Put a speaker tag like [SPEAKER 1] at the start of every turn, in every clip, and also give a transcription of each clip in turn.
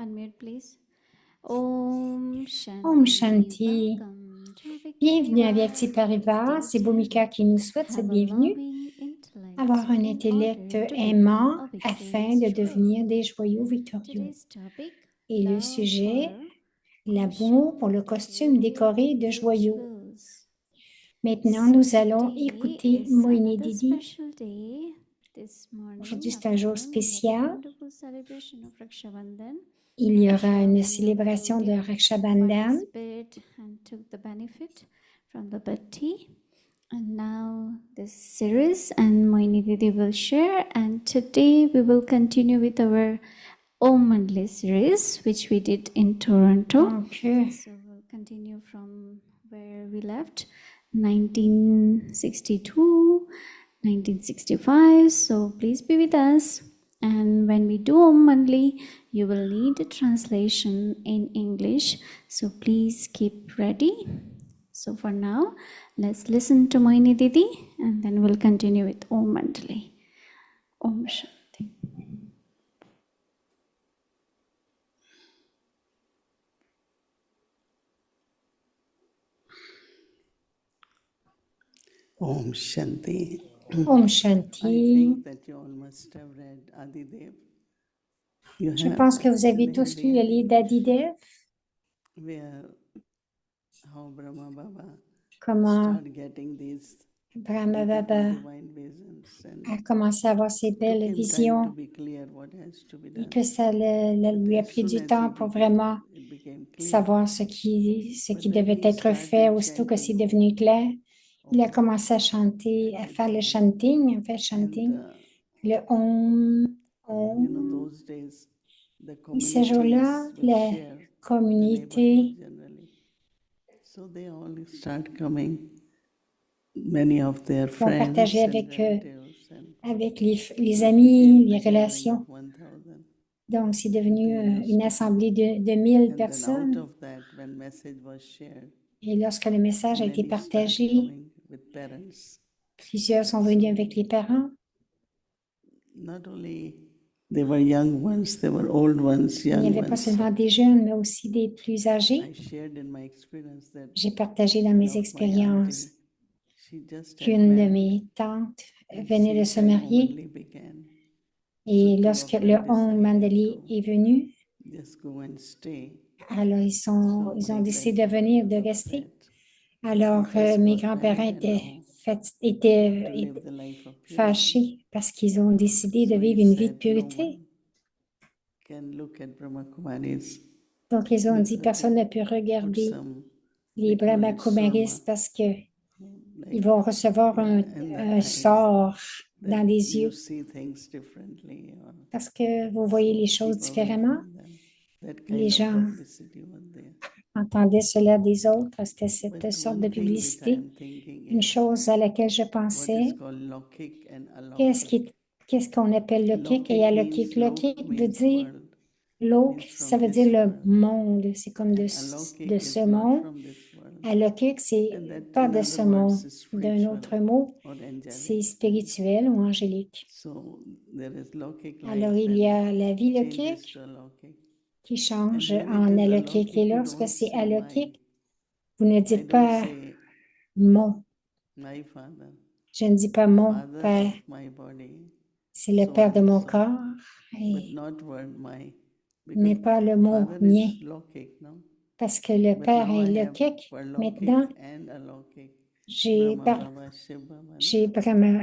[SPEAKER 1] Unmute, please. Om
[SPEAKER 2] Om
[SPEAKER 1] Shanti.
[SPEAKER 2] Shanti.
[SPEAKER 1] Welcome to
[SPEAKER 2] Bienvenue à
[SPEAKER 1] Victoria
[SPEAKER 2] Vyakti Parivar. C'est
[SPEAKER 1] Stage.
[SPEAKER 2] Bhumika qui nous souhaite cette
[SPEAKER 1] Have a
[SPEAKER 2] bienvenue.
[SPEAKER 1] loving intellect
[SPEAKER 2] Avoir un
[SPEAKER 1] in
[SPEAKER 2] intellect
[SPEAKER 1] order to
[SPEAKER 2] aimant
[SPEAKER 1] become a
[SPEAKER 2] afin de
[SPEAKER 1] victorious joy.
[SPEAKER 2] devenir des joyaux victorieux.
[SPEAKER 1] Today's topic,
[SPEAKER 2] Et le
[SPEAKER 1] love
[SPEAKER 2] sujet,
[SPEAKER 1] for
[SPEAKER 2] l'amour pour le costume décoré de joyaux.
[SPEAKER 1] girls.
[SPEAKER 2] Maintenant,
[SPEAKER 1] So
[SPEAKER 2] nous allons
[SPEAKER 1] today
[SPEAKER 2] écouter
[SPEAKER 1] is
[SPEAKER 2] Moini
[SPEAKER 1] another
[SPEAKER 2] Didi.
[SPEAKER 1] special day. This morning,
[SPEAKER 2] Aujourd'hui, c'est un jour
[SPEAKER 1] afternoon, we had a
[SPEAKER 2] spécial.
[SPEAKER 1] wonderful celebration of Raksha Bandhan.
[SPEAKER 2] Il y
[SPEAKER 1] I'm
[SPEAKER 2] aura
[SPEAKER 1] sure
[SPEAKER 2] une
[SPEAKER 1] many of
[SPEAKER 2] célébration
[SPEAKER 1] you
[SPEAKER 2] de
[SPEAKER 1] did
[SPEAKER 2] Raksha Bandhan.
[SPEAKER 1] participate and took the benefit from the bhakti. And now this series and Moini Didi will share, and today we will continue with our Om Mandali series which we did in Toronto.
[SPEAKER 2] Donc,
[SPEAKER 1] So we'll continue from where we left, 1962, 1965. So please be with us. And when we do Om Mandali, you will need a translation in English. So please keep ready. So for now, let's listen to Moini Didi and then we'll continue with Om Mandali. Om Shanti.
[SPEAKER 3] Om Shanti.
[SPEAKER 2] Om
[SPEAKER 3] I
[SPEAKER 2] Shanti.
[SPEAKER 3] think that you all must have read Adidev. You
[SPEAKER 2] Je
[SPEAKER 3] have
[SPEAKER 2] pense que vous avez
[SPEAKER 3] in
[SPEAKER 2] tous
[SPEAKER 3] Hindi
[SPEAKER 2] lu le
[SPEAKER 3] and
[SPEAKER 2] livre
[SPEAKER 3] English,
[SPEAKER 2] d'Adidev.
[SPEAKER 3] where how Brahma Baba
[SPEAKER 2] Comment
[SPEAKER 3] started getting these
[SPEAKER 2] Brahma
[SPEAKER 3] beautiful
[SPEAKER 2] Baba
[SPEAKER 3] divine visions and
[SPEAKER 2] a commencé à avoir ces
[SPEAKER 3] took
[SPEAKER 2] belles
[SPEAKER 3] him time to
[SPEAKER 2] visions
[SPEAKER 3] be clear what has to be
[SPEAKER 2] et
[SPEAKER 3] done.
[SPEAKER 2] que ça lui a
[SPEAKER 3] As
[SPEAKER 2] pris
[SPEAKER 3] soon
[SPEAKER 2] du
[SPEAKER 3] as
[SPEAKER 2] temps pour vraiment
[SPEAKER 3] it became clear.
[SPEAKER 2] savoir ce qui
[SPEAKER 3] But when
[SPEAKER 2] devait
[SPEAKER 3] he
[SPEAKER 2] être fait.
[SPEAKER 3] started
[SPEAKER 2] Aussitôt que c'est
[SPEAKER 3] chanting
[SPEAKER 2] devenu clair, il a
[SPEAKER 3] Om,
[SPEAKER 2] commencé à chanter, à faire le chanting,
[SPEAKER 3] and
[SPEAKER 2] le Om,
[SPEAKER 3] you know,
[SPEAKER 2] Om.
[SPEAKER 3] those days the
[SPEAKER 2] Et ces jours-là,
[SPEAKER 3] communities will
[SPEAKER 2] la
[SPEAKER 3] share the neighborhood
[SPEAKER 2] communauté
[SPEAKER 3] generally. So they all start coming, many of their
[SPEAKER 2] vont partager
[SPEAKER 3] friends and
[SPEAKER 2] avec,
[SPEAKER 3] relatives, and
[SPEAKER 2] avec les
[SPEAKER 3] it
[SPEAKER 2] amis,
[SPEAKER 3] became
[SPEAKER 2] les
[SPEAKER 3] the gathering
[SPEAKER 2] relations.
[SPEAKER 3] of 1,000
[SPEAKER 2] Donc, c'est
[SPEAKER 3] that
[SPEAKER 2] devenu
[SPEAKER 3] they used
[SPEAKER 2] une
[SPEAKER 3] to come.
[SPEAKER 2] assemblée de 1000
[SPEAKER 3] And then out
[SPEAKER 2] personnes.
[SPEAKER 3] of that, when message was shared,
[SPEAKER 2] Et lorsque le message a été
[SPEAKER 3] many start
[SPEAKER 2] partagé,
[SPEAKER 3] coming with parents.
[SPEAKER 2] plusieurs sont venus avec les parents.
[SPEAKER 3] Not only they were young ones, they were old ones,
[SPEAKER 2] Il n'y
[SPEAKER 3] young
[SPEAKER 2] avait pas
[SPEAKER 3] ones.
[SPEAKER 2] seulement des jeunes, mais aussi des plus âgés.
[SPEAKER 3] I shared in my experience that
[SPEAKER 2] J'ai partagé dans
[SPEAKER 3] one
[SPEAKER 2] mes
[SPEAKER 3] of my
[SPEAKER 2] expériences
[SPEAKER 3] auntie, she just had
[SPEAKER 2] qu'une de
[SPEAKER 3] married,
[SPEAKER 2] mes tantes
[SPEAKER 3] and
[SPEAKER 2] venait de se
[SPEAKER 3] same time
[SPEAKER 2] marier.
[SPEAKER 3] Omanli began.
[SPEAKER 2] Et
[SPEAKER 3] So two
[SPEAKER 2] lorsque
[SPEAKER 3] of
[SPEAKER 2] le
[SPEAKER 3] them
[SPEAKER 2] Om
[SPEAKER 3] decided
[SPEAKER 2] Mandali
[SPEAKER 3] to
[SPEAKER 2] est venu,
[SPEAKER 3] just go and stay.
[SPEAKER 2] alors
[SPEAKER 3] So
[SPEAKER 2] ils ont
[SPEAKER 3] my
[SPEAKER 2] décidé de venir, de
[SPEAKER 3] grandparents were
[SPEAKER 2] rester.
[SPEAKER 3] upset.
[SPEAKER 2] Alors,
[SPEAKER 3] They just
[SPEAKER 2] mes
[SPEAKER 3] got
[SPEAKER 2] grands-parents
[SPEAKER 3] married and
[SPEAKER 2] étaient
[SPEAKER 3] now to live the life of purity.
[SPEAKER 2] fâchés parce qu'ils ont décidé de
[SPEAKER 3] So he
[SPEAKER 2] vivre une vie de
[SPEAKER 3] said, no
[SPEAKER 2] pureté.
[SPEAKER 3] one can look at Brahma Kumaris
[SPEAKER 2] Donc, ils ont dit,
[SPEAKER 3] without
[SPEAKER 2] personne ne peut
[SPEAKER 3] put
[SPEAKER 2] regarder
[SPEAKER 3] some,
[SPEAKER 2] les
[SPEAKER 3] they call
[SPEAKER 2] Brahma
[SPEAKER 3] it swarma,
[SPEAKER 2] Kumaris parce qu'ils
[SPEAKER 3] like,
[SPEAKER 2] vont recevoir
[SPEAKER 3] yeah, in the
[SPEAKER 2] un
[SPEAKER 3] eyes,
[SPEAKER 2] sort
[SPEAKER 3] that
[SPEAKER 2] dans les
[SPEAKER 3] you
[SPEAKER 2] yeux
[SPEAKER 3] see things differently. Or,
[SPEAKER 2] parce que vous voyez les
[SPEAKER 3] so
[SPEAKER 2] choses
[SPEAKER 3] keep away
[SPEAKER 2] différemment.
[SPEAKER 3] from them. That
[SPEAKER 2] Les
[SPEAKER 3] kind of
[SPEAKER 2] gens
[SPEAKER 3] publicity was there.
[SPEAKER 2] entendaient cela des autres. C'était cette
[SPEAKER 3] But
[SPEAKER 2] sorte de
[SPEAKER 3] one thing which I
[SPEAKER 2] publicité.
[SPEAKER 3] am thinking
[SPEAKER 2] Une
[SPEAKER 3] is
[SPEAKER 2] chose à laquelle je
[SPEAKER 3] what is
[SPEAKER 2] pensais,
[SPEAKER 3] called lokik and
[SPEAKER 2] qu'est-ce
[SPEAKER 3] alaukik.
[SPEAKER 2] qu'on appelle le kick et
[SPEAKER 3] Lokik
[SPEAKER 2] alokik.
[SPEAKER 3] means
[SPEAKER 2] Le
[SPEAKER 3] lok
[SPEAKER 2] kick veut
[SPEAKER 3] means
[SPEAKER 2] dire,
[SPEAKER 3] world,
[SPEAKER 2] lok,
[SPEAKER 3] means
[SPEAKER 2] ça
[SPEAKER 3] from
[SPEAKER 2] veut dire
[SPEAKER 3] this
[SPEAKER 2] le
[SPEAKER 3] world,
[SPEAKER 2] monde. C'est comme
[SPEAKER 3] and
[SPEAKER 2] de
[SPEAKER 3] alaukik
[SPEAKER 2] ce
[SPEAKER 3] is not
[SPEAKER 2] monde.
[SPEAKER 3] from this world.
[SPEAKER 2] Alokik,
[SPEAKER 3] And
[SPEAKER 2] c'est
[SPEAKER 3] that,
[SPEAKER 2] pas
[SPEAKER 3] in
[SPEAKER 2] de ce
[SPEAKER 3] other
[SPEAKER 2] monde.
[SPEAKER 3] words, is
[SPEAKER 2] D'un
[SPEAKER 3] spiritual
[SPEAKER 2] autre mot,
[SPEAKER 3] or
[SPEAKER 2] c'est
[SPEAKER 3] angelic.
[SPEAKER 2] spirituel ou angélique.
[SPEAKER 3] So there is lokik
[SPEAKER 2] Alors,
[SPEAKER 3] life
[SPEAKER 2] il y a
[SPEAKER 3] and
[SPEAKER 2] la vie
[SPEAKER 3] changes
[SPEAKER 2] lokik
[SPEAKER 3] to alaukik.
[SPEAKER 2] qui
[SPEAKER 3] And
[SPEAKER 2] change
[SPEAKER 3] when it
[SPEAKER 2] en
[SPEAKER 3] is
[SPEAKER 2] alokik. Et
[SPEAKER 3] alaukik, you
[SPEAKER 2] lorsque
[SPEAKER 3] don't
[SPEAKER 2] c'est
[SPEAKER 3] say my.
[SPEAKER 2] alokik, vous ne
[SPEAKER 3] I
[SPEAKER 2] dites
[SPEAKER 3] don't
[SPEAKER 2] pas
[SPEAKER 3] say
[SPEAKER 2] mon.
[SPEAKER 3] my father,
[SPEAKER 2] Je ne dis pas mon
[SPEAKER 3] father
[SPEAKER 2] père.
[SPEAKER 3] of my body,
[SPEAKER 2] C'est le
[SPEAKER 3] so
[SPEAKER 2] père de
[SPEAKER 3] and
[SPEAKER 2] mon
[SPEAKER 3] so,
[SPEAKER 2] corps,
[SPEAKER 3] but
[SPEAKER 2] et-
[SPEAKER 3] not word my,
[SPEAKER 2] mais
[SPEAKER 3] because
[SPEAKER 2] pas le mot
[SPEAKER 3] father
[SPEAKER 2] mien.
[SPEAKER 3] is lokik, no?
[SPEAKER 2] Parce que le
[SPEAKER 3] But
[SPEAKER 2] père
[SPEAKER 3] now
[SPEAKER 2] est
[SPEAKER 3] I have
[SPEAKER 2] lokik.
[SPEAKER 3] for
[SPEAKER 2] Maintenant,
[SPEAKER 3] lokik and alaukik,
[SPEAKER 2] j'ai
[SPEAKER 3] Brahma
[SPEAKER 2] par,
[SPEAKER 3] Baba, Shiv Baba, no?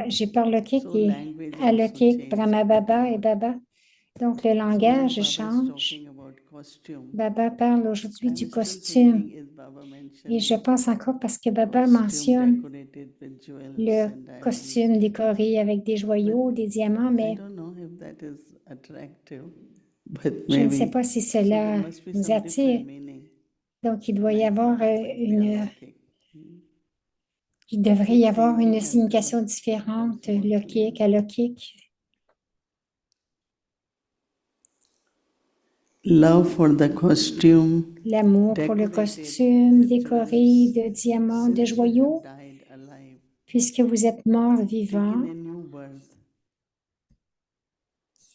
[SPEAKER 2] j'ai par lokik
[SPEAKER 3] So
[SPEAKER 2] et
[SPEAKER 3] language also
[SPEAKER 2] alokik,
[SPEAKER 3] changed
[SPEAKER 2] Brahma Baba et
[SPEAKER 3] everywhere.
[SPEAKER 2] Baba. Donc, le
[SPEAKER 3] So when
[SPEAKER 2] langage
[SPEAKER 3] Baba is
[SPEAKER 2] change.
[SPEAKER 3] talking about costume,
[SPEAKER 2] Baba parle aujourd'hui du
[SPEAKER 3] I'm still
[SPEAKER 2] costume.
[SPEAKER 3] thinking, is Baba
[SPEAKER 2] Et je
[SPEAKER 3] mentioning
[SPEAKER 2] pense encore parce que Baba
[SPEAKER 3] costume
[SPEAKER 2] mentionne
[SPEAKER 3] decorated with jewels
[SPEAKER 2] le
[SPEAKER 3] and diamonds?
[SPEAKER 2] costume décoré avec des
[SPEAKER 3] But
[SPEAKER 2] joyaux, des diamants,
[SPEAKER 3] I
[SPEAKER 2] mais
[SPEAKER 3] don't know if that is attractive, but
[SPEAKER 2] je ne sais
[SPEAKER 3] maybe.
[SPEAKER 2] pas si
[SPEAKER 3] So there
[SPEAKER 2] cela
[SPEAKER 3] must be
[SPEAKER 2] nous
[SPEAKER 3] some different
[SPEAKER 2] attire.
[SPEAKER 3] meaning.
[SPEAKER 2] Donc, il doit y
[SPEAKER 3] Like
[SPEAKER 2] avoir
[SPEAKER 3] Baba might be alaukik.
[SPEAKER 2] il devrait y
[SPEAKER 3] Keep
[SPEAKER 2] avoir une
[SPEAKER 3] changing until
[SPEAKER 2] signification
[SPEAKER 3] it becomes
[SPEAKER 2] différente,
[SPEAKER 3] more
[SPEAKER 2] le
[SPEAKER 3] clear.
[SPEAKER 2] kick, alokik.
[SPEAKER 3] Love for the costume
[SPEAKER 2] L'amour pour le
[SPEAKER 3] decorated
[SPEAKER 2] costume
[SPEAKER 3] with
[SPEAKER 2] décoré
[SPEAKER 3] jewels,
[SPEAKER 2] de diamants, de
[SPEAKER 3] since you have
[SPEAKER 2] joyaux,
[SPEAKER 3] died alive,
[SPEAKER 2] puisque vous êtes mort
[SPEAKER 3] taken
[SPEAKER 2] vivant,
[SPEAKER 3] a new birth,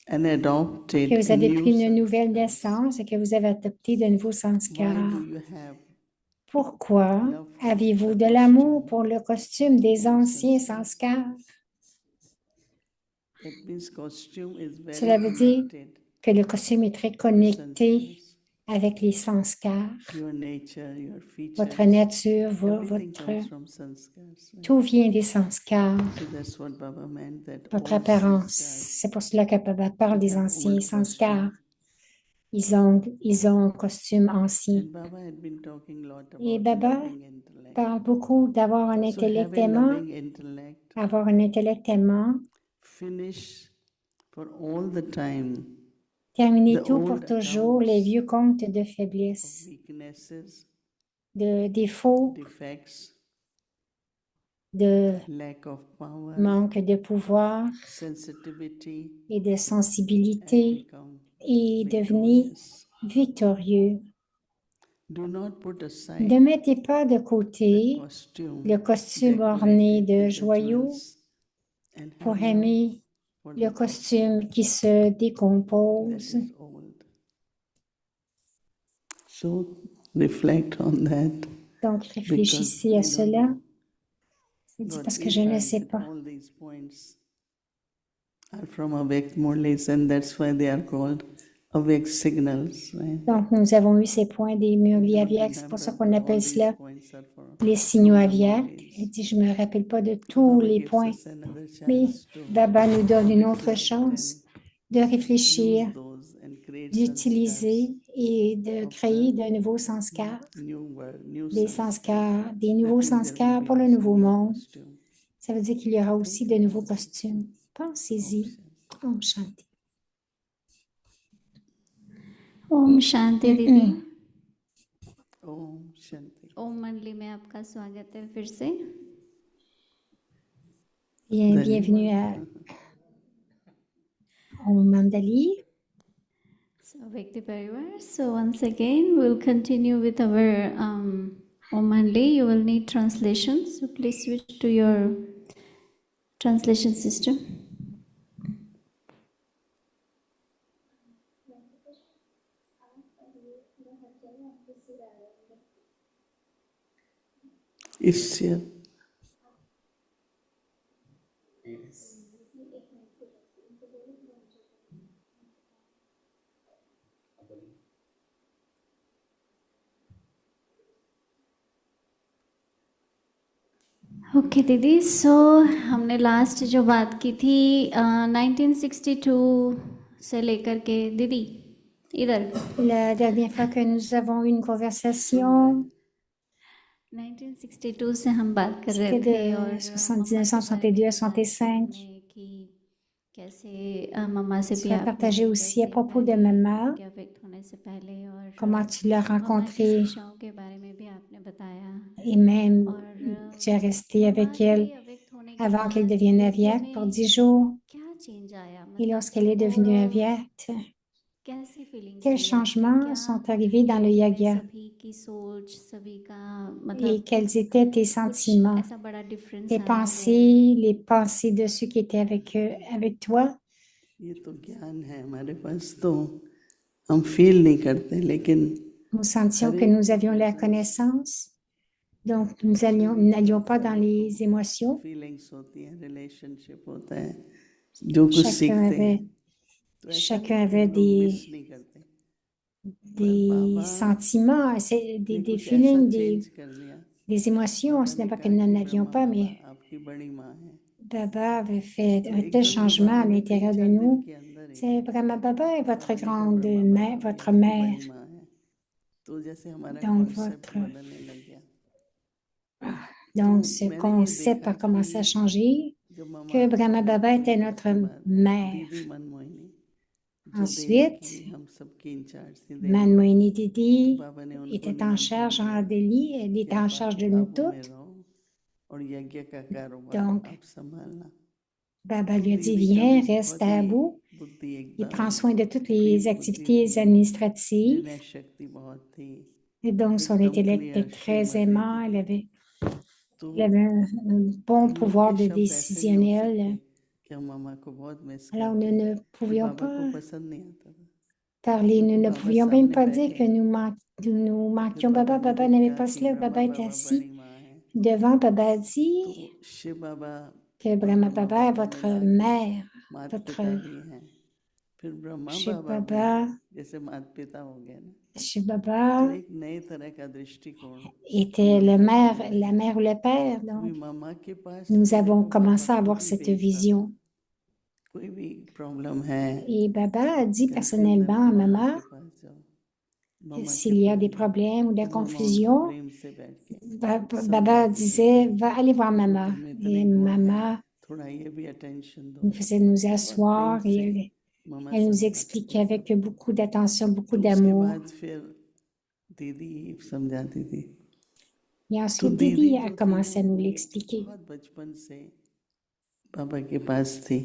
[SPEAKER 3] and adopted
[SPEAKER 2] que vous
[SPEAKER 3] a
[SPEAKER 2] avez
[SPEAKER 3] new
[SPEAKER 2] pris une nouvelle
[SPEAKER 3] sanskars.
[SPEAKER 2] naissance et que vous avez adopté de nouveaux
[SPEAKER 3] Why
[SPEAKER 2] sanskars.
[SPEAKER 3] do you have
[SPEAKER 2] Pourquoi
[SPEAKER 3] love for
[SPEAKER 2] avez-vous
[SPEAKER 3] the
[SPEAKER 2] de l'amour
[SPEAKER 3] costume
[SPEAKER 2] pour le costume des
[SPEAKER 3] old
[SPEAKER 2] anciens
[SPEAKER 3] sanskars?
[SPEAKER 2] sanskars?
[SPEAKER 3] That means costume is very
[SPEAKER 2] Cela veut dire
[SPEAKER 3] connected
[SPEAKER 2] que le costume est très
[SPEAKER 3] to
[SPEAKER 2] connecté
[SPEAKER 3] sanskars.
[SPEAKER 2] avec les sanskars.
[SPEAKER 3] Your nature, your
[SPEAKER 2] Votre
[SPEAKER 3] features,
[SPEAKER 2] nature,
[SPEAKER 3] everything
[SPEAKER 2] votre...
[SPEAKER 3] comes from sanskars. Right?
[SPEAKER 2] Tout vient des sanskars.
[SPEAKER 3] So that's what Baba meant, that
[SPEAKER 2] Votre
[SPEAKER 3] old
[SPEAKER 2] apparence.
[SPEAKER 3] sanskars,
[SPEAKER 2] C'est pour cela que Baba parle
[SPEAKER 3] they
[SPEAKER 2] des
[SPEAKER 3] have
[SPEAKER 2] anciens
[SPEAKER 3] old
[SPEAKER 2] sanskars.
[SPEAKER 3] costume.
[SPEAKER 2] Ils ont un costume ancien.
[SPEAKER 3] And Baba had been talking a lot
[SPEAKER 2] Et
[SPEAKER 3] about
[SPEAKER 2] Baba
[SPEAKER 3] loving intellect.
[SPEAKER 2] parle beaucoup d'avoir un
[SPEAKER 3] So have
[SPEAKER 2] intellect
[SPEAKER 3] a
[SPEAKER 2] aimant,
[SPEAKER 3] loving intellect,
[SPEAKER 2] avoir un intellect aimant,
[SPEAKER 3] finish for all the time
[SPEAKER 2] terminer
[SPEAKER 3] the
[SPEAKER 2] tout pour
[SPEAKER 3] old
[SPEAKER 2] toujours les
[SPEAKER 3] accounts
[SPEAKER 2] vieux comptes de
[SPEAKER 3] of
[SPEAKER 2] faiblesse,
[SPEAKER 3] weaknesses,
[SPEAKER 2] de défauts,
[SPEAKER 3] defects,
[SPEAKER 2] de
[SPEAKER 3] lack of power,
[SPEAKER 2] manque de pouvoir
[SPEAKER 3] sensitivity,
[SPEAKER 2] et de
[SPEAKER 3] and
[SPEAKER 2] sensibilité
[SPEAKER 3] become
[SPEAKER 2] et devenir
[SPEAKER 3] victorious.
[SPEAKER 2] victorieux.
[SPEAKER 3] Do not put
[SPEAKER 2] Ne
[SPEAKER 3] aside
[SPEAKER 2] mettez pas de
[SPEAKER 3] the
[SPEAKER 2] côté
[SPEAKER 3] costume
[SPEAKER 2] le costume orné
[SPEAKER 3] decorated
[SPEAKER 2] de
[SPEAKER 3] with the
[SPEAKER 2] joyaux
[SPEAKER 3] jewels and
[SPEAKER 2] pour
[SPEAKER 3] have love
[SPEAKER 2] aimer
[SPEAKER 3] for
[SPEAKER 2] le
[SPEAKER 3] the costume
[SPEAKER 2] costume qui se
[SPEAKER 3] that
[SPEAKER 2] décompose.
[SPEAKER 3] is old. So reflect on that,
[SPEAKER 2] Donc,
[SPEAKER 3] because
[SPEAKER 2] réfléchissez
[SPEAKER 3] I
[SPEAKER 2] à
[SPEAKER 3] don't
[SPEAKER 2] cela.
[SPEAKER 3] know.
[SPEAKER 2] C'est
[SPEAKER 3] Got
[SPEAKER 2] parce que je ne
[SPEAKER 3] insight
[SPEAKER 2] sais
[SPEAKER 3] that
[SPEAKER 2] pas.
[SPEAKER 3] all these points are from awake Murlis, and that's why they are called awake signals, right?
[SPEAKER 2] Donc, nous avons eu ces points des murlis
[SPEAKER 3] I don't
[SPEAKER 2] aviaques. C'est pour ça
[SPEAKER 3] remember,
[SPEAKER 2] qu'on
[SPEAKER 3] but
[SPEAKER 2] appelle
[SPEAKER 3] all these
[SPEAKER 2] cela
[SPEAKER 3] points are
[SPEAKER 2] les signaux
[SPEAKER 3] from the
[SPEAKER 2] aviaques. Il
[SPEAKER 3] Murlis.
[SPEAKER 2] dit, je ne me rappelle pas de
[SPEAKER 3] So
[SPEAKER 2] tous
[SPEAKER 3] Baba
[SPEAKER 2] les
[SPEAKER 3] gives
[SPEAKER 2] points,
[SPEAKER 3] us another
[SPEAKER 2] mais
[SPEAKER 3] chance to
[SPEAKER 2] Baba nous donne une autre
[SPEAKER 3] reflect
[SPEAKER 2] chance
[SPEAKER 3] and
[SPEAKER 2] de
[SPEAKER 3] use
[SPEAKER 2] réfléchir,
[SPEAKER 3] those and create sanskars
[SPEAKER 2] d'utiliser et de
[SPEAKER 3] of
[SPEAKER 2] créer
[SPEAKER 3] the
[SPEAKER 2] de nouveaux sanskars,
[SPEAKER 3] new world, new
[SPEAKER 2] des
[SPEAKER 3] sanskars.
[SPEAKER 2] sanskars, des
[SPEAKER 3] That
[SPEAKER 2] nouveaux
[SPEAKER 3] means there will
[SPEAKER 2] sanskars
[SPEAKER 3] be
[SPEAKER 2] pour le
[SPEAKER 3] also
[SPEAKER 2] nouveau
[SPEAKER 3] new
[SPEAKER 2] monde.
[SPEAKER 3] costume.
[SPEAKER 2] Ça veut dire qu'il y aura aussi
[SPEAKER 3] Think
[SPEAKER 2] de nouveaux
[SPEAKER 3] about it.
[SPEAKER 2] costumes. Pensez-y. Om Shanti.
[SPEAKER 1] Om शांति दीदी।
[SPEAKER 3] Om Shanti.
[SPEAKER 1] ओम मंडली में आपका स्वागत है फिर से।
[SPEAKER 2] Bienvenue à Om Mandali.
[SPEAKER 1] So Vyakti Parivar. So once again, we'll continue with our Om Mandli. You will need translation. So please switch to your translation system.
[SPEAKER 3] Isya.
[SPEAKER 1] Okay दीदी। सो हमने लास्ट जो बात की थी 1962 से लेकर के दीदी इधर
[SPEAKER 2] La dernière fois que nous avons eu une conversation,
[SPEAKER 1] 1962 से हम बात कर रहे
[SPEAKER 2] c'était
[SPEAKER 1] थे
[SPEAKER 2] de
[SPEAKER 1] और
[SPEAKER 2] 1962 à 65.
[SPEAKER 1] कि कैसे मम्मा से भी
[SPEAKER 2] Tu as
[SPEAKER 1] आपने
[SPEAKER 2] partagé aussi à
[SPEAKER 1] कैसे
[SPEAKER 2] propos de
[SPEAKER 1] पहले
[SPEAKER 2] maman,
[SPEAKER 1] क्या व्यक्त होने से पहले और
[SPEAKER 2] comment tu l'as
[SPEAKER 1] मम्मा की
[SPEAKER 2] rencontrée
[SPEAKER 1] शिक्षाओं के बारे में भी आपने बताया
[SPEAKER 2] et même
[SPEAKER 1] और
[SPEAKER 2] tu es resté
[SPEAKER 1] मम्मा
[SPEAKER 2] avec
[SPEAKER 1] के
[SPEAKER 2] elle
[SPEAKER 1] अव्यक्त होने के
[SPEAKER 2] avant qu'elle
[SPEAKER 1] बाद
[SPEAKER 2] devienne
[SPEAKER 1] यज्ञ
[SPEAKER 2] aviaque pour
[SPEAKER 1] में
[SPEAKER 2] 10 jours.
[SPEAKER 1] क्या चेंज आया
[SPEAKER 2] Et
[SPEAKER 1] मतलब
[SPEAKER 2] lorsqu'elle est devenue
[SPEAKER 1] और
[SPEAKER 2] aviaque,
[SPEAKER 1] कैसी फीलिंग्स
[SPEAKER 2] quels
[SPEAKER 1] आई आपकी
[SPEAKER 2] changements
[SPEAKER 1] क्या
[SPEAKER 2] sont arrivés dans le
[SPEAKER 1] यज्ञ में
[SPEAKER 2] yaga
[SPEAKER 1] सभी की सोच सभी का
[SPEAKER 2] et
[SPEAKER 1] मतलब
[SPEAKER 2] quels étaient tes
[SPEAKER 1] कुछ
[SPEAKER 2] sentiments,
[SPEAKER 1] ऐसा बड़ा डिफरेंस
[SPEAKER 2] tes
[SPEAKER 1] आया वो
[SPEAKER 2] pensées, les pensées de ceux qui étaient avec eux, avec toi.
[SPEAKER 3] ये तो ज्ञान है हमारे पास, तो हम फील नहीं करते, लेकिन
[SPEAKER 2] Nous sentions
[SPEAKER 3] हर
[SPEAKER 2] que
[SPEAKER 3] एक
[SPEAKER 2] nous
[SPEAKER 3] की
[SPEAKER 2] avions la
[SPEAKER 3] presence
[SPEAKER 2] connaissance, donc nous n'allions pas dans les émotions.
[SPEAKER 3] Feelings होती हैं, रिलेशनशिप होता है, जो कुछ
[SPEAKER 2] Chacun
[SPEAKER 3] सीखते हैं,
[SPEAKER 2] avait,
[SPEAKER 3] तो ऐसा
[SPEAKER 2] chacun
[SPEAKER 3] नहीं कि
[SPEAKER 2] avait
[SPEAKER 3] हम लोग मिस नहीं करते, पर
[SPEAKER 2] des
[SPEAKER 3] बाबा
[SPEAKER 2] sentiments,
[SPEAKER 3] ने
[SPEAKER 2] des
[SPEAKER 3] कुछ ऐसा
[SPEAKER 2] feelings,
[SPEAKER 3] चेंज कर दिया।
[SPEAKER 2] des émotions.
[SPEAKER 3] बाबा
[SPEAKER 2] Ce
[SPEAKER 3] ने
[SPEAKER 2] n'est pas que
[SPEAKER 3] कहा
[SPEAKER 2] nous
[SPEAKER 3] कि
[SPEAKER 2] n'en avions
[SPEAKER 3] ब्रह्मा
[SPEAKER 2] pas,
[SPEAKER 3] बाबा
[SPEAKER 2] mais
[SPEAKER 3] आपकी बड़ी माँ है,
[SPEAKER 2] Baba avait fait
[SPEAKER 3] तो
[SPEAKER 2] un tel
[SPEAKER 3] एकदम ही
[SPEAKER 2] changement à
[SPEAKER 3] बाबा ने
[SPEAKER 2] l'intérieur de
[SPEAKER 3] 3-4 दिन
[SPEAKER 2] nous.
[SPEAKER 3] के अंदर ही
[SPEAKER 2] C'est Brahma Baba est votre
[SPEAKER 3] बाबा ने कहा
[SPEAKER 2] grande
[SPEAKER 3] ब्रह्मा
[SPEAKER 2] mère,
[SPEAKER 3] बाबा भी
[SPEAKER 2] votre
[SPEAKER 3] आपकी
[SPEAKER 2] mère.
[SPEAKER 3] बड़ी माँ है, तो जैसे हमारा
[SPEAKER 2] Donc,
[SPEAKER 3] कॉन्सेप्ट बदलने लग गया।
[SPEAKER 2] donc
[SPEAKER 3] तो
[SPEAKER 2] ce
[SPEAKER 3] मैंने ये
[SPEAKER 2] concept
[SPEAKER 3] देखा
[SPEAKER 2] a commencé à
[SPEAKER 3] कि
[SPEAKER 2] changer,
[SPEAKER 3] जब मामा
[SPEAKER 2] que Brahma Baba
[SPEAKER 3] व्यक्त
[SPEAKER 2] était
[SPEAKER 3] हुई तो
[SPEAKER 2] notre
[SPEAKER 3] उसके बाद
[SPEAKER 2] mère.
[SPEAKER 3] दीदी मनमोहिनी जो दिल्ली
[SPEAKER 2] Ensuite,
[SPEAKER 3] की हम सबकी इंचार्ज थी दिल्ली
[SPEAKER 2] Man
[SPEAKER 3] में,
[SPEAKER 2] Moini
[SPEAKER 3] तो
[SPEAKER 2] Didi
[SPEAKER 3] बाबा ने उनको
[SPEAKER 2] était en
[SPEAKER 3] निमंत्रण
[SPEAKER 2] charge
[SPEAKER 3] दिया
[SPEAKER 2] en Delhi, elle
[SPEAKER 3] कि
[SPEAKER 2] était en charge de nous
[SPEAKER 3] Abu में
[SPEAKER 2] toutes.
[SPEAKER 3] रहो और यज्ञ का कारोबार
[SPEAKER 2] Donc,
[SPEAKER 3] आप संभालना।
[SPEAKER 2] Baba
[SPEAKER 3] तो
[SPEAKER 2] lui a dit,
[SPEAKER 3] दीदी का भी
[SPEAKER 2] viens, reste
[SPEAKER 3] बहुत
[SPEAKER 2] à
[SPEAKER 3] ही
[SPEAKER 2] Abu
[SPEAKER 3] बुद्धि
[SPEAKER 2] et
[SPEAKER 3] एकदम
[SPEAKER 2] prends soin de toutes les
[SPEAKER 3] तेज बुद्धि
[SPEAKER 2] activités
[SPEAKER 3] थी,
[SPEAKER 2] administratives.
[SPEAKER 3] निर्णय शक्ति बहुत थी,
[SPEAKER 2] Et donc, son
[SPEAKER 3] एकदम
[SPEAKER 2] intellect
[SPEAKER 3] क्लियर
[SPEAKER 2] était très
[SPEAKER 3] श्रीमत
[SPEAKER 2] aimant,
[SPEAKER 3] देती थी। तो
[SPEAKER 2] elle avait un bon
[SPEAKER 3] हम लोग
[SPEAKER 2] pouvoir
[SPEAKER 3] के
[SPEAKER 2] de
[SPEAKER 3] शब्द ऐसे नहीं हो सकते
[SPEAKER 2] décisionnel.
[SPEAKER 3] कि हम मामा को बहुत मिस
[SPEAKER 2] Alors,
[SPEAKER 3] करते
[SPEAKER 2] nous
[SPEAKER 3] हैं
[SPEAKER 2] ne
[SPEAKER 3] कि
[SPEAKER 2] pouvions
[SPEAKER 3] बाबा को
[SPEAKER 2] pas
[SPEAKER 3] पसंद नहीं आता था
[SPEAKER 2] parler, nous
[SPEAKER 3] क्योंकि
[SPEAKER 2] ne
[SPEAKER 3] बाबा
[SPEAKER 2] pouvions même
[SPEAKER 3] सामने
[SPEAKER 2] pas dire
[SPEAKER 3] बैठे
[SPEAKER 2] que
[SPEAKER 3] हैं
[SPEAKER 2] nous
[SPEAKER 3] फिर
[SPEAKER 2] manquions
[SPEAKER 3] बाबा
[SPEAKER 2] Baba.
[SPEAKER 3] ने
[SPEAKER 2] Baba
[SPEAKER 3] जब
[SPEAKER 2] n'avait
[SPEAKER 3] कहा
[SPEAKER 2] pas
[SPEAKER 3] कि
[SPEAKER 2] cela.
[SPEAKER 3] ब्रह्मा
[SPEAKER 2] Baba était
[SPEAKER 3] बाबा
[SPEAKER 2] assis
[SPEAKER 3] बड़ी माँ है
[SPEAKER 2] devant. Baba a
[SPEAKER 3] तो
[SPEAKER 2] dit
[SPEAKER 3] शिव बाबा
[SPEAKER 2] que
[SPEAKER 3] और
[SPEAKER 2] Brahma
[SPEAKER 3] ब्रह्मा
[SPEAKER 2] Baba est
[SPEAKER 3] बाबा
[SPEAKER 2] votre
[SPEAKER 3] मिला के
[SPEAKER 2] mère,
[SPEAKER 3] मात
[SPEAKER 2] votre
[SPEAKER 3] पिता भी हैं फिर ब्रह्मा
[SPEAKER 2] Shiv
[SPEAKER 3] बाबा भी
[SPEAKER 2] Baba.
[SPEAKER 3] जैसे मात पिता हो गए ना
[SPEAKER 2] Shiv
[SPEAKER 3] तो
[SPEAKER 2] Baba
[SPEAKER 3] एक नए तरह का दृष्टिकोण
[SPEAKER 2] était
[SPEAKER 3] हम लोग का खुल
[SPEAKER 2] la
[SPEAKER 3] गया
[SPEAKER 2] mère ou le père.
[SPEAKER 3] अभी
[SPEAKER 2] Donc,
[SPEAKER 3] मामा के पास
[SPEAKER 2] nous
[SPEAKER 3] तो
[SPEAKER 2] avons
[SPEAKER 3] देखो बाबा
[SPEAKER 2] commencé à
[SPEAKER 3] खुद
[SPEAKER 2] avoir
[SPEAKER 3] ही
[SPEAKER 2] cette
[SPEAKER 3] पेश आता
[SPEAKER 2] vision.
[SPEAKER 3] कोई भी प्रॉब्लम है
[SPEAKER 2] Et Baba a dit
[SPEAKER 3] confusion है
[SPEAKER 2] personnellement à
[SPEAKER 3] मामा
[SPEAKER 2] Maman
[SPEAKER 3] के पास जाओ
[SPEAKER 2] que
[SPEAKER 3] मामा के
[SPEAKER 2] s'il y a
[SPEAKER 3] पास
[SPEAKER 2] des
[SPEAKER 3] जाओ
[SPEAKER 2] problèmes ou des
[SPEAKER 3] फिर मामा उनको
[SPEAKER 2] confusions,
[SPEAKER 3] प्रेम से बैठ के
[SPEAKER 2] Baba
[SPEAKER 3] समझाती थी
[SPEAKER 2] disait,
[SPEAKER 3] कि
[SPEAKER 2] va aller voir
[SPEAKER 3] देखो
[SPEAKER 2] Maman.
[SPEAKER 3] तुम में
[SPEAKER 2] Et
[SPEAKER 3] इतने गुण हैं
[SPEAKER 2] Maman
[SPEAKER 3] थोड़ा ये भी अटेंशन दो
[SPEAKER 2] nous faisait nous
[SPEAKER 3] बहुत प्रेम
[SPEAKER 2] asseoir
[SPEAKER 3] से
[SPEAKER 2] et
[SPEAKER 3] मामा
[SPEAKER 2] elle nous
[SPEAKER 3] समझाती थी
[SPEAKER 2] expliquait avec beaucoup d'attention, beaucoup
[SPEAKER 3] तो उसके
[SPEAKER 2] d'amour.
[SPEAKER 3] बाद फिर दीदी समझाती थी
[SPEAKER 2] Et
[SPEAKER 3] तो
[SPEAKER 2] ensuite,
[SPEAKER 3] दीदी
[SPEAKER 2] Didi a
[SPEAKER 3] जो थी ना
[SPEAKER 2] commencé à nous
[SPEAKER 3] वो
[SPEAKER 2] l'expliquer.
[SPEAKER 3] बहुत बचपन से पापा के पास थी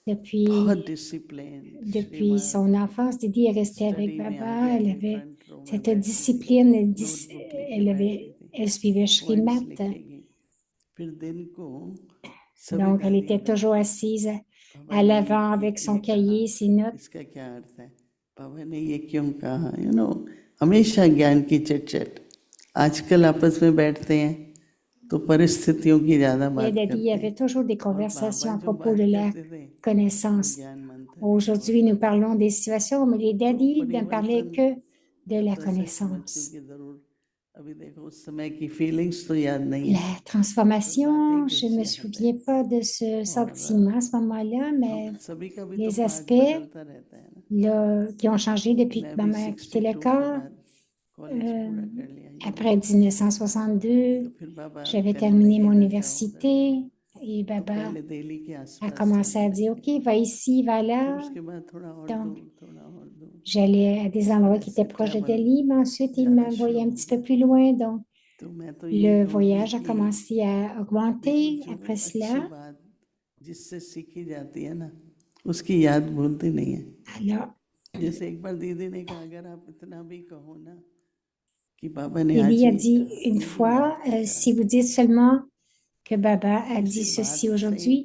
[SPEAKER 2] Depuis,
[SPEAKER 3] बहुत डिसिप्लिन
[SPEAKER 2] depuis
[SPEAKER 3] श्रीमत
[SPEAKER 2] son enfance, Didi est restée avec
[SPEAKER 3] study में
[SPEAKER 2] Baba.
[SPEAKER 3] आगे
[SPEAKER 2] Elle
[SPEAKER 3] आगे
[SPEAKER 2] avait
[SPEAKER 3] फ्रंट रो में
[SPEAKER 2] cette
[SPEAKER 3] बैठती थी
[SPEAKER 2] discipline,
[SPEAKER 3] नोटबुक लेके बैठती थी
[SPEAKER 2] elle suivait
[SPEAKER 3] पॉइंट्स
[SPEAKER 2] Shrimat.
[SPEAKER 3] लिखेगी फिर दिन को सभी
[SPEAKER 2] Donc, elle était
[SPEAKER 3] दादियाँ
[SPEAKER 2] toujours
[SPEAKER 3] बैठती
[SPEAKER 2] assise
[SPEAKER 3] पापा
[SPEAKER 2] à
[SPEAKER 3] ने
[SPEAKER 2] l'avant avec son
[SPEAKER 3] ये कहा
[SPEAKER 2] cahier, ses notes.
[SPEAKER 3] इसका क्या अर्थ है पापा ने ये क्यों कहा हमेशा ज्ञान की चट आजकल आपस में बैठते हैं तो परिस्थितियों की ज्यादा
[SPEAKER 2] Et
[SPEAKER 3] बात
[SPEAKER 2] Daddy, il
[SPEAKER 3] करते
[SPEAKER 2] y
[SPEAKER 3] हैं
[SPEAKER 2] avait toujours des
[SPEAKER 3] और बाबा
[SPEAKER 2] conversations à
[SPEAKER 3] जो
[SPEAKER 2] propos
[SPEAKER 3] बात
[SPEAKER 2] de la
[SPEAKER 3] करते थे वो
[SPEAKER 2] connaissance.
[SPEAKER 3] ज्ञान मंत्र
[SPEAKER 2] Aujourd'hui, nous parlons des situations, mais les
[SPEAKER 3] तो
[SPEAKER 2] Daddy ne parlaient
[SPEAKER 3] परिवर्तन
[SPEAKER 2] que de
[SPEAKER 3] अब
[SPEAKER 2] la
[SPEAKER 3] तो ऐसा समझ
[SPEAKER 2] connaissance.
[SPEAKER 3] क्योंकि जरूर अभी देखो उस समय की फीलिंग्स तो याद नहीं है
[SPEAKER 2] La
[SPEAKER 3] पर बातें
[SPEAKER 2] transformation, je
[SPEAKER 3] कुछ
[SPEAKER 2] ne me
[SPEAKER 3] याद है
[SPEAKER 2] souviens pas de ce
[SPEAKER 3] और
[SPEAKER 2] sentiment à ce moment-là, mais
[SPEAKER 3] हम सभी का भी तो
[SPEAKER 2] les
[SPEAKER 3] पार्ट
[SPEAKER 2] aspects
[SPEAKER 3] बदलता रहता है ना
[SPEAKER 2] là, qui ont changé depuis que
[SPEAKER 3] मैं
[SPEAKER 2] ma
[SPEAKER 3] भी
[SPEAKER 2] mère a quitté
[SPEAKER 3] 62 के
[SPEAKER 2] l'école.
[SPEAKER 3] बाद कॉलेज
[SPEAKER 2] Euh,
[SPEAKER 3] पूरा कर लिया
[SPEAKER 2] Après 1962,
[SPEAKER 3] तो फिर बाबा
[SPEAKER 2] j'avais
[SPEAKER 3] कहने
[SPEAKER 2] terminé
[SPEAKER 3] लगे
[SPEAKER 2] mon
[SPEAKER 3] इधर जाओ उधर
[SPEAKER 2] université
[SPEAKER 3] जाओ
[SPEAKER 2] et
[SPEAKER 3] तो
[SPEAKER 2] Baba
[SPEAKER 3] पहले दिल्ली के
[SPEAKER 2] a
[SPEAKER 3] आसपास
[SPEAKER 2] commencé
[SPEAKER 3] जाने
[SPEAKER 2] à dire,
[SPEAKER 3] लगे
[SPEAKER 2] OK, va ici, va
[SPEAKER 3] फिर
[SPEAKER 2] là.
[SPEAKER 3] उसके बाद थोड़ा और
[SPEAKER 2] Donc,
[SPEAKER 3] दूर थोड़ा और दूर
[SPEAKER 2] j'allais à des
[SPEAKER 3] इस
[SPEAKER 2] endroits
[SPEAKER 3] तरह
[SPEAKER 2] qui
[SPEAKER 3] से
[SPEAKER 2] étaient proches de
[SPEAKER 3] travel
[SPEAKER 2] Delhi, mais ensuite, il
[SPEAKER 3] ज़्यादा
[SPEAKER 2] m'envoyait
[SPEAKER 3] शुरू
[SPEAKER 2] un
[SPEAKER 3] हो
[SPEAKER 2] petit peu
[SPEAKER 3] गया
[SPEAKER 2] plus loin. Donc,
[SPEAKER 3] तो मैं तो यही
[SPEAKER 2] le
[SPEAKER 3] कहूँगी
[SPEAKER 2] voyage a
[SPEAKER 3] कि
[SPEAKER 2] commencé à
[SPEAKER 3] देखो
[SPEAKER 2] augmenter
[SPEAKER 3] जो
[SPEAKER 2] après
[SPEAKER 3] अच्छी
[SPEAKER 2] cela.
[SPEAKER 3] बात जिससे सीखी जाती है ना उसकी याद भूलती नहीं है
[SPEAKER 2] Alors,
[SPEAKER 3] जैसे एक बार दीदी ने कहा अगर आप इतना भी कहो ना कि बाबा ने आज
[SPEAKER 2] Lily a
[SPEAKER 3] ये
[SPEAKER 2] dit
[SPEAKER 3] कहा
[SPEAKER 2] une
[SPEAKER 3] ये भी
[SPEAKER 2] fois,
[SPEAKER 3] याद करके
[SPEAKER 2] si vous
[SPEAKER 3] रखें
[SPEAKER 2] dites seulement que Baba a
[SPEAKER 3] किसी
[SPEAKER 2] dit
[SPEAKER 3] बात
[SPEAKER 2] ceci
[SPEAKER 3] से
[SPEAKER 2] aujourd'hui,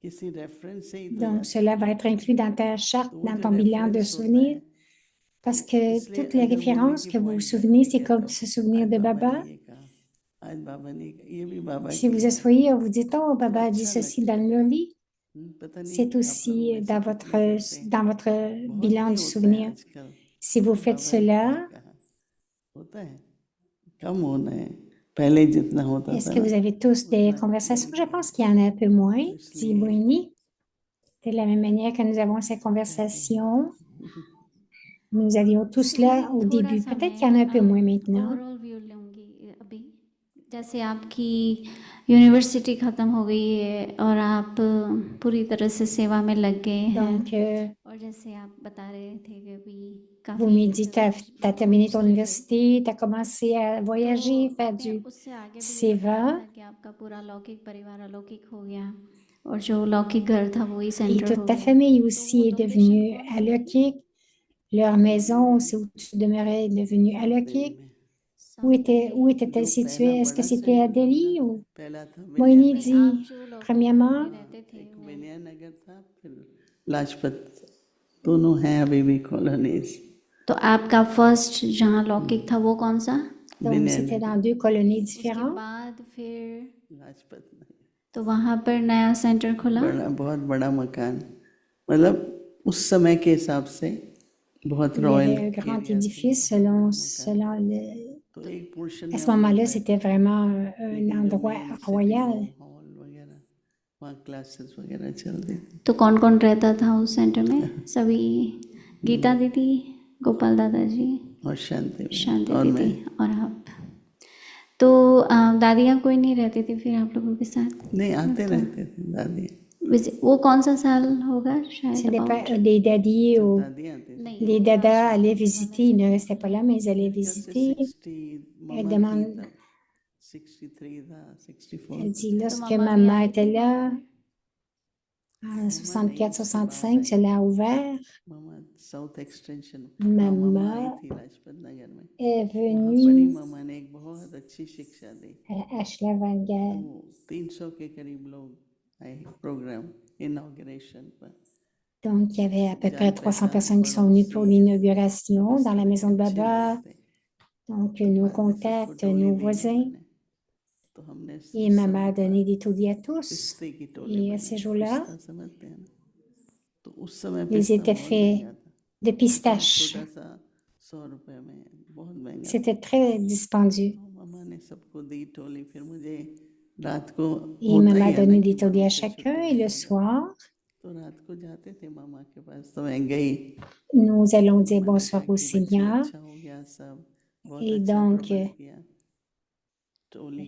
[SPEAKER 3] किसी रेफरेंस से ही तो
[SPEAKER 2] donc
[SPEAKER 3] याद
[SPEAKER 2] cela va être inclus dans ta charte,
[SPEAKER 3] तो वो
[SPEAKER 2] dans
[SPEAKER 3] जो
[SPEAKER 2] ton bilan de
[SPEAKER 3] रेफरेंस होता
[SPEAKER 2] souvenirs,
[SPEAKER 3] है
[SPEAKER 2] parce
[SPEAKER 3] तो
[SPEAKER 2] que
[SPEAKER 3] इसलिए
[SPEAKER 2] toutes les
[SPEAKER 3] अगर बोलने
[SPEAKER 2] références
[SPEAKER 3] की
[SPEAKER 2] que vous vous
[SPEAKER 3] point
[SPEAKER 2] souvenez,
[SPEAKER 3] बैठती
[SPEAKER 2] c'est
[SPEAKER 3] है
[SPEAKER 2] comme
[SPEAKER 3] तो
[SPEAKER 2] se souvenir
[SPEAKER 3] आज
[SPEAKER 2] de
[SPEAKER 3] बाबा ने
[SPEAKER 2] Baba.
[SPEAKER 3] ये कहा आज बाबा ने ये भी बाबा
[SPEAKER 2] Si
[SPEAKER 3] की
[SPEAKER 2] vous
[SPEAKER 3] है
[SPEAKER 2] asseyez, vous dites, oh,
[SPEAKER 3] तो
[SPEAKER 2] Baba a dit
[SPEAKER 3] अच्छा
[SPEAKER 2] ceci
[SPEAKER 3] लगता
[SPEAKER 2] dans
[SPEAKER 3] है
[SPEAKER 2] le lit,
[SPEAKER 3] पता नहीं
[SPEAKER 2] c'est
[SPEAKER 3] आप लोगों
[SPEAKER 2] aussi
[SPEAKER 3] में से कितने करते हैं
[SPEAKER 2] dans votre
[SPEAKER 3] बहुत
[SPEAKER 2] bilan
[SPEAKER 3] नहीं
[SPEAKER 2] de
[SPEAKER 3] होता है
[SPEAKER 2] souvenirs.
[SPEAKER 3] आजकल
[SPEAKER 2] Si vous
[SPEAKER 3] आज
[SPEAKER 2] faites
[SPEAKER 3] बाबा ने क्या
[SPEAKER 2] cela,
[SPEAKER 3] कहा होता है कम होना है पहले जितना होता
[SPEAKER 2] est-ce
[SPEAKER 3] था
[SPEAKER 2] que
[SPEAKER 3] ना
[SPEAKER 2] vous avez tous des
[SPEAKER 3] उतना
[SPEAKER 2] conversations?
[SPEAKER 3] नहीं
[SPEAKER 2] Je
[SPEAKER 3] रहा
[SPEAKER 2] pense qu'il y en a un peu moins,
[SPEAKER 3] तो
[SPEAKER 2] dit
[SPEAKER 3] इसलिए
[SPEAKER 2] Boini. De la même manière que nous avons ces
[SPEAKER 3] क्या कहें
[SPEAKER 2] conversations, nous avions tous
[SPEAKER 1] So
[SPEAKER 2] là
[SPEAKER 1] मैं
[SPEAKER 2] au
[SPEAKER 1] थोड़ा
[SPEAKER 2] début.
[SPEAKER 1] सा
[SPEAKER 2] Peut-être qu'il y en a un peu moins maintenant.
[SPEAKER 1] Overall view लूँगी अभी जैसे आपकी यूनिवर्सिटी ख़त्म हो गई है और आप पूरी तरह से सेवा में लग गए हैं
[SPEAKER 2] Donc,
[SPEAKER 1] और जैसे आप बता रहे थे कि अभी
[SPEAKER 2] vous me
[SPEAKER 1] काफ़ी
[SPEAKER 2] dites, tu as terminé ton université, tu as commencé à voyager, faire
[SPEAKER 1] मैं
[SPEAKER 2] du
[SPEAKER 1] उससे आगे भी ये बताया
[SPEAKER 2] seva.
[SPEAKER 1] था कि आपका पूरा लौकिक परिवार अलौकिक हो गया और जो लौकिक घर था वही
[SPEAKER 2] Et
[SPEAKER 1] सेंटर
[SPEAKER 2] toute
[SPEAKER 1] हो
[SPEAKER 2] ta
[SPEAKER 1] गया
[SPEAKER 2] famille
[SPEAKER 1] तो वो
[SPEAKER 2] aussi est
[SPEAKER 1] लोकेशन
[SPEAKER 2] devenue
[SPEAKER 1] कौन
[SPEAKER 2] à
[SPEAKER 1] सी थी
[SPEAKER 2] Lokik. Leur maison, c'est où tu demeurais, est devenue à
[SPEAKER 3] साउथ दिल्ली
[SPEAKER 2] Lokik.
[SPEAKER 3] में
[SPEAKER 1] साउथ दिल्ली
[SPEAKER 2] Où était-elle
[SPEAKER 3] जो पहला
[SPEAKER 2] située? Est-ce que
[SPEAKER 3] बड़ा
[SPEAKER 2] c'était à
[SPEAKER 3] सेंटर हुआ ना
[SPEAKER 2] Delhi ou
[SPEAKER 3] पहला था विनय
[SPEAKER 2] Moini
[SPEAKER 1] नहीं
[SPEAKER 3] नगर
[SPEAKER 1] आप
[SPEAKER 2] dit,
[SPEAKER 1] जो लौकिक घर
[SPEAKER 2] premièrement,
[SPEAKER 1] में रहते थे
[SPEAKER 3] एक
[SPEAKER 1] वो
[SPEAKER 3] विनय नगर था फिर लाजपत दोनों हैं अभी भी कॉलोनीज
[SPEAKER 1] तो आपका फर्स्ट जहाँ लौकिक था वो कौन सा
[SPEAKER 2] donc
[SPEAKER 3] विनय
[SPEAKER 2] c'était dans
[SPEAKER 3] नगर
[SPEAKER 2] 2 colonies
[SPEAKER 1] उसके
[SPEAKER 2] différentes.
[SPEAKER 1] बाद फिर
[SPEAKER 3] लाजपत नगर
[SPEAKER 1] तो वहाँ पर नया सेंटर खुला
[SPEAKER 3] बड़ा बहुत बड़ा मकान मतलब उस समय के हिसाब से बहुत
[SPEAKER 2] Il y
[SPEAKER 3] royal
[SPEAKER 2] avait un grand
[SPEAKER 3] area थी
[SPEAKER 2] édifice
[SPEAKER 3] बहुत बड़ा मकान
[SPEAKER 2] selon
[SPEAKER 3] तो एक पोर्शन
[SPEAKER 2] à
[SPEAKER 3] में
[SPEAKER 2] ce
[SPEAKER 3] हम लोग
[SPEAKER 2] moment-là,
[SPEAKER 3] बैठे
[SPEAKER 2] c'était vraiment un
[SPEAKER 3] लेकिन जो
[SPEAKER 2] endroit
[SPEAKER 3] main sitting
[SPEAKER 2] royal.
[SPEAKER 3] Room hall वगैरह वहाँ क्लासेस वगैरह चलती थी
[SPEAKER 1] तो कौन कौन रहता था उस सेंटर में सभी गीता दीदी गोपाल दादाजी
[SPEAKER 3] और शांति में
[SPEAKER 1] शांति
[SPEAKER 3] और
[SPEAKER 1] दीदी
[SPEAKER 3] मैं
[SPEAKER 1] और आप तो दादियाँ कोई नहीं रहती थी फिर आप लोगों के साथ
[SPEAKER 3] नहीं आते रहते थे दादी
[SPEAKER 1] वो कौन सा साल होगा
[SPEAKER 2] Ce
[SPEAKER 1] शायद
[SPEAKER 2] n'est pas
[SPEAKER 1] about
[SPEAKER 2] les daddies
[SPEAKER 3] जब
[SPEAKER 2] ou
[SPEAKER 3] दादी आती थी
[SPEAKER 1] नहीं
[SPEAKER 2] les
[SPEAKER 1] वो
[SPEAKER 2] dadas
[SPEAKER 1] लास्ट
[SPEAKER 2] allaient
[SPEAKER 1] वाला
[SPEAKER 2] visiter. Ils ne restaient pas là, mais ils allaient
[SPEAKER 3] मेरे ख्याल से
[SPEAKER 2] visiter.
[SPEAKER 3] 60
[SPEAKER 2] Elle
[SPEAKER 3] मम्मा थी
[SPEAKER 2] demande,
[SPEAKER 3] तब 63 था 64
[SPEAKER 2] elle dit,
[SPEAKER 1] तो
[SPEAKER 2] lorsque
[SPEAKER 1] मम्मा भी
[SPEAKER 2] maman
[SPEAKER 1] आई
[SPEAKER 2] était
[SPEAKER 1] थी
[SPEAKER 2] là,
[SPEAKER 1] वहाँ पे
[SPEAKER 2] en
[SPEAKER 3] मम्मा नहीं उसके बाद
[SPEAKER 2] 64-65,
[SPEAKER 3] आई
[SPEAKER 2] cela a ouvert.
[SPEAKER 3] मम्मा साउथ एक्सटेंशन हाँ मम्मा आई
[SPEAKER 2] Maman
[SPEAKER 3] थी लाजपत नगर में
[SPEAKER 2] est
[SPEAKER 3] वहाँ बड़ी
[SPEAKER 2] venue
[SPEAKER 3] मम्मा ने एक बहुत अच्छी शिक्षा दी
[SPEAKER 2] à Ashla-Vangal.
[SPEAKER 3] तो 300 के करीब लोग प्रोग्राम इनॉग्रेशन पर
[SPEAKER 2] Donc, il y avait à peu près
[SPEAKER 3] जान
[SPEAKER 2] 300
[SPEAKER 3] पहचान
[SPEAKER 2] personnes qui sont venues pour
[SPEAKER 3] पड़ोसी
[SPEAKER 2] l'inauguration dans la maison de
[SPEAKER 3] अच्छे लगे
[SPEAKER 2] Baba.
[SPEAKER 3] थे
[SPEAKER 2] Donc,
[SPEAKER 3] तो
[SPEAKER 2] nos
[SPEAKER 3] बाद में सबको
[SPEAKER 2] contacts,
[SPEAKER 3] टोली
[SPEAKER 2] nos
[SPEAKER 3] दी
[SPEAKER 2] voisins.
[SPEAKER 3] मामा ने तो हमने
[SPEAKER 2] Et
[SPEAKER 3] उस
[SPEAKER 2] maman
[SPEAKER 3] समय
[SPEAKER 2] a donné
[SPEAKER 3] पर
[SPEAKER 2] des taudis à tous.
[SPEAKER 3] पिस्ते की टोली
[SPEAKER 2] Et à
[SPEAKER 3] बनाई
[SPEAKER 2] ces jours-là,
[SPEAKER 3] पिस्ता समझते हैं ना तो उस समय
[SPEAKER 2] ils
[SPEAKER 3] पिस्ता
[SPEAKER 2] étaient
[SPEAKER 3] बहुत
[SPEAKER 2] faits
[SPEAKER 3] महंगा था
[SPEAKER 2] de
[SPEAKER 3] इतना
[SPEAKER 2] pistaches.
[SPEAKER 3] छोटा सा 100 रुपए में बहुत महंगा था
[SPEAKER 2] C'était très dispendieux.
[SPEAKER 3] तो मामा ने सबको दी टोली फिर मुझे रात को
[SPEAKER 2] Et
[SPEAKER 3] होता
[SPEAKER 2] maman
[SPEAKER 3] ही
[SPEAKER 2] a
[SPEAKER 3] है ना
[SPEAKER 2] donné
[SPEAKER 3] कि
[SPEAKER 2] des taudis
[SPEAKER 3] बड़ों
[SPEAKER 2] à
[SPEAKER 3] से
[SPEAKER 2] chacun.
[SPEAKER 3] छुट्टी
[SPEAKER 2] Et le
[SPEAKER 3] मिलेगा
[SPEAKER 2] soir,
[SPEAKER 3] तो रात को जाते थे मामा के पास तो मैं गई
[SPEAKER 2] nous allons dire
[SPEAKER 3] मैंने
[SPEAKER 2] bonsoir
[SPEAKER 3] कहा
[SPEAKER 2] au
[SPEAKER 3] कि बच्ची
[SPEAKER 2] Seigneur.
[SPEAKER 3] अच्छा हो गया सब बहुत
[SPEAKER 2] Et
[SPEAKER 3] अच्छा
[SPEAKER 2] donc,
[SPEAKER 3] प्रबंध किया टोली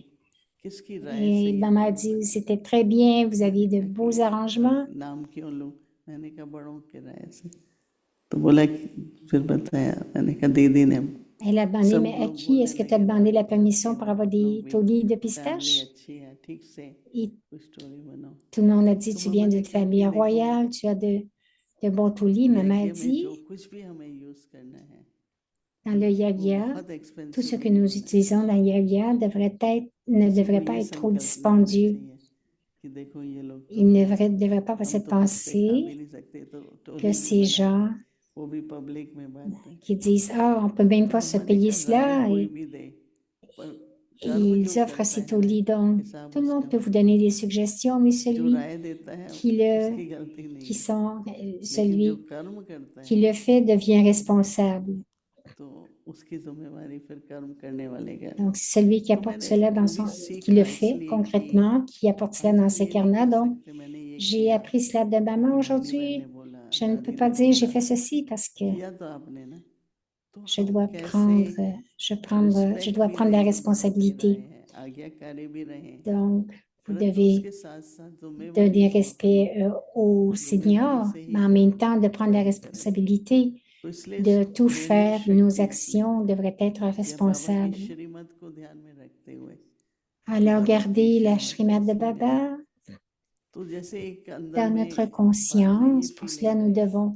[SPEAKER 3] किसकी राय से
[SPEAKER 2] et
[SPEAKER 3] ये
[SPEAKER 2] maman a
[SPEAKER 3] टोली
[SPEAKER 2] dit,
[SPEAKER 3] बनी
[SPEAKER 2] c'était très bien, vous
[SPEAKER 3] मैंने
[SPEAKER 2] aviez de
[SPEAKER 3] कहा
[SPEAKER 2] beaux arrangements.
[SPEAKER 3] कि नाम क्यों लूं मैंने कहा बड़ों के राय से तो बोला फिर बताया मैंने कहा दीदी ने
[SPEAKER 2] Elle a demandé,
[SPEAKER 3] सब
[SPEAKER 2] mais à
[SPEAKER 3] लोग
[SPEAKER 2] qui
[SPEAKER 3] बोलने
[SPEAKER 2] est-ce que tu as
[SPEAKER 3] लगे
[SPEAKER 2] demandé la
[SPEAKER 3] बहुत
[SPEAKER 2] permission
[SPEAKER 3] हैप्पी
[SPEAKER 2] pour
[SPEAKER 3] हुए
[SPEAKER 2] avoir
[SPEAKER 3] आप लोग
[SPEAKER 2] des
[SPEAKER 3] भी
[SPEAKER 2] taudis de
[SPEAKER 3] फैमिली
[SPEAKER 2] pistache?
[SPEAKER 3] अच्छी है ठीक से
[SPEAKER 2] Et
[SPEAKER 3] कुछ स्टोरी बनाओ
[SPEAKER 2] tout le monde a dit,
[SPEAKER 3] तो
[SPEAKER 2] tu
[SPEAKER 3] मामा
[SPEAKER 2] viens
[SPEAKER 3] ने
[SPEAKER 2] d'une
[SPEAKER 3] कहा कि
[SPEAKER 2] famille
[SPEAKER 3] देखो
[SPEAKER 2] royale, tu as de bons taudis. Maman a
[SPEAKER 3] यज्ञ में जो
[SPEAKER 2] dit,
[SPEAKER 3] कुछ भी हमें यूज करना है
[SPEAKER 2] dans le
[SPEAKER 3] वो
[SPEAKER 2] yagya,
[SPEAKER 3] बहुत
[SPEAKER 2] tout
[SPEAKER 3] एक्सपेंसिव
[SPEAKER 2] ce que
[SPEAKER 3] नहीं
[SPEAKER 2] nous
[SPEAKER 3] होना है
[SPEAKER 2] utilisons dans le yagya ne
[SPEAKER 3] किसी को
[SPEAKER 2] devrait pas
[SPEAKER 3] ये
[SPEAKER 2] être trop
[SPEAKER 3] संकल्प नहीं होना
[SPEAKER 2] dispendieux.
[SPEAKER 3] चाहिए कि देखो ये लोग तो
[SPEAKER 2] Il ne
[SPEAKER 3] हैं
[SPEAKER 2] devrait pas avoir
[SPEAKER 3] हम
[SPEAKER 2] cette
[SPEAKER 3] तो कुछ पे खा भी
[SPEAKER 2] pensée
[SPEAKER 3] नहीं सकते तो
[SPEAKER 2] que
[SPEAKER 3] टोली क्यों
[SPEAKER 2] ces
[SPEAKER 3] बनाते
[SPEAKER 2] gens
[SPEAKER 3] वो भी पब्लिक में बांट रहे
[SPEAKER 2] qui disent, ah, on peut même
[SPEAKER 3] तो
[SPEAKER 2] pas se
[SPEAKER 3] मामा ने
[SPEAKER 2] payer
[SPEAKER 3] कहा राय
[SPEAKER 2] cela
[SPEAKER 3] कोई
[SPEAKER 2] et
[SPEAKER 3] भी दे पर कर्म
[SPEAKER 2] ils
[SPEAKER 3] जो
[SPEAKER 2] offrent
[SPEAKER 3] करता
[SPEAKER 2] ces
[SPEAKER 3] है ना
[SPEAKER 2] taudis. Donc,
[SPEAKER 3] हिसाब
[SPEAKER 2] tout le
[SPEAKER 3] उसका
[SPEAKER 2] monde peut vous
[SPEAKER 3] होता
[SPEAKER 2] donner
[SPEAKER 3] है
[SPEAKER 2] des suggestions, mais
[SPEAKER 3] जो
[SPEAKER 2] celui
[SPEAKER 3] राय देता है
[SPEAKER 2] qui le,
[SPEAKER 3] उसकी गलती नहीं
[SPEAKER 2] qui
[SPEAKER 3] है
[SPEAKER 2] sont,
[SPEAKER 3] लेकिन जो
[SPEAKER 2] celui
[SPEAKER 3] कर्म करता
[SPEAKER 2] qui
[SPEAKER 3] है
[SPEAKER 2] le fait devient responsable.
[SPEAKER 3] तो उसकी जिम्मेवारी फिर कर्म करने वाले का
[SPEAKER 2] Donc, celui qui
[SPEAKER 3] तो
[SPEAKER 2] apporte
[SPEAKER 3] मैंने
[SPEAKER 2] cela
[SPEAKER 3] वो
[SPEAKER 2] dans
[SPEAKER 3] भी
[SPEAKER 2] qui le
[SPEAKER 3] सीखा
[SPEAKER 2] fait
[SPEAKER 3] इसलिए कि
[SPEAKER 2] concrètement, qui apporte cela
[SPEAKER 3] आज
[SPEAKER 2] dans
[SPEAKER 3] हम
[SPEAKER 2] ses
[SPEAKER 3] ये नहीं
[SPEAKER 2] carnets.
[SPEAKER 3] कह
[SPEAKER 2] Donc,
[SPEAKER 3] सकते मैंने ये
[SPEAKER 2] j'ai
[SPEAKER 3] किया
[SPEAKER 2] appris cela de maman
[SPEAKER 3] क्योंकि नैनी बहन ने
[SPEAKER 2] aujourd'hui.
[SPEAKER 3] बोला
[SPEAKER 2] Je ne peux
[SPEAKER 3] दादी
[SPEAKER 2] pas
[SPEAKER 3] ने
[SPEAKER 2] dire j'ai
[SPEAKER 3] बोला
[SPEAKER 2] fait ceci parce que
[SPEAKER 3] किया तो आपने ना तो
[SPEAKER 2] je
[SPEAKER 3] हम
[SPEAKER 2] dois
[SPEAKER 3] कैसे
[SPEAKER 2] je
[SPEAKER 3] रिस्पेक्ट
[SPEAKER 2] dois
[SPEAKER 3] भी
[SPEAKER 2] prendre
[SPEAKER 3] दें
[SPEAKER 2] la
[SPEAKER 3] कि बड़ों की राय
[SPEAKER 2] responsabilité.
[SPEAKER 3] है आज्ञाकारी भी रहें
[SPEAKER 2] Donc, vous
[SPEAKER 3] परंतु
[SPEAKER 2] devez
[SPEAKER 3] उसके साथ साथ जिम्मेवारी
[SPEAKER 2] donner
[SPEAKER 3] को अपनी
[SPEAKER 2] respect au
[SPEAKER 3] जिम्मेवारी
[SPEAKER 2] Seigneur,
[SPEAKER 3] से ही
[SPEAKER 2] mais en même temps de prendre la
[SPEAKER 3] कर्म करें
[SPEAKER 2] responsabilité
[SPEAKER 3] तो इसलिए
[SPEAKER 2] de tout
[SPEAKER 3] निर्णय
[SPEAKER 2] faire. Nos
[SPEAKER 3] शक्ति इसमें
[SPEAKER 2] actions devraient être
[SPEAKER 3] या बाबा की
[SPEAKER 2] responsables.
[SPEAKER 3] श्रीमत को ध्यान में रखते हुए कि
[SPEAKER 2] Alors,
[SPEAKER 3] बाबा की
[SPEAKER 2] garder la
[SPEAKER 3] श्रीमत
[SPEAKER 2] Shrimad de
[SPEAKER 3] ऐसी है
[SPEAKER 2] Baba
[SPEAKER 3] तो जैसे एक अंदर
[SPEAKER 2] dans
[SPEAKER 3] में
[SPEAKER 2] notre
[SPEAKER 3] बाद में ये
[SPEAKER 2] conscience. Pour cela,
[SPEAKER 3] फीलिंग रहे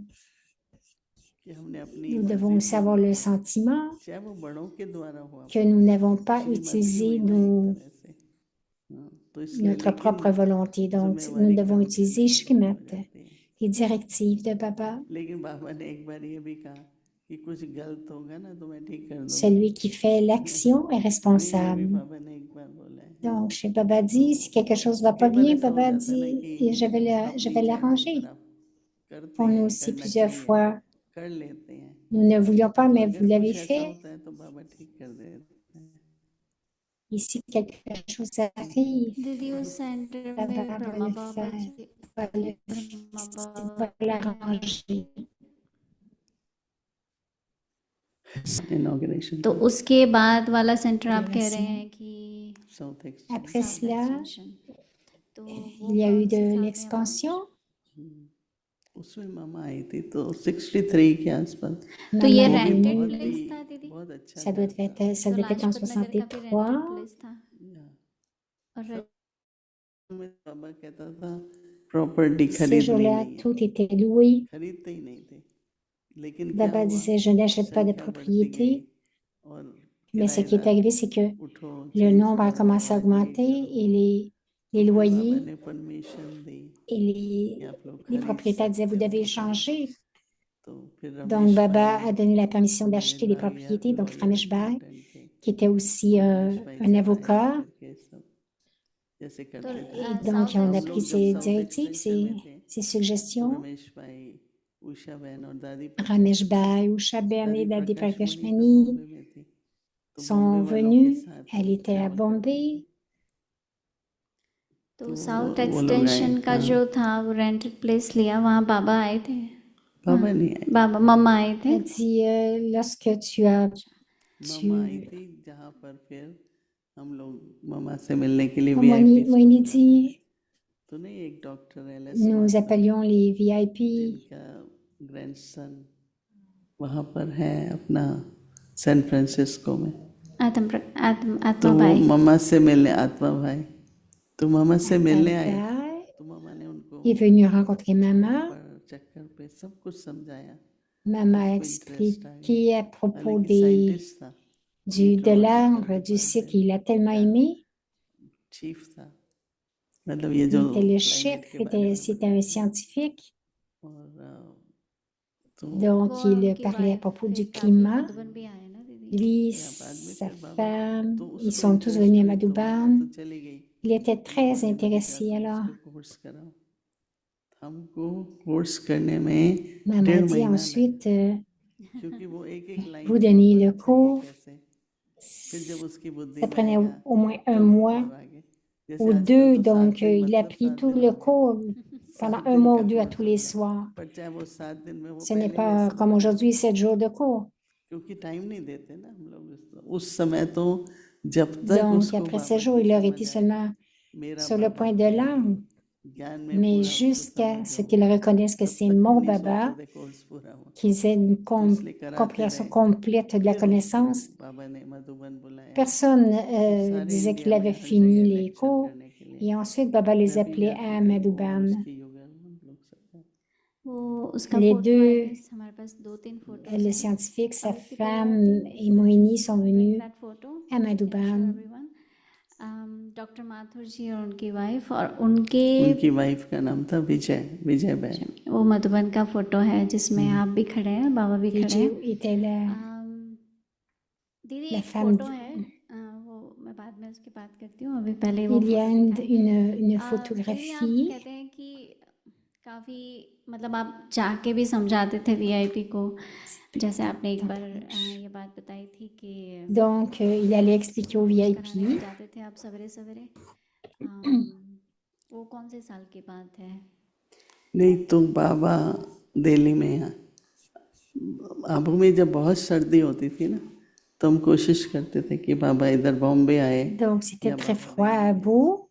[SPEAKER 3] कि हमने अपनी
[SPEAKER 2] nous devons
[SPEAKER 3] मर्जी
[SPEAKER 2] aussi
[SPEAKER 3] पूरी
[SPEAKER 2] avoir le
[SPEAKER 3] की
[SPEAKER 2] sentiment
[SPEAKER 3] चाहे वो बड़ों के द्वारा हुआ
[SPEAKER 2] que nous n'avons pas
[SPEAKER 3] श्रीमत भी
[SPEAKER 2] utilisé
[SPEAKER 3] हुई ना एक तरह से तो इसलिए
[SPEAKER 2] notre
[SPEAKER 3] लेकिन
[SPEAKER 2] propre volonté. Donc, nous
[SPEAKER 3] जिम्मेवारी
[SPEAKER 2] devons
[SPEAKER 3] कर्म करने
[SPEAKER 2] utiliser
[SPEAKER 3] वालों की
[SPEAKER 2] Shrimat,
[SPEAKER 3] हो जाती है
[SPEAKER 2] les directives de Baba.
[SPEAKER 3] लेकिन बाबा ने एक बार ये भी कहा कि कुछ गलत होगा ना तो मैं ठीक कर दूंगा
[SPEAKER 2] Celui qui fait l'action est
[SPEAKER 3] नहीं ये भी
[SPEAKER 2] responsable.
[SPEAKER 3] बाबा ने एक बार बोला है
[SPEAKER 2] Donc, chez Baba dit, si quelque chose va pas
[SPEAKER 3] कई बार
[SPEAKER 2] bien,
[SPEAKER 3] ऐसा हो
[SPEAKER 2] Baba
[SPEAKER 3] जाता है ना
[SPEAKER 2] dit,
[SPEAKER 3] कि
[SPEAKER 2] et je
[SPEAKER 3] अपनी
[SPEAKER 2] vais
[SPEAKER 3] चैनल
[SPEAKER 2] l'arranger.
[SPEAKER 3] पर आप करते
[SPEAKER 2] Pour nous
[SPEAKER 3] हैं
[SPEAKER 2] aussi,
[SPEAKER 3] करना
[SPEAKER 2] plusieurs
[SPEAKER 3] चाहिए
[SPEAKER 2] fois,
[SPEAKER 3] कर लेते हैं
[SPEAKER 2] nous ne voulions pas,
[SPEAKER 3] तो
[SPEAKER 2] mais vous
[SPEAKER 3] अगर
[SPEAKER 2] l'avez
[SPEAKER 3] कुछ ऐसा
[SPEAKER 2] fait.
[SPEAKER 3] होता है तो बाबा ठीक कर देते हैं
[SPEAKER 2] Et si quelque chose arrive,
[SPEAKER 1] दीदी उस सेंटर
[SPEAKER 2] Baba
[SPEAKER 1] में
[SPEAKER 2] va
[SPEAKER 1] ब्रह्मा
[SPEAKER 2] le
[SPEAKER 1] बाबा
[SPEAKER 2] faire,
[SPEAKER 1] जी ब्रह्मा
[SPEAKER 2] va
[SPEAKER 1] बाबा
[SPEAKER 2] l'arranger.
[SPEAKER 3] इनॉग्रेशन
[SPEAKER 1] तो उसके बाद वाला सेंटर आप कह रहे हैं कि
[SPEAKER 3] south exchange
[SPEAKER 2] Après
[SPEAKER 1] south
[SPEAKER 2] cela,
[SPEAKER 1] extension तो वो
[SPEAKER 2] il y a eu
[SPEAKER 1] कौन
[SPEAKER 2] de
[SPEAKER 1] से साल में हुआ
[SPEAKER 2] l'expansion.
[SPEAKER 3] उसमें मामा आई थी तो 63 के आसपास
[SPEAKER 1] तो ये
[SPEAKER 2] Maman est
[SPEAKER 3] वो भी
[SPEAKER 1] रेंटेड
[SPEAKER 3] बहुत
[SPEAKER 2] venue.
[SPEAKER 1] प्लेस
[SPEAKER 3] ही
[SPEAKER 1] था दीदी
[SPEAKER 3] बहुत अच्छा
[SPEAKER 2] Ça doit
[SPEAKER 3] घर था
[SPEAKER 2] ça
[SPEAKER 1] तो
[SPEAKER 2] devait être en
[SPEAKER 1] लाजपत नगर का भी रेंटेड
[SPEAKER 2] 63.
[SPEAKER 1] प्लेस था
[SPEAKER 3] या,
[SPEAKER 1] और
[SPEAKER 3] में बाबा कहता था प्रॉपर्टी
[SPEAKER 2] Ces
[SPEAKER 3] खरीदनी
[SPEAKER 2] jours-là,
[SPEAKER 3] नहीं है
[SPEAKER 2] tout était loué.
[SPEAKER 3] खरीदते ही नहीं थे लेकिन क्या
[SPEAKER 2] Baba
[SPEAKER 3] हुआ
[SPEAKER 2] disait, je n'achète pas de
[SPEAKER 3] संख्या बढ़ती गई
[SPEAKER 2] propriété.
[SPEAKER 3] और
[SPEAKER 2] Mais ce qui est
[SPEAKER 3] किराएदार
[SPEAKER 2] arrivé, c'est que
[SPEAKER 3] उठो
[SPEAKER 2] le
[SPEAKER 3] चेंज
[SPEAKER 2] nombre a
[SPEAKER 3] करो
[SPEAKER 2] commencé à
[SPEAKER 3] आज ये
[SPEAKER 2] augmenter
[SPEAKER 3] करो
[SPEAKER 2] et
[SPEAKER 3] तो
[SPEAKER 2] les
[SPEAKER 3] फिर बाबा
[SPEAKER 2] loyers
[SPEAKER 3] ने परमिशन दी
[SPEAKER 2] et
[SPEAKER 3] कि आप लोग
[SPEAKER 2] les
[SPEAKER 3] खरीद
[SPEAKER 2] propriétaires disaient, vous
[SPEAKER 3] सकते हो
[SPEAKER 2] devez
[SPEAKER 3] मकान
[SPEAKER 2] changer.
[SPEAKER 3] तो फिर
[SPEAKER 2] Donc,
[SPEAKER 3] रमेश
[SPEAKER 2] Baba
[SPEAKER 3] भाई
[SPEAKER 2] a donné la permission
[SPEAKER 3] मेरे
[SPEAKER 2] d'acheter les
[SPEAKER 3] भाई यार
[SPEAKER 2] propriétés. Donc,
[SPEAKER 3] lawyer
[SPEAKER 2] Ramesh Bhai,
[SPEAKER 3] accountant थे
[SPEAKER 2] qui était aussi
[SPEAKER 3] रमेश भाई
[SPEAKER 2] un
[SPEAKER 3] चलाए
[SPEAKER 2] avocat.
[SPEAKER 3] करके सब जैसे
[SPEAKER 1] तो
[SPEAKER 3] करते थे
[SPEAKER 2] Et donc,
[SPEAKER 1] south
[SPEAKER 2] on a
[SPEAKER 3] हम
[SPEAKER 2] pris
[SPEAKER 3] लोग जब
[SPEAKER 2] ses
[SPEAKER 3] साउथ
[SPEAKER 2] directives,
[SPEAKER 3] एक्सटेंशन में थे
[SPEAKER 2] ses
[SPEAKER 3] तो
[SPEAKER 2] suggestions.
[SPEAKER 3] रमेश भाई उषा बहन और दादी प्रकाश
[SPEAKER 2] Ramesh Bhai, Usha Ben
[SPEAKER 3] दादी
[SPEAKER 2] et Dadi
[SPEAKER 3] प्रकाश मणि तो
[SPEAKER 2] Prakashmani
[SPEAKER 3] बॉम्बे में थी तो बॉम्बे
[SPEAKER 2] sont
[SPEAKER 3] वालों के
[SPEAKER 2] venus.
[SPEAKER 3] साथ
[SPEAKER 2] Elle
[SPEAKER 3] वो
[SPEAKER 2] était à
[SPEAKER 3] ट्रैवल करती थी
[SPEAKER 2] Bombay.
[SPEAKER 1] तो
[SPEAKER 3] तो
[SPEAKER 1] साउथ
[SPEAKER 3] वो लोग आए
[SPEAKER 1] एक्सटेंशन का
[SPEAKER 3] हाँ
[SPEAKER 1] जो था वो रेंटेड प्लेस लिया वहाँ बाबा आए थे
[SPEAKER 3] बाबा नहीं आए
[SPEAKER 1] बाबा मम्मा आए थे
[SPEAKER 2] Elle dit, lorsque tu as,
[SPEAKER 3] मम्मा आई
[SPEAKER 2] tu,
[SPEAKER 3] थी जहाँ पर फिर हम लोग मम्मा से मिलने के लिए
[SPEAKER 2] oh,
[SPEAKER 3] वीआईपी
[SPEAKER 2] Moini dit,
[SPEAKER 3] तो नहीं एक डॉक्टर एलएस
[SPEAKER 2] nous
[SPEAKER 3] मार्शल
[SPEAKER 2] appelions les VIP.
[SPEAKER 3] जिनका ग्रैंडसन वहाँ पर है अपना सैन फ्रांसिस्को में
[SPEAKER 1] आत्मा
[SPEAKER 3] तो वो
[SPEAKER 1] भाई
[SPEAKER 3] मम्मा से मिलने आत्मा भाई तो मम्मा से मिलने आए
[SPEAKER 2] Baba
[SPEAKER 3] तो मम्मा ने उनको
[SPEAKER 2] est venu rencontrer maman.
[SPEAKER 3] पर चक्कर पे सब कुछ समझाया
[SPEAKER 2] Maman a
[SPEAKER 3] उसको इंटरेस्ट आ गया
[SPEAKER 2] expliqué à propos
[SPEAKER 3] हालांकि साइंटिस्ट था
[SPEAKER 2] de
[SPEAKER 3] मीट्रोलॉजिकल
[SPEAKER 2] l'arbre, du cycle,
[SPEAKER 3] department
[SPEAKER 2] il a tellement
[SPEAKER 3] का
[SPEAKER 2] aimé.
[SPEAKER 3] चीफ था मतलब ये
[SPEAKER 2] Il
[SPEAKER 3] जो
[SPEAKER 2] était le
[SPEAKER 3] क्लाइमेट
[SPEAKER 2] chef,
[SPEAKER 3] के बारे में
[SPEAKER 2] c'était un scientifique.
[SPEAKER 3] और तो
[SPEAKER 2] Donc,
[SPEAKER 1] वो
[SPEAKER 2] il
[SPEAKER 1] उनकी
[SPEAKER 2] parlait à
[SPEAKER 1] वाइफ
[SPEAKER 2] propos
[SPEAKER 1] फिर
[SPEAKER 2] du
[SPEAKER 1] काफी
[SPEAKER 2] climat.
[SPEAKER 1] मधुबन भी आए ना दीदी?
[SPEAKER 2] Lui,
[SPEAKER 3] या बाद में
[SPEAKER 2] sa
[SPEAKER 3] फिर बाबा
[SPEAKER 2] femme,
[SPEAKER 3] तो
[SPEAKER 2] ils
[SPEAKER 3] उसको
[SPEAKER 2] sont tous
[SPEAKER 3] इंटरेस्ट
[SPEAKER 2] venus à
[SPEAKER 3] हुई तो मैं तो
[SPEAKER 2] Madouban.
[SPEAKER 3] चली गई
[SPEAKER 2] Il était
[SPEAKER 3] बाबा
[SPEAKER 2] très
[SPEAKER 3] ने मुझे कहा
[SPEAKER 2] intéressé.
[SPEAKER 3] तुम
[SPEAKER 2] Alors,
[SPEAKER 3] इसको कोर्स कराओ हमको कोर्स करने में
[SPEAKER 2] maman a
[SPEAKER 3] 1.5
[SPEAKER 2] dit
[SPEAKER 3] महीना लगा
[SPEAKER 2] ensuite,
[SPEAKER 3] क्योंकि वो एक एक लाइन
[SPEAKER 2] vous
[SPEAKER 3] को
[SPEAKER 2] donnez le
[SPEAKER 3] पढ़ते हैं
[SPEAKER 2] cours.
[SPEAKER 3] कैसे फिर जब उसकी बुद्धि
[SPEAKER 2] Ça
[SPEAKER 3] में
[SPEAKER 2] prenait
[SPEAKER 3] आएगा
[SPEAKER 2] au moins un
[SPEAKER 3] तब
[SPEAKER 2] mois
[SPEAKER 3] और आगे जैसे
[SPEAKER 2] ou
[SPEAKER 3] आजकल
[SPEAKER 2] 2.
[SPEAKER 3] तो 7
[SPEAKER 2] Donc,
[SPEAKER 3] दिन
[SPEAKER 2] il a
[SPEAKER 3] मतलब
[SPEAKER 2] pris
[SPEAKER 3] 7
[SPEAKER 2] tout
[SPEAKER 3] दिन
[SPEAKER 2] le
[SPEAKER 3] हो गए
[SPEAKER 2] cours pendant
[SPEAKER 3] 7
[SPEAKER 2] un
[SPEAKER 3] दिन
[SPEAKER 2] mois
[SPEAKER 3] का
[SPEAKER 2] ou 2 à
[SPEAKER 3] कोर्स
[SPEAKER 2] tous
[SPEAKER 3] हो
[SPEAKER 2] les
[SPEAKER 3] गया
[SPEAKER 2] soirs.
[SPEAKER 3] पर चाहे वो 7 दिन में वो
[SPEAKER 2] Ce n'est
[SPEAKER 3] पहले
[SPEAKER 2] pas
[SPEAKER 3] लेसन
[SPEAKER 2] comme
[SPEAKER 3] बना
[SPEAKER 2] aujourd'hui, 7 jours de cours.
[SPEAKER 3] क्योंकि टाइम नहीं देते ना हम लोग उस समय तो जब तक
[SPEAKER 2] Donc,
[SPEAKER 3] उसको
[SPEAKER 2] après 7
[SPEAKER 3] बाबा
[SPEAKER 2] jours,
[SPEAKER 3] की
[SPEAKER 2] il aurait
[SPEAKER 3] समझ
[SPEAKER 2] été
[SPEAKER 3] आए
[SPEAKER 2] seulement
[SPEAKER 3] मेरा
[SPEAKER 2] sur le
[SPEAKER 3] बाबा
[SPEAKER 2] point de
[SPEAKER 3] है ये
[SPEAKER 2] langue.
[SPEAKER 3] ज्ञान में
[SPEAKER 2] Mais
[SPEAKER 3] पूरा उसको
[SPEAKER 2] jusqu'à
[SPEAKER 3] समझ
[SPEAKER 2] ce
[SPEAKER 3] हो
[SPEAKER 2] qu'ils reconnaissent que
[SPEAKER 3] तब
[SPEAKER 2] c'est
[SPEAKER 3] तक हम
[SPEAKER 2] mon
[SPEAKER 3] नहीं
[SPEAKER 2] baba,
[SPEAKER 3] सोचते थे कोर्स पूरा हुआ
[SPEAKER 2] qu'ils aient une
[SPEAKER 3] तो इसलिए कराते
[SPEAKER 2] compréhension
[SPEAKER 3] रहे
[SPEAKER 2] complète de la
[SPEAKER 3] फिर उसको
[SPEAKER 2] connaissance.
[SPEAKER 3] बाबा ने मधुबन बुलाया
[SPEAKER 2] Personne
[SPEAKER 3] तो सारे
[SPEAKER 2] disait
[SPEAKER 3] इंडिया
[SPEAKER 2] qu'il
[SPEAKER 3] में
[SPEAKER 2] avait
[SPEAKER 3] हर
[SPEAKER 2] fini
[SPEAKER 3] जगह
[SPEAKER 2] les
[SPEAKER 3] लेक्चर
[SPEAKER 2] cours.
[SPEAKER 3] करने के लिए
[SPEAKER 2] Et ensuite, Baba les
[SPEAKER 3] Ravi
[SPEAKER 2] appelait à
[SPEAKER 3] यात्रिकर और
[SPEAKER 2] Madouban.
[SPEAKER 3] उसकी युगल हम लोग सब
[SPEAKER 1] वो उसका
[SPEAKER 2] Les
[SPEAKER 1] फोटो है
[SPEAKER 2] deux,
[SPEAKER 1] मिस हमारे पास 2-3 फोटोज
[SPEAKER 2] le
[SPEAKER 1] हैं
[SPEAKER 2] scientifique, sa
[SPEAKER 1] अभिक्ति
[SPEAKER 2] femme
[SPEAKER 1] परिवाती
[SPEAKER 2] et Moini sont
[SPEAKER 1] bring
[SPEAKER 2] venus
[SPEAKER 1] that photo
[SPEAKER 2] à
[SPEAKER 1] and show
[SPEAKER 2] Madouban.
[SPEAKER 1] everyone doctor Mathur ji और उनकी वाइफ और उनके
[SPEAKER 3] उनकी वाइफ का नाम था विजय विजय बहन
[SPEAKER 1] वो मधुबन का फोटो है जिसमें आप भी खड़े हैं बाबा भी खड़े
[SPEAKER 2] Vijay
[SPEAKER 1] हैं
[SPEAKER 2] était
[SPEAKER 1] दीदी
[SPEAKER 2] la
[SPEAKER 1] एक
[SPEAKER 2] femme.
[SPEAKER 1] फोटो है वो मैं बाद में उसकी बात करती हूँ अभी पहले वो
[SPEAKER 2] Il y a
[SPEAKER 1] फोटो दिखाएं
[SPEAKER 2] une
[SPEAKER 1] दीदी आप
[SPEAKER 2] photographie.
[SPEAKER 1] कहते हैं कि काफ़ी मतलब आप जाके भी समझाते थे वीआईपी को जैसे आपने एक बार ये बात बताई थी कि
[SPEAKER 2] Donc, il allait expliquer aux
[SPEAKER 1] course कराने
[SPEAKER 2] VIP.
[SPEAKER 1] जाते थे आप सवेरे सवेरे वो कौन से साल की बात है
[SPEAKER 3] नहीं तो बाबा दिल्ली में यहाँ आबू में जब बहुत सर्दी होती थी ना तो हम कोशिश करते थे कि बाबा इधर बॉम्बे आए
[SPEAKER 2] Donc, c'était
[SPEAKER 3] या
[SPEAKER 2] très
[SPEAKER 3] बाबा
[SPEAKER 2] froid
[SPEAKER 3] दिल्ली
[SPEAKER 2] à
[SPEAKER 3] में
[SPEAKER 2] Beau.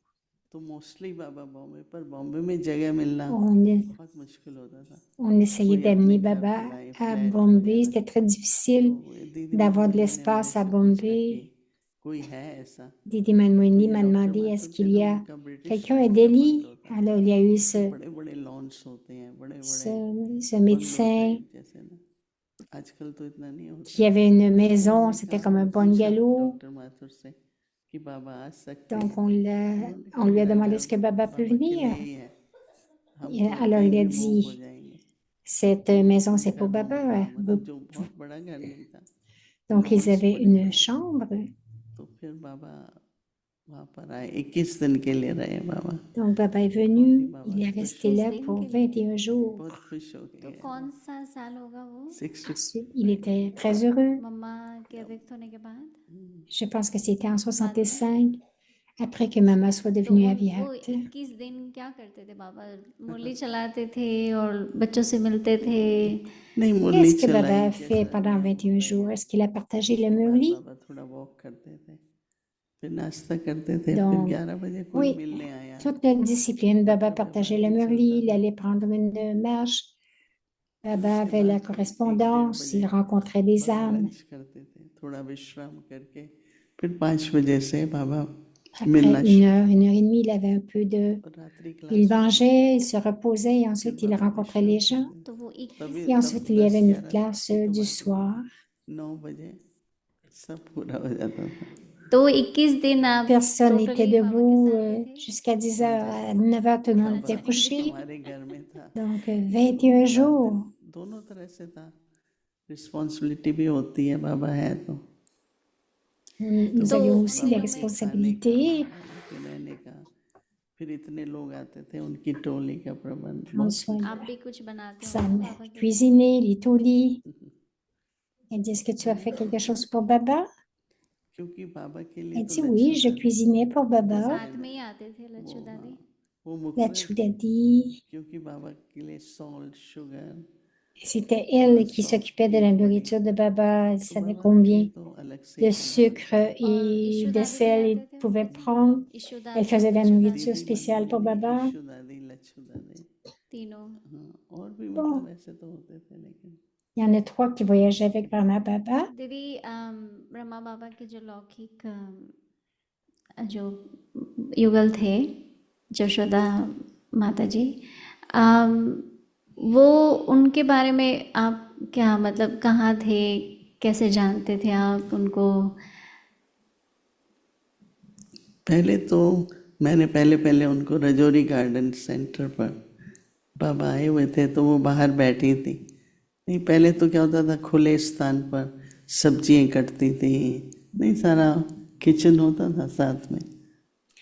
[SPEAKER 3] तो मोस्टली बाबा बॉम्बे पर बॉम्बे में जगह मिलना
[SPEAKER 2] On,
[SPEAKER 3] बहुत मुश्किल होता था
[SPEAKER 2] on essayait
[SPEAKER 3] कोई
[SPEAKER 2] d'amener
[SPEAKER 3] अपने घर
[SPEAKER 2] Baba
[SPEAKER 3] बुलाए
[SPEAKER 2] à
[SPEAKER 3] फ्लैट
[SPEAKER 2] Bombay.
[SPEAKER 3] वगैरह
[SPEAKER 2] C'était très
[SPEAKER 3] तो
[SPEAKER 2] difficile
[SPEAKER 3] दीदी
[SPEAKER 2] d'avoir de
[SPEAKER 3] मनमोहिनी ने मेरे
[SPEAKER 2] l'espace à
[SPEAKER 3] से पूछा कि
[SPEAKER 2] Bombay.
[SPEAKER 3] कोई है ऐसा
[SPEAKER 2] Didi
[SPEAKER 3] तो
[SPEAKER 2] Manmouni
[SPEAKER 3] ये
[SPEAKER 2] m'a
[SPEAKER 3] doctor
[SPEAKER 2] demandé est-ce
[SPEAKER 3] Mathur थे
[SPEAKER 2] qu'il
[SPEAKER 3] ना
[SPEAKER 2] y a
[SPEAKER 3] उनका ब्रिटिश
[SPEAKER 2] quelqu'un à
[SPEAKER 3] टाइम का
[SPEAKER 2] Delhi?
[SPEAKER 3] बंगलो था
[SPEAKER 2] Alors, il y a eu
[SPEAKER 3] बड़े बड़े लॉन्स होते हैं बड़े बड़े
[SPEAKER 2] ce
[SPEAKER 3] बंगलो
[SPEAKER 2] médecin
[SPEAKER 3] टाइप जैसे ना आजकल तो इतना नहीं होता
[SPEAKER 2] qui avait une
[SPEAKER 3] तो
[SPEAKER 2] maison,
[SPEAKER 3] उन्होंने
[SPEAKER 2] c'était
[SPEAKER 3] कहा
[SPEAKER 2] comme un
[SPEAKER 3] पूछा
[SPEAKER 2] bungalow.
[SPEAKER 3] डॉक्टर माथुर से कि बाबा आ सकते
[SPEAKER 2] Donc,
[SPEAKER 3] हैं उन्होंने
[SPEAKER 2] on
[SPEAKER 3] कहा
[SPEAKER 2] lui a
[SPEAKER 3] मेरा
[SPEAKER 2] demandé
[SPEAKER 3] घर
[SPEAKER 2] est-ce que Baba peut
[SPEAKER 3] बाबा के
[SPEAKER 2] venir?
[SPEAKER 3] लिए ही है हम
[SPEAKER 2] Et
[SPEAKER 3] तो
[SPEAKER 2] alors,
[SPEAKER 3] कहीं
[SPEAKER 2] il a
[SPEAKER 3] भी मूव हो
[SPEAKER 2] dit
[SPEAKER 3] जाएंगे
[SPEAKER 2] cette
[SPEAKER 3] तो
[SPEAKER 2] maison, c'est
[SPEAKER 3] उनका
[SPEAKER 2] pour
[SPEAKER 3] रूम
[SPEAKER 2] Baba.
[SPEAKER 3] था
[SPEAKER 2] Ouais.
[SPEAKER 3] मतलब जो बहुत बड़ा घर नहीं था
[SPEAKER 2] Donc, ils
[SPEAKER 3] लॉन्स
[SPEAKER 2] avaient
[SPEAKER 3] बड़े
[SPEAKER 2] une
[SPEAKER 3] बड़े
[SPEAKER 2] chambre.
[SPEAKER 3] तो फिर बाबा वहाँ पर आए 21 दिन के लिए रहे बाबा
[SPEAKER 2] Donc, Baba est
[SPEAKER 3] बहुत ही
[SPEAKER 2] venu.
[SPEAKER 3] बाबा
[SPEAKER 2] Il est
[SPEAKER 3] खुश
[SPEAKER 2] resté
[SPEAKER 1] किस
[SPEAKER 2] là
[SPEAKER 1] दिन
[SPEAKER 2] pour
[SPEAKER 1] के लिए
[SPEAKER 2] 21 jours.
[SPEAKER 3] बहुत खुश हो
[SPEAKER 1] तो
[SPEAKER 3] गए
[SPEAKER 1] कौन सा साल होगा वो
[SPEAKER 3] 60
[SPEAKER 2] Ensuite, il était très heureux.
[SPEAKER 1] मम्मा के अभिक्त होने के बाद
[SPEAKER 2] Je pense que c'était en
[SPEAKER 1] बाद में
[SPEAKER 2] 65, après que maman soit
[SPEAKER 1] तो
[SPEAKER 2] devenue
[SPEAKER 1] वो
[SPEAKER 2] aviate.
[SPEAKER 1] 21 दिन क्या करते थे बाबा मुरली चलाते थे और बच्चों से मिलते थे
[SPEAKER 3] नहीं मुरली
[SPEAKER 2] Qu'est-ce que
[SPEAKER 3] चलाई
[SPEAKER 2] Baba a
[SPEAKER 3] कैसा
[SPEAKER 2] fait pendant
[SPEAKER 3] नियम
[SPEAKER 2] 21
[SPEAKER 3] होता
[SPEAKER 2] jours?
[SPEAKER 3] है
[SPEAKER 2] Est-ce qu'il a partagé le
[SPEAKER 3] उसके बाद
[SPEAKER 2] Murli?
[SPEAKER 3] बाबा थोड़ा वॉक करते थे फिर नाश्ता करते थे फिर
[SPEAKER 2] Donc,
[SPEAKER 3] 11 बजे कोई
[SPEAKER 2] oui,
[SPEAKER 3] मिलने आया
[SPEAKER 2] toute notre discipline, Baba
[SPEAKER 3] मतलब
[SPEAKER 2] partageait
[SPEAKER 3] व्यवहार
[SPEAKER 2] le
[SPEAKER 3] भी
[SPEAKER 2] Murli,
[SPEAKER 3] चलता
[SPEAKER 2] il
[SPEAKER 3] था
[SPEAKER 2] allait prendre une marche.
[SPEAKER 3] फिर
[SPEAKER 2] Baba
[SPEAKER 3] उसके
[SPEAKER 2] avait la
[SPEAKER 3] बाद 1-1:30
[SPEAKER 2] correspondance,
[SPEAKER 3] बजे
[SPEAKER 2] il rencontrait des
[SPEAKER 3] बाबा
[SPEAKER 2] âmes.
[SPEAKER 3] लंच करते थे थोड़ा विश्राम करके फिर 5 बजे से बाबा
[SPEAKER 2] Après
[SPEAKER 3] मिलना
[SPEAKER 2] 1 heure et demie, il avait un peu de...
[SPEAKER 3] और रात्रि
[SPEAKER 2] Il
[SPEAKER 3] क्लास होती
[SPEAKER 2] mangeait, il se reposait et
[SPEAKER 3] फिर
[SPEAKER 2] ensuite il
[SPEAKER 3] बाबा
[SPEAKER 2] rencontrait
[SPEAKER 3] विश्राम
[SPEAKER 2] les gens.
[SPEAKER 3] करते
[SPEAKER 1] तो वो
[SPEAKER 3] थे
[SPEAKER 1] 21
[SPEAKER 3] तभी
[SPEAKER 2] Et
[SPEAKER 3] तब
[SPEAKER 2] ensuite, il y avait une
[SPEAKER 3] 10-11
[SPEAKER 2] classe
[SPEAKER 3] तो
[SPEAKER 2] du
[SPEAKER 3] बाकी
[SPEAKER 2] soir.
[SPEAKER 3] 9 बजे सब पूरा हो जाता था
[SPEAKER 1] तो 21 दिन आप
[SPEAKER 2] Personne n'était
[SPEAKER 1] टोटली बाबा के
[SPEAKER 2] debout
[SPEAKER 1] साथ ही थे
[SPEAKER 2] jusqu'à 10 heures. À 9 heures, tout le monde était
[SPEAKER 3] बाबा
[SPEAKER 2] couché.
[SPEAKER 3] हमारे घर में था
[SPEAKER 2] Donc,
[SPEAKER 3] तो
[SPEAKER 2] 21
[SPEAKER 3] रात
[SPEAKER 2] jours.
[SPEAKER 3] दिन दोनों तरह से था रिस्पॉन्सिबिलिटी भी होती है बाबा है तो
[SPEAKER 2] Nous
[SPEAKER 1] तो
[SPEAKER 2] avions aussi les
[SPEAKER 1] उन दिनों में
[SPEAKER 3] खाने का
[SPEAKER 2] responsabilités.
[SPEAKER 3] बाबा के रहने का फिर इतने लोग आते थे उनकी टोली का प्रबंध
[SPEAKER 2] Prendre
[SPEAKER 3] बहुत
[SPEAKER 2] soin
[SPEAKER 1] आप
[SPEAKER 2] de
[SPEAKER 1] भी कुछ बनाते
[SPEAKER 2] sa
[SPEAKER 1] होंगे ना
[SPEAKER 2] mère.
[SPEAKER 1] बाबा के लिए
[SPEAKER 2] Cuisiner, les tolis. Elle dit, est-ce que tu as fait quelque chose pour Baba?
[SPEAKER 3] क्योंकि बाबा के लिए
[SPEAKER 2] Elle
[SPEAKER 3] तो
[SPEAKER 2] dit, oui, je
[SPEAKER 3] लच्छुदानी
[SPEAKER 2] cuisinais pour Baba.
[SPEAKER 1] साथ में ही आते थे लच्छू दादी
[SPEAKER 3] वो
[SPEAKER 2] La
[SPEAKER 3] मुखर
[SPEAKER 2] Choudadi.
[SPEAKER 3] क्योंकि बाबा के लिए सॉल्ट शुगर
[SPEAKER 2] C'était
[SPEAKER 3] थोड़ा
[SPEAKER 2] elle qui
[SPEAKER 3] soft
[SPEAKER 2] s'occupait de
[SPEAKER 3] T
[SPEAKER 2] la
[SPEAKER 3] थोड़ी
[SPEAKER 2] nourriture de Baba. Elle
[SPEAKER 3] तो
[SPEAKER 2] savait
[SPEAKER 3] बाबा के
[SPEAKER 2] combien
[SPEAKER 3] लिए तो अलग से
[SPEAKER 2] de
[SPEAKER 3] ही खाना
[SPEAKER 2] sucre
[SPEAKER 3] बनता था
[SPEAKER 1] और
[SPEAKER 2] et
[SPEAKER 1] ईशू
[SPEAKER 2] de
[SPEAKER 1] दादी भी
[SPEAKER 2] sel il
[SPEAKER 1] आते थे
[SPEAKER 2] pouvait
[SPEAKER 1] दीदी
[SPEAKER 2] prendre.
[SPEAKER 1] ईशू
[SPEAKER 2] Elle
[SPEAKER 1] दादी
[SPEAKER 2] faisait de la
[SPEAKER 1] लच्छू
[SPEAKER 2] nourriture
[SPEAKER 1] दादी
[SPEAKER 3] दीदी
[SPEAKER 2] spéciale pour
[SPEAKER 3] Manmohini
[SPEAKER 2] Baba.
[SPEAKER 3] Issue दादी लच्छू दादी
[SPEAKER 1] तीनों
[SPEAKER 3] हाँ और भी
[SPEAKER 2] Bon,
[SPEAKER 3] मतलब ऐसे तो होते थे लेकिन
[SPEAKER 2] il y en a 3 qui voyageaient avec Brahma Baba.
[SPEAKER 1] दीदी ब्रह्मा बाबा के जो लौकिक जो युगल थे यशोदा माता जी वो उनके बारे में आप क्या मतलब कहाँ थे कैसे जानते थे आप उनको
[SPEAKER 3] पहले तो मैंने पहले पहले उनको रजौरी गार्डन सेंटर पर बाबा आए हुए थे तो वो बाहर बैठी थी। नहीं, पहले तो क्या होता था, खुले स्थान पर सब्जियां कटती थी, नहीं सारा किचन होता था साथ में,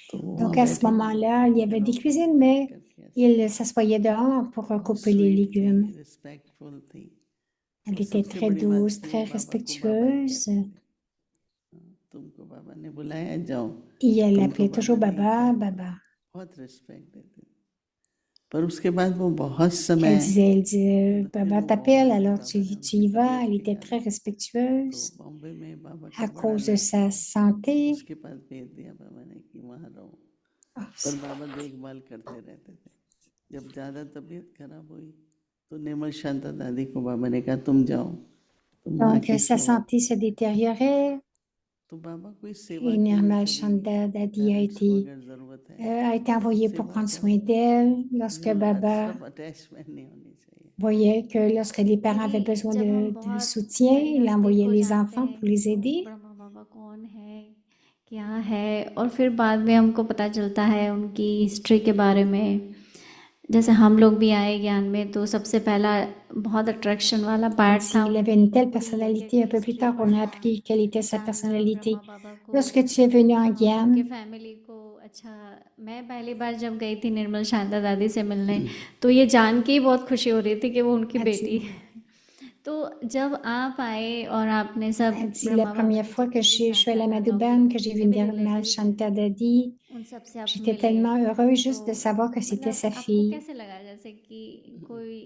[SPEAKER 3] तो वो
[SPEAKER 2] Donc
[SPEAKER 3] वहाँ
[SPEAKER 2] à ce
[SPEAKER 3] बैठी
[SPEAKER 2] moment-là, il y avait des cuisines, mais
[SPEAKER 3] करके
[SPEAKER 2] il s'assoyait dehors pour couper les
[SPEAKER 3] sweet थी,
[SPEAKER 2] légumes.
[SPEAKER 3] रिस्पेक्टफुल थी।
[SPEAKER 2] Elle
[SPEAKER 3] और
[SPEAKER 2] était
[SPEAKER 3] सबसे
[SPEAKER 2] très
[SPEAKER 3] बड़ी बात
[SPEAKER 2] douce,
[SPEAKER 3] थी,
[SPEAKER 2] très
[SPEAKER 3] वो बाबा को बाबा ही
[SPEAKER 2] respectueuse.
[SPEAKER 3] कहते थे। तुमको बाबा ने बुलाया, जाओ।
[SPEAKER 2] Et elle
[SPEAKER 3] तुमको
[SPEAKER 2] l'appelait toujours
[SPEAKER 3] बाबा ने
[SPEAKER 2] Baba,
[SPEAKER 3] कहा,
[SPEAKER 2] Baba.
[SPEAKER 3] बहुत रिस्पेक्ट देते थे। पर उसके बाद वो बहुत
[SPEAKER 2] Elle
[SPEAKER 3] समय,
[SPEAKER 2] disait,
[SPEAKER 3] फिर
[SPEAKER 2] Baba
[SPEAKER 3] वो बॉम्बे
[SPEAKER 2] t'appelle,
[SPEAKER 3] में
[SPEAKER 2] alors
[SPEAKER 3] बाबा ने,
[SPEAKER 2] tu
[SPEAKER 3] उनकी
[SPEAKER 2] y vas.
[SPEAKER 3] तबीयत
[SPEAKER 2] Elle
[SPEAKER 3] के
[SPEAKER 2] était très
[SPEAKER 3] कारण, तो
[SPEAKER 2] respectueuse
[SPEAKER 3] बॉम्बे में बाबा
[SPEAKER 2] à
[SPEAKER 3] को बड़ा
[SPEAKER 2] cause de
[SPEAKER 3] लग
[SPEAKER 2] sa
[SPEAKER 3] गया,
[SPEAKER 2] santé.
[SPEAKER 3] उसके पास भेज दिया बाबा ने कि वहाँ रहो।
[SPEAKER 2] Ah,
[SPEAKER 3] पर बाबा देखभाल करते रहते थे। जब ज़्यादा तबीयत खराब हुई तो निर्मल शांता दादी को बाबा ने कहा, तुम जाओ, तुम वहाँ
[SPEAKER 2] Donc
[SPEAKER 3] की
[SPEAKER 2] sa
[SPEAKER 3] सेवा।
[SPEAKER 2] santé se détériorait.
[SPEAKER 3] तो बाबा कोई सेवा
[SPEAKER 2] Et
[SPEAKER 3] के लिए
[SPEAKER 2] Nirmal
[SPEAKER 3] कभी
[SPEAKER 2] Chanda Dadi
[SPEAKER 3] पेरेंट्स को अगर ज़रूरत है
[SPEAKER 2] a été
[SPEAKER 3] तो
[SPEAKER 2] envoyé pour
[SPEAKER 3] सेवा
[SPEAKER 2] prendre
[SPEAKER 3] करो,
[SPEAKER 2] soin d'elle lorsque
[SPEAKER 3] लेकिन
[SPEAKER 2] Baba
[SPEAKER 3] सब अटैचमेंट नहीं होनी चाहिए।
[SPEAKER 2] voyait que lorsque les parents avaient
[SPEAKER 1] दीदी,
[SPEAKER 2] besoin
[SPEAKER 1] जब हम
[SPEAKER 2] de
[SPEAKER 1] बहुत
[SPEAKER 2] soutien,
[SPEAKER 1] बड़ी
[SPEAKER 2] il
[SPEAKER 1] हस्ती
[SPEAKER 2] envoyait
[SPEAKER 1] को
[SPEAKER 2] les
[SPEAKER 1] जानते
[SPEAKER 2] enfants
[SPEAKER 1] हैं
[SPEAKER 2] pour les
[SPEAKER 1] तो
[SPEAKER 2] aider.
[SPEAKER 1] ब्रह्मा बाबा कौन है, क्या है, और फिर बाद में हमको पता चलता है उनकी हिस्ट्री के बारे में। जैसे हम लोग भी आए ज्ञान में तो सबसे पहला बहुत अट्रैक्शन वाला
[SPEAKER 2] Comme
[SPEAKER 1] पार्ट था
[SPEAKER 2] s'il avait
[SPEAKER 1] उनकी
[SPEAKER 2] une telle
[SPEAKER 1] पूरी लेकर
[SPEAKER 2] personnalité.
[SPEAKER 1] के
[SPEAKER 2] Un peu plus
[SPEAKER 1] history
[SPEAKER 2] tard, on a
[SPEAKER 1] पढ़ना,
[SPEAKER 2] appris quelle était sa
[SPEAKER 1] जानना
[SPEAKER 2] personnalité.
[SPEAKER 1] ब्रह्मा बाबा को,
[SPEAKER 2] Lorsque tu es venu en
[SPEAKER 1] उनके
[SPEAKER 2] Guyane,
[SPEAKER 1] फैमिली को। अच्छा, मैं पहली बार जब गई थी निर्मल शांता दादी से मिलने तो ये जान के ही बहुत खुशी हो रही थी कि वो उनकी
[SPEAKER 2] elle
[SPEAKER 1] बेटी
[SPEAKER 2] dit,
[SPEAKER 1] है। तो जब आप आए और आपने सब
[SPEAKER 2] elle dit, la
[SPEAKER 1] ब्रह्मा बाबा
[SPEAKER 2] première
[SPEAKER 1] की
[SPEAKER 2] fois que
[SPEAKER 1] जितने भी
[SPEAKER 2] je suis allée à
[SPEAKER 1] साकार अलौकिक
[SPEAKER 2] Madouban, que j'ai vu
[SPEAKER 1] जितने भी
[SPEAKER 2] Nirmal
[SPEAKER 1] रिलेटिव्स हैं
[SPEAKER 2] Shanta Dadi,
[SPEAKER 1] उन सब से आप
[SPEAKER 2] j'étais
[SPEAKER 1] मिले,
[SPEAKER 2] tellement heureuse
[SPEAKER 1] तो
[SPEAKER 2] juste de savoir que c'était
[SPEAKER 1] मतलब
[SPEAKER 2] sa
[SPEAKER 1] आपको
[SPEAKER 2] fille.
[SPEAKER 1] कैसे लगा, जैसे कि कोई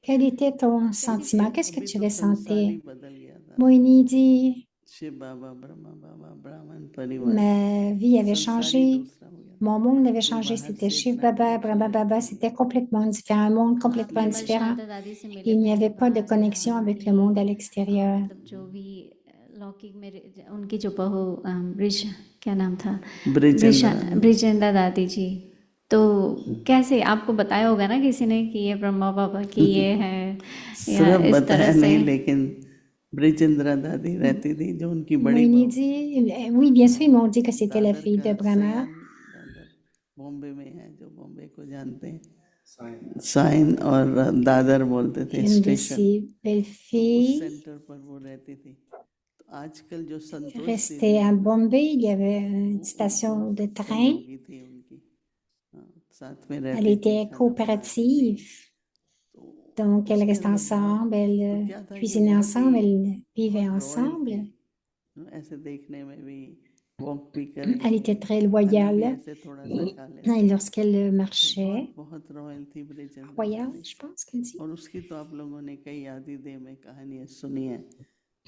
[SPEAKER 2] Quel était ton
[SPEAKER 1] कैसी
[SPEAKER 2] sentiment?
[SPEAKER 1] फीलिंग
[SPEAKER 2] Qu'est-ce que
[SPEAKER 3] अभी
[SPEAKER 2] tu
[SPEAKER 3] तो संसार ही
[SPEAKER 2] ressentais?
[SPEAKER 3] बदल गया था।
[SPEAKER 2] Moïni dit,
[SPEAKER 3] शिव बाबा, ब्रह्मा बाबा, ब्राह्मण परिवार,
[SPEAKER 2] ma vie avait
[SPEAKER 3] संसार ही
[SPEAKER 2] changé.
[SPEAKER 3] दूसरा हो गया।
[SPEAKER 2] Mon monde avait
[SPEAKER 3] कोई
[SPEAKER 2] changé.
[SPEAKER 3] बाहर
[SPEAKER 2] C'était
[SPEAKER 3] से
[SPEAKER 2] Shiv
[SPEAKER 3] इतना
[SPEAKER 2] Baba,
[SPEAKER 3] कनेक्शन
[SPEAKER 2] Brahma
[SPEAKER 3] नहीं
[SPEAKER 2] Baba.
[SPEAKER 3] था।
[SPEAKER 2] C'était complètement différent, un monde
[SPEAKER 1] तो आप
[SPEAKER 2] complètement
[SPEAKER 1] निर्मल
[SPEAKER 2] différent.
[SPEAKER 1] शांता दादी से मिले
[SPEAKER 2] Il n'y avait
[SPEAKER 1] पहली
[SPEAKER 2] pas de
[SPEAKER 1] बार, या
[SPEAKER 2] connexion avec le
[SPEAKER 1] उनकी
[SPEAKER 2] monde à l'extérieur.
[SPEAKER 1] मतलब जो भी लौकिक में उनकी जो बहू ब्रिज, क्या नाम था,
[SPEAKER 3] ब्रिजेंद्र।
[SPEAKER 1] ब्रिजेंद्र दादी जी, तो कैसे आपको बताया होगा ना किसी ने कि ये ब्रह्मा बाबा की ये है, या
[SPEAKER 3] सिर्फ
[SPEAKER 1] इस
[SPEAKER 3] बताया
[SPEAKER 1] तरह से?
[SPEAKER 3] नहीं, लेकिन ब्रिजेंद्रा दादी रहती थी, जो उनकी बड़ी
[SPEAKER 2] Moïni
[SPEAKER 3] बहू थी।
[SPEAKER 2] dit, oui, bien sûr, ils m'ont dit que c'était la
[SPEAKER 3] Dadar
[SPEAKER 2] fille de
[SPEAKER 3] का
[SPEAKER 2] Brahma.
[SPEAKER 3] सयान दादर बॉम्बे में है, जो बॉम्बे को जानते हैं, साइन और दादर बोलते थे
[SPEAKER 2] Une de
[SPEAKER 3] station,
[SPEAKER 2] ses belles
[SPEAKER 3] तो उस
[SPEAKER 2] filles
[SPEAKER 3] सेंटर पर वो रहती थी। तो आजकल जो संतोष दीदी
[SPEAKER 2] restait
[SPEAKER 3] है
[SPEAKER 2] à
[SPEAKER 3] ना,
[SPEAKER 2] Bombay. Il y avait une
[SPEAKER 3] वो
[SPEAKER 2] station de train.
[SPEAKER 3] सहयोगी थी उनकी, हाँ, साथ में
[SPEAKER 2] Elle
[SPEAKER 3] रहती थी,
[SPEAKER 2] était
[SPEAKER 3] खाना बनाती थी।
[SPEAKER 2] coopérative.
[SPEAKER 3] तो
[SPEAKER 2] Donc, elles
[SPEAKER 3] उसके
[SPEAKER 2] restaient
[SPEAKER 3] अंदर बहुत,
[SPEAKER 2] ensemble,
[SPEAKER 3] तो
[SPEAKER 2] elles
[SPEAKER 3] क्या था कि
[SPEAKER 2] cuisinaient
[SPEAKER 3] बहुत ही,
[SPEAKER 2] ensemble, elles vivaient
[SPEAKER 3] बहुत रॉयल
[SPEAKER 2] ensemble.
[SPEAKER 3] थी, ऐसे देखने में भी, वॉक भी
[SPEAKER 2] Elle
[SPEAKER 3] करेंगी,
[SPEAKER 2] était très
[SPEAKER 3] खाना भी
[SPEAKER 2] loyale.
[SPEAKER 3] ऐसे थोड़ा सा खा
[SPEAKER 2] Et
[SPEAKER 3] लेती।
[SPEAKER 2] lorsqu'elle
[SPEAKER 3] तो
[SPEAKER 2] marchait,
[SPEAKER 3] बहुत बहुत रॉयल थी ब्रिजेंद्र
[SPEAKER 2] royale,
[SPEAKER 3] दादी।
[SPEAKER 2] je pense qu'elle dit.
[SPEAKER 3] और उसकी तो आप लोगों ने कई आदिदेव में कहानियाँ सुनी है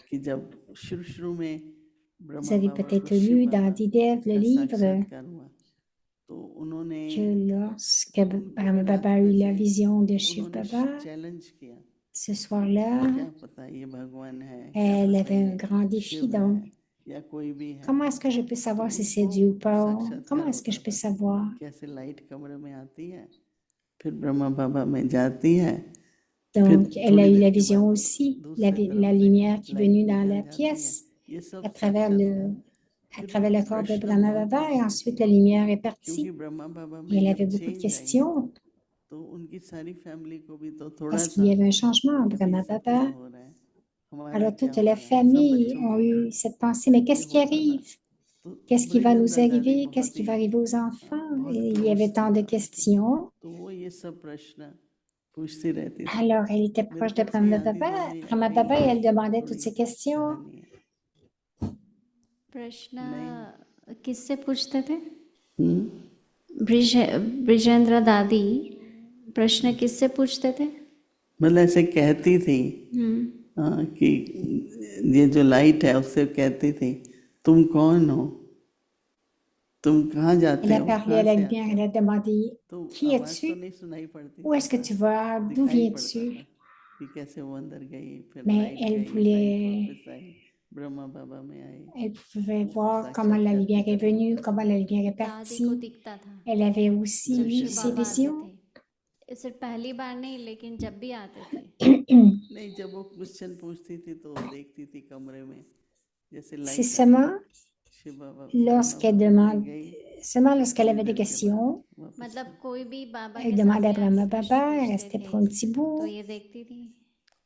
[SPEAKER 3] कि जब शुरू शुरू में
[SPEAKER 2] Vous
[SPEAKER 3] ब्रह्मा
[SPEAKER 2] avez
[SPEAKER 3] बाबा को
[SPEAKER 2] peut-être
[SPEAKER 3] शिव
[SPEAKER 2] lu dans
[SPEAKER 3] बाबा
[SPEAKER 2] Didev le
[SPEAKER 3] का
[SPEAKER 2] livre
[SPEAKER 3] साक्षात्कार हुआ, तो उन्होंने,
[SPEAKER 2] que lorsque
[SPEAKER 3] तो उनको भी
[SPEAKER 2] Baba
[SPEAKER 3] रात
[SPEAKER 2] a
[SPEAKER 3] को
[SPEAKER 2] eu
[SPEAKER 3] ऐसे
[SPEAKER 2] la vision de Shiv
[SPEAKER 3] उन्होंने
[SPEAKER 2] Baba,
[SPEAKER 3] चैलेंज किया,
[SPEAKER 2] ce soir-là,
[SPEAKER 3] क्या पता ये भगवान है, क्या
[SPEAKER 2] elle
[SPEAKER 3] पता
[SPEAKER 2] avait un
[SPEAKER 3] ये
[SPEAKER 2] grand défi.
[SPEAKER 3] शिव
[SPEAKER 2] Donc,
[SPEAKER 3] है या कोई भी है।
[SPEAKER 2] comment est-ce que je peux
[SPEAKER 3] तो
[SPEAKER 2] savoir si c'est
[SPEAKER 3] उनको
[SPEAKER 2] Dieu ou pas?
[SPEAKER 3] साक्षात्कार
[SPEAKER 2] Comment est-ce que
[SPEAKER 3] होता
[SPEAKER 2] je peux
[SPEAKER 3] था
[SPEAKER 2] savoir?
[SPEAKER 3] कि ऐसे लाइट कमरे में आती है, फिर ब्रह्मा बाबा में जाती है, फिर
[SPEAKER 2] Donc, elle a
[SPEAKER 3] थोड़ी
[SPEAKER 2] eu
[SPEAKER 3] देर
[SPEAKER 2] la
[SPEAKER 3] के
[SPEAKER 2] vision
[SPEAKER 3] बाद
[SPEAKER 2] aussi,
[SPEAKER 3] दूसरे
[SPEAKER 2] la
[SPEAKER 3] तरफ से
[SPEAKER 2] lumière qui est venue
[SPEAKER 3] light
[SPEAKER 2] dans
[SPEAKER 3] निकल
[SPEAKER 2] la
[SPEAKER 3] जाती है।
[SPEAKER 2] pièce
[SPEAKER 3] ये सब
[SPEAKER 2] à travers
[SPEAKER 3] साक्षात्कार,
[SPEAKER 2] à
[SPEAKER 3] फिर
[SPEAKER 2] travers
[SPEAKER 3] उनको
[SPEAKER 2] le corps de
[SPEAKER 3] प्रश्न
[SPEAKER 2] Brahma
[SPEAKER 3] बहुत
[SPEAKER 2] Baba, et
[SPEAKER 3] पूछती
[SPEAKER 2] ensuite
[SPEAKER 3] थी,
[SPEAKER 2] la lumière est
[SPEAKER 3] क्योंकि
[SPEAKER 2] partie.
[SPEAKER 3] ब्रह्मा बाबा
[SPEAKER 2] Et
[SPEAKER 3] में
[SPEAKER 2] elle
[SPEAKER 3] जब
[SPEAKER 2] avait beaucoup de
[SPEAKER 3] चेंज आई ना,
[SPEAKER 2] questions
[SPEAKER 3] तो उनकी सारी फैमिली को भी तो थोड़ा
[SPEAKER 2] parce qu'il
[SPEAKER 3] सा
[SPEAKER 2] y avait un changement à
[SPEAKER 3] कि ये
[SPEAKER 2] Brahma
[SPEAKER 3] सब क्या
[SPEAKER 2] Baba.
[SPEAKER 3] हो रहा है, हमारा
[SPEAKER 2] Alors,
[SPEAKER 3] क्या
[SPEAKER 2] toute la
[SPEAKER 3] होगा, सब
[SPEAKER 2] famille
[SPEAKER 3] बच्चों
[SPEAKER 2] ont
[SPEAKER 3] को
[SPEAKER 2] eu cette pensée, mais
[SPEAKER 3] ये
[SPEAKER 2] qu'est-ce qui
[SPEAKER 3] होता था।
[SPEAKER 2] arrive?
[SPEAKER 3] तो
[SPEAKER 2] Qu'est-ce qui va nous
[SPEAKER 3] Brijendra दादी
[SPEAKER 2] arriver? Qu'est-ce
[SPEAKER 3] बहुत
[SPEAKER 2] qui
[SPEAKER 3] ही,
[SPEAKER 2] va arriver aux enfants?
[SPEAKER 3] बहुत
[SPEAKER 2] Et il y
[SPEAKER 3] close
[SPEAKER 2] avait
[SPEAKER 3] थी
[SPEAKER 2] tant de
[SPEAKER 3] बाबा के,
[SPEAKER 2] questions.
[SPEAKER 3] तो वो ये सब प्रश्न पूछती रहती थी।
[SPEAKER 2] Alors, elle était
[SPEAKER 3] मेरे
[SPEAKER 2] proche
[SPEAKER 3] को
[SPEAKER 2] de
[SPEAKER 3] ऐसे
[SPEAKER 2] Brahma
[SPEAKER 3] याद ही
[SPEAKER 2] Baba.
[SPEAKER 3] देव में
[SPEAKER 2] Brahma
[SPEAKER 3] कई
[SPEAKER 2] Baba, et elle demandait toutes
[SPEAKER 3] थोड़ी
[SPEAKER 2] ces questions.
[SPEAKER 3] कहानी है। नहीं,
[SPEAKER 1] प्रश्न किससे पूछते थे?
[SPEAKER 3] हम्म,
[SPEAKER 1] ब्रिजेंद्र दादी प्रश्न किससे पूछते थे?
[SPEAKER 3] मतलब ऐसे कहती थी, हाँ, कि ये जो लाइट है उससे कहती थी, तुम कौन हो, तुम कहाँ
[SPEAKER 2] Elle
[SPEAKER 3] जाते
[SPEAKER 2] a
[SPEAKER 3] हो,
[SPEAKER 2] parlé à
[SPEAKER 3] कहाँ
[SPEAKER 2] la
[SPEAKER 3] से
[SPEAKER 2] lumière,
[SPEAKER 3] आते
[SPEAKER 2] elle
[SPEAKER 3] हो।
[SPEAKER 2] a demandé
[SPEAKER 3] तो
[SPEAKER 2] qui
[SPEAKER 3] आवाज़ तो
[SPEAKER 2] es-tu?
[SPEAKER 3] नहीं सुनाई पड़ती
[SPEAKER 2] Où
[SPEAKER 3] थी,
[SPEAKER 2] est-ce que
[SPEAKER 3] पर
[SPEAKER 2] tu vas? D'où
[SPEAKER 3] दिखाई पड़ता
[SPEAKER 2] viens-tu?
[SPEAKER 3] था कि कैसे वो अंदर गई, फिर
[SPEAKER 2] Mais
[SPEAKER 3] लाइट
[SPEAKER 2] elle
[SPEAKER 3] गई, लाइट
[SPEAKER 2] voulait,
[SPEAKER 3] वापस आई, ब्रह्मा बाबा में आई,
[SPEAKER 2] elle pouvait
[SPEAKER 3] वो
[SPEAKER 2] voir comment la
[SPEAKER 3] साक्षात्कार भी
[SPEAKER 2] lumière est
[SPEAKER 3] कर
[SPEAKER 2] venue,
[SPEAKER 3] सकता
[SPEAKER 2] comment
[SPEAKER 3] था।
[SPEAKER 2] la lumière est
[SPEAKER 1] दादी को
[SPEAKER 2] partie.
[SPEAKER 1] दिखता था
[SPEAKER 2] Elle avait
[SPEAKER 1] जब
[SPEAKER 2] aussi eu
[SPEAKER 1] शिव
[SPEAKER 2] ces
[SPEAKER 1] बाबा आते
[SPEAKER 2] visions.
[SPEAKER 1] थे, सिर्फ पहली बार नहीं लेकिन जब भी आते थे।
[SPEAKER 3] नहीं, जब वो क्वेश्चन पूछती थी तो देखती थी कमरे में जैसे
[SPEAKER 2] C'est
[SPEAKER 3] लाइट आई,
[SPEAKER 2] seulement
[SPEAKER 3] शिव बाबा
[SPEAKER 2] lorsqu'elle demande, seulement lorsqu'elle avait des questions,
[SPEAKER 3] वापस
[SPEAKER 1] मतलब कोई भी बाबा
[SPEAKER 2] elle
[SPEAKER 1] के
[SPEAKER 2] demandait à
[SPEAKER 1] सामने
[SPEAKER 2] Brahma
[SPEAKER 1] आके प्रश्न
[SPEAKER 2] Baba, elle
[SPEAKER 1] पूछते
[SPEAKER 2] restait
[SPEAKER 1] थे
[SPEAKER 2] pour un petit
[SPEAKER 1] तो
[SPEAKER 2] bout.
[SPEAKER 1] ये देखती थी।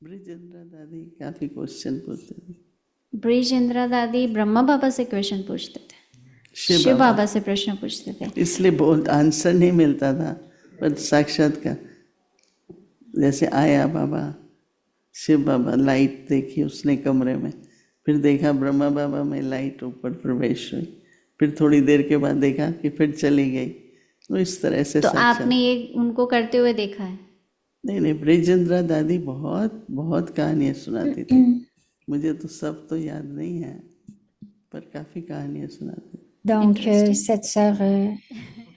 [SPEAKER 3] ब्रिजेंद्र दादी काफी क्वेश्चन पूछते थे।
[SPEAKER 1] ब्रिजेंद्र दादी ब्रह्मा बाबा से क्वेश्चन पूछते थे,
[SPEAKER 3] शिव
[SPEAKER 1] शिव
[SPEAKER 3] बाबा
[SPEAKER 1] बाबा से प्रश्न पूछते थे।
[SPEAKER 3] इसलिए बहुत आंसर नहीं मिलता था, पर साक्षात्कार जैसे आया बाबा, शिव बाबा लाइट देखी उसने कमरे में, फिर देखा ब्रह्मा बाबा में लाइट ऊपर प्रवेश हुई, फिर थोड़ी देर के बाद देखा कि फिर चली गई। तो इस तरह से
[SPEAKER 1] तो
[SPEAKER 3] साक्षात
[SPEAKER 1] आपने ये उनको करते हुए देखा है?
[SPEAKER 3] नहीं, ब्रिजेंद्रा दादी बहुत बहुत कहानियाँ सुनाती थी। मुझे तो सब तो याद नहीं है, पर काफी कहानियाँ सुनाती थी।
[SPEAKER 2] Donc,
[SPEAKER 1] Interesting.
[SPEAKER 2] cette sœur,